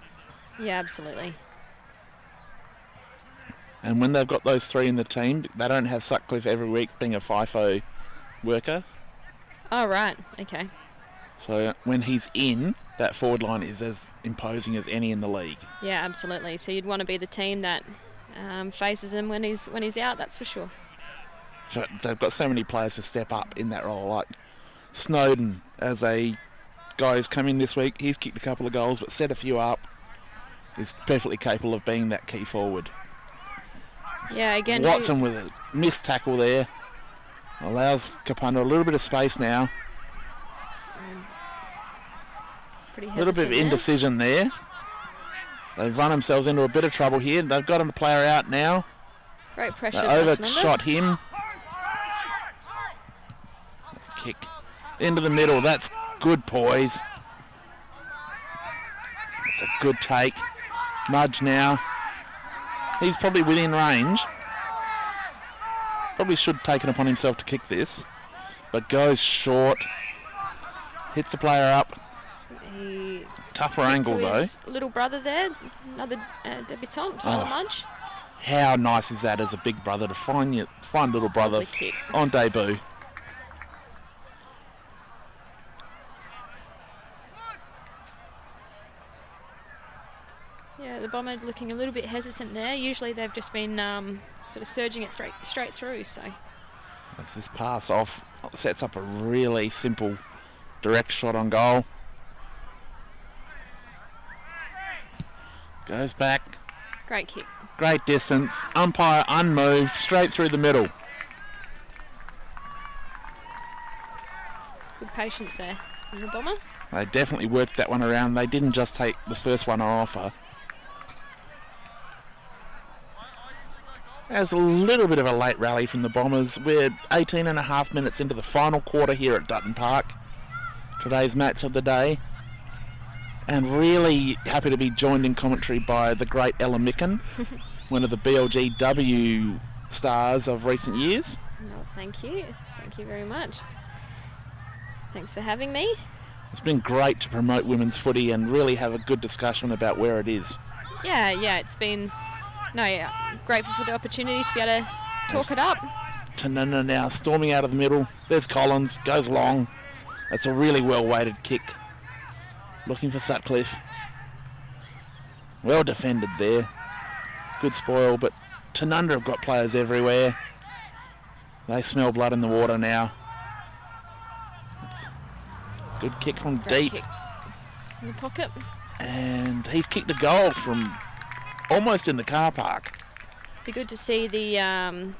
Yeah, absolutely. And when they've got those three in the team, they don't have Sutcliffe every week being a FIFO worker. Oh, right. Okay. So when he's in, that forward line is as imposing as any in the league. Yeah, absolutely. So you'd want to be the team that faces him when he's out, that's for sure. So they've got so many players to step up in that role. Like Snowden, as a guy who's come in this week, he's kicked a couple of goals but set a few up. Is perfectly capable of being that key forward. Yeah, again. Watson with a missed tackle there. Allows Kapunda a little bit of space now. Pretty A little bit of hesitant there. indecision there. They've run themselves into a bit of trouble here. They've got a player out now. Great pressure. They by overshot him. Kick into the middle. That's good poise. It's a good take. Mudge now. He's probably within range. Probably should have taken upon himself to kick this. But goes short. Hits the player up. He Tougher angle to though. his little brother there, another debutant, Tyler Oh. Mudge. How nice is that as a big brother to find little brother Lovely kick. on debut. Yeah, the Bomber looking a little bit hesitant there. Usually they've just been sort of surging it straight through. So As this pass off sets up a really simple direct shot on goal. Goes back. great kick. Great distance. Umpire unmoved. Straight through the middle. Good patience there from the Bomber. They definitely worked that one around. They didn't just take the first one on offer. There's a little bit of a late rally from the Bombers. We're 18 and a half minutes into the final quarter here at Dutton Park. Today's match of the day. And really happy to be joined in commentary by the great Ella Micken, one of the BL&GFA stars of recent years. No, thank you. Thank you very much. Thanks for having me. It's been great to promote women's footy and really have a good discussion about where it is. Yeah, it's been grateful for the opportunity to be able to talk it up. Tanunda now storming out of the middle. There's Collins, goes long. That's a really well-weighted kick. Looking for Sutcliffe. Well defended there. Good spoil, but Tanunda have got players everywhere. They smell blood in the water now. It's a good kick from Great deep. kick in the pocket. And he's kicked a goal from almost in the car park. Be good to see the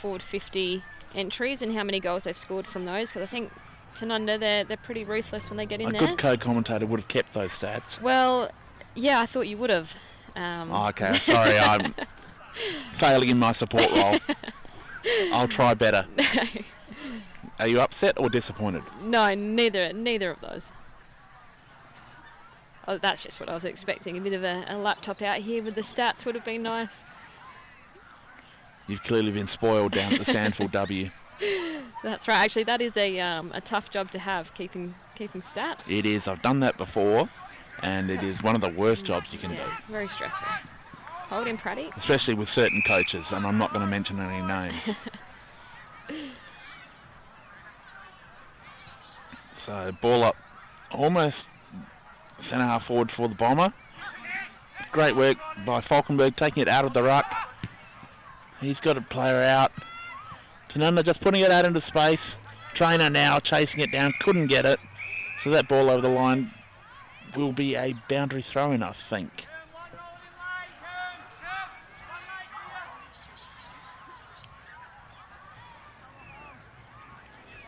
forward 50 entries and how many goals they've scored from those, because I think Tanunda, they're pretty ruthless when they get in A there. good co-commentator would have kept those stats. Well, yeah, I thought you would have. Okay, sorry, I'm failing in my support role. I'll try better. Are you upset or disappointed? No, neither of those. Oh, that's just what I was expecting. A bit of a laptop out here with the stats would have been nice. You've clearly been spoiled down at the Sandford W. That's right. Actually, that is a tough job to have, keeping stats. It is. I've done that before, and it That's is one of the worst jobs you can Yeah, do, very stressful. Hold him, Pratty. especially with certain coaches, and I'm not going to mention any names. So, ball up almost centre half forward for the Bomber. Great work by Falkenberg, taking it out of the ruck. He's got a player out. Tanunda just putting it out into space. Trainer now chasing it down, couldn't get it. So that ball over the line will be a boundary throw-in, I think.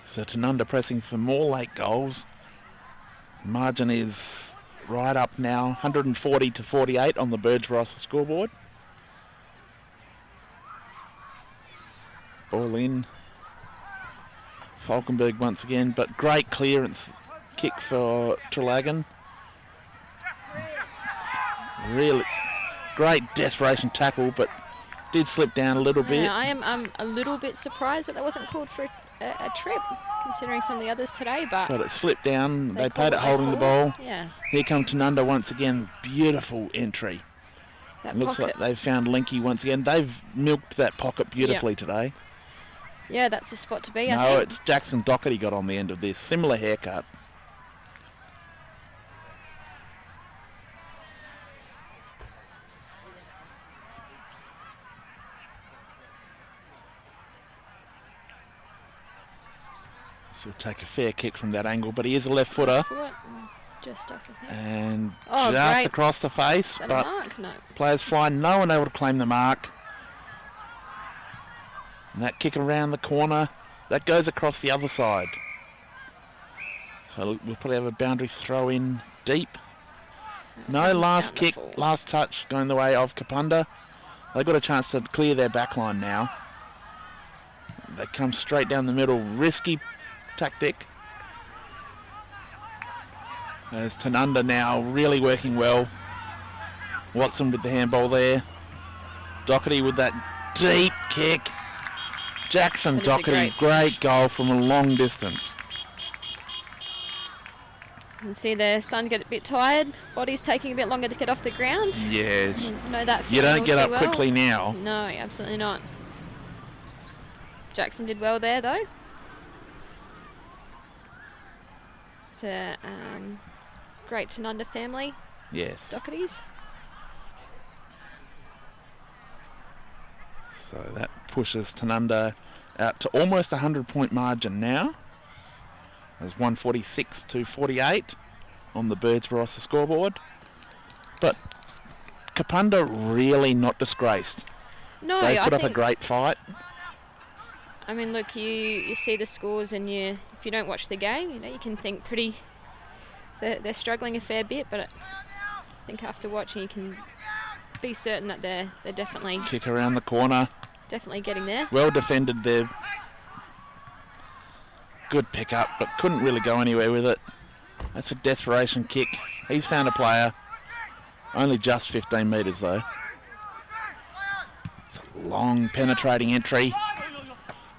So Tanunda pressing for more late goals. Margin is right up now, 140 to 48 on the Burge-Ross scoreboard. Ball in. Falkenberg once again, but great clearance kick for Trelagan. Really great desperation tackle, but Did slip down a little bit. Yeah, I am a little bit surprised that wasn't called for a trip, considering some of the others today, but But it slipped down. They call paid it what they holding the call. ball. Yeah, Here comes Tanunda once again. Beautiful entry. that Looks pocket. like they've found Linky once again. They've milked that pocket beautifully today. Yeah, that's the spot to be, I No, think. it's Jackson Doherty got on the end of this. Similar haircut. So he'll take a fair kick from that angle, but he is a left footer. Foot, just off, I think. And Oh, just great. across the face, Is that a but mark? No. players flying, no one able to claim the mark. And that kick around the corner, that goes across the other side. So we'll probably have a boundary throw in deep. No, last kick, last touch going the way of Kapunda. They've got a chance to clear their back line now. They come straight down the middle, risky tactic. There's Tanunda now really working well. Watson with the handball there. Doherty with that deep kick. Jackson That is a Doherty, great goal from a long distance. You can see their son get a bit tired. Body's taking a bit longer to get off the ground. Yes. You know that You feeling don't all get too up well. quickly now. No, absolutely not. Jackson did well there, though. It's a great Tanunda family, Yes. Doherty's. So that pushes Tanunda out to almost a 100-point margin now. There's 146 to 48 on the Birds Barossa scoreboard. But Kapunda really not disgraced. No, They I put up a think, great fight. I mean, look, you see the scores, and if you don't watch the game, you can think they're struggling a fair bit, but I think after watching, you can be certain that they're definitely Kick around the corner. getting there. Well defended there. Good pick up, but couldn't really go anywhere with it. That's a desperation kick. He's found a player. Only just 15 metres though. It's a long penetrating entry,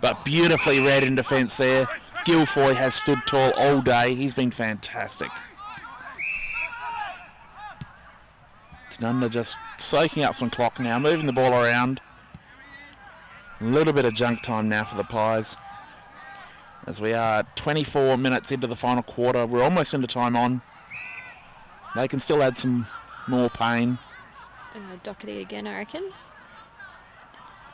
but beautifully read in defence there. Guilfoy has stood tall all day. He's been fantastic. Tanunda just soaking up some clock now, moving the ball around. A little bit of junk time now for the Pies. As we are 24 minutes into the final quarter, we're almost into time on. They can still add some more pain. Doherty again, I reckon.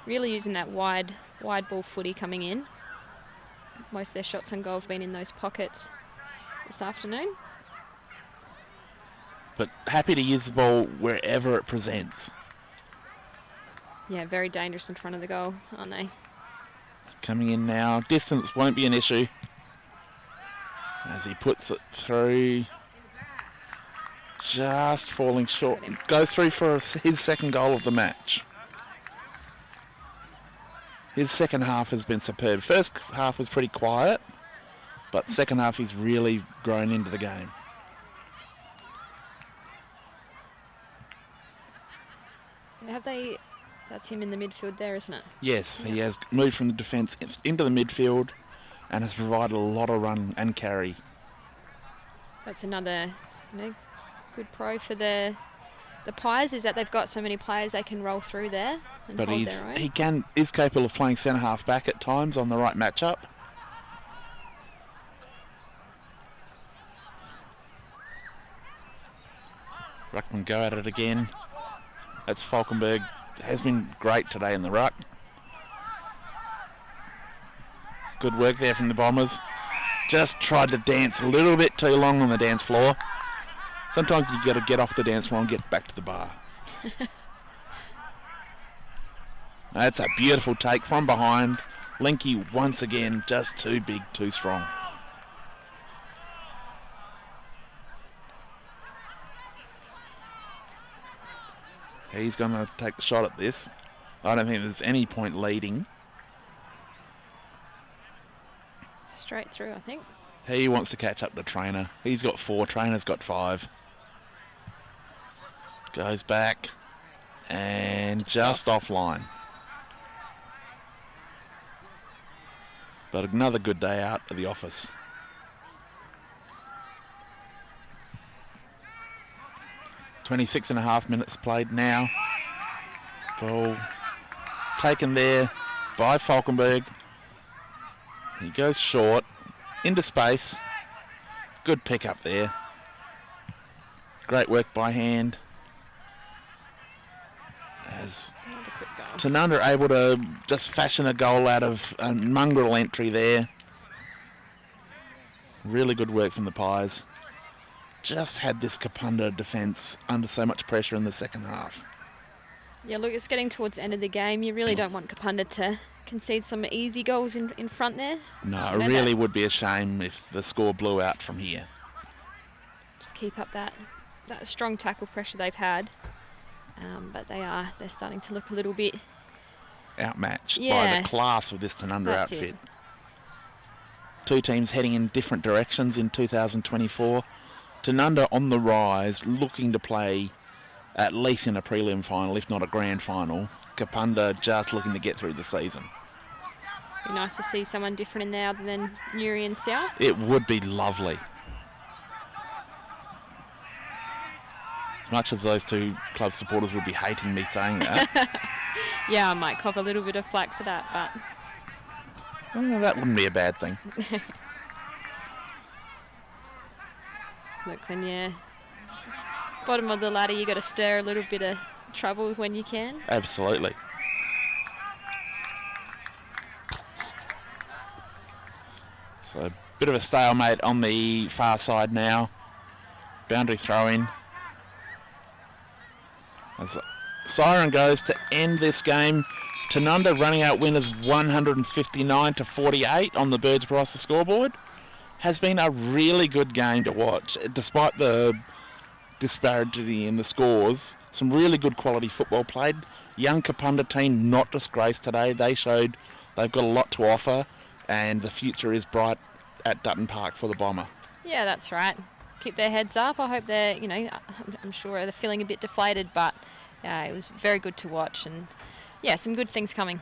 Really using that wide ball footy coming in. Most of their shots on goal have been in those pockets this afternoon. But happy to use the ball wherever it presents. Yeah, very dangerous in front of the goal, aren't they? Coming in now. Distance won't be an issue. As he puts it through. Just falling short. Goes through for his second goal of the match. His second half has been superb. First half was pretty quiet, but second half he's really grown into the game. Have they? That's him in the midfield there, isn't it? Yes, he has moved from the defence into the midfield and has provided a lot of run and carry. That's another good pro for the Pies, is that they've got so many players they can roll through there and But hold their own. is capable of playing centre half back at times on the right matchup. Ruckman go at it again. That's Falkenberg. Has been great today in the ruck. Good work there from the Bombers. Just tried to dance a little bit too long on the dance floor. Sometimes you've got to get off the dance floor and get back to the bar. That's a beautiful take from behind. Linky once again just too big, too strong. He's going to take the shot at this. I don't think there's any point leading. Straight through, I think. He wants to catch up to Trainer. He's got 4, Trainer's got 5. Goes back and just offline. But another good day out at the office. .26.5 minutes played now. Ball taken there by Falkenberg. He goes short, into space. Good pick up there. Great work by hand. As Another quick goal. Tanunda able to just fashion a goal out of a mongrel entry there. Really good work from the Pies. Just had this Kapunda defence under so much pressure in the second half. Yeah, look, it's getting towards the end of the game. You really don't want Kapunda to concede some easy goals in front there. No, You know it really that- would be a shame if the score blew out from here. Just keep up that strong tackle pressure they've had. But they're starting to look a little bit. Outmatched by Yeah. the class of this Tanunda That's outfit. it. Two teams heading in different directions in 2024. Tanunda on the rise, looking to play at least in a prelim final, if not a grand final. Kapunda just looking to get through the season. Be nice to see someone different in there other than Newry and South. It would be lovely. As much as those two club supporters would be hating me saying that, Yeah, I might cop a little bit of flack for that, but that wouldn't be a bad thing. look, when you're bottom of the ladder, you got to stir a little bit of trouble when you can. Absolutely. So a bit of a stalemate on the far side now. Boundary throw in. As the siren goes to end this game. Tanunda running out winners 159-48 on the Birds Bryce scoreboard. Has been a really good game to watch, despite the disparity in the scores. Some really good quality football played. Young Kapunda team not disgraced today. They showed they've got a lot to offer, and the future is bright at Dutton Park for the Bomber. Yeah, that's right. Keep their heads up. I hope they're, I'm sure they're feeling a bit deflated, but it was very good to watch, and yeah, some good things coming.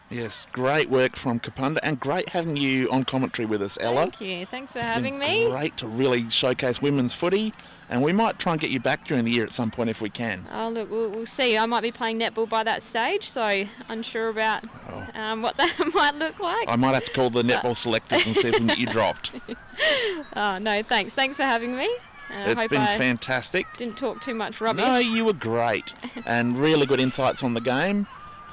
Yes, great work from Kapunda, and great having you on commentary with us, Ella. Thank you. Thanks for It's having been me. great to really showcase women's footy, and we might try and get you back during the year at some point if we can. Oh, look, we'll see. I might be playing netball by that stage, so unsure about what that might look like. I might have to call the netball selectors and see if we can get you dropped. Oh, no, thanks. Thanks for having me. I It's hope been I fantastic. didn't talk too much rubbish. No, you were great, and really good insights on the game.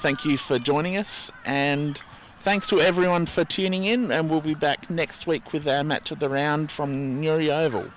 Thank you for joining us, and thanks to everyone for tuning in, and we'll be back next week with our match of the round from Newry Oval.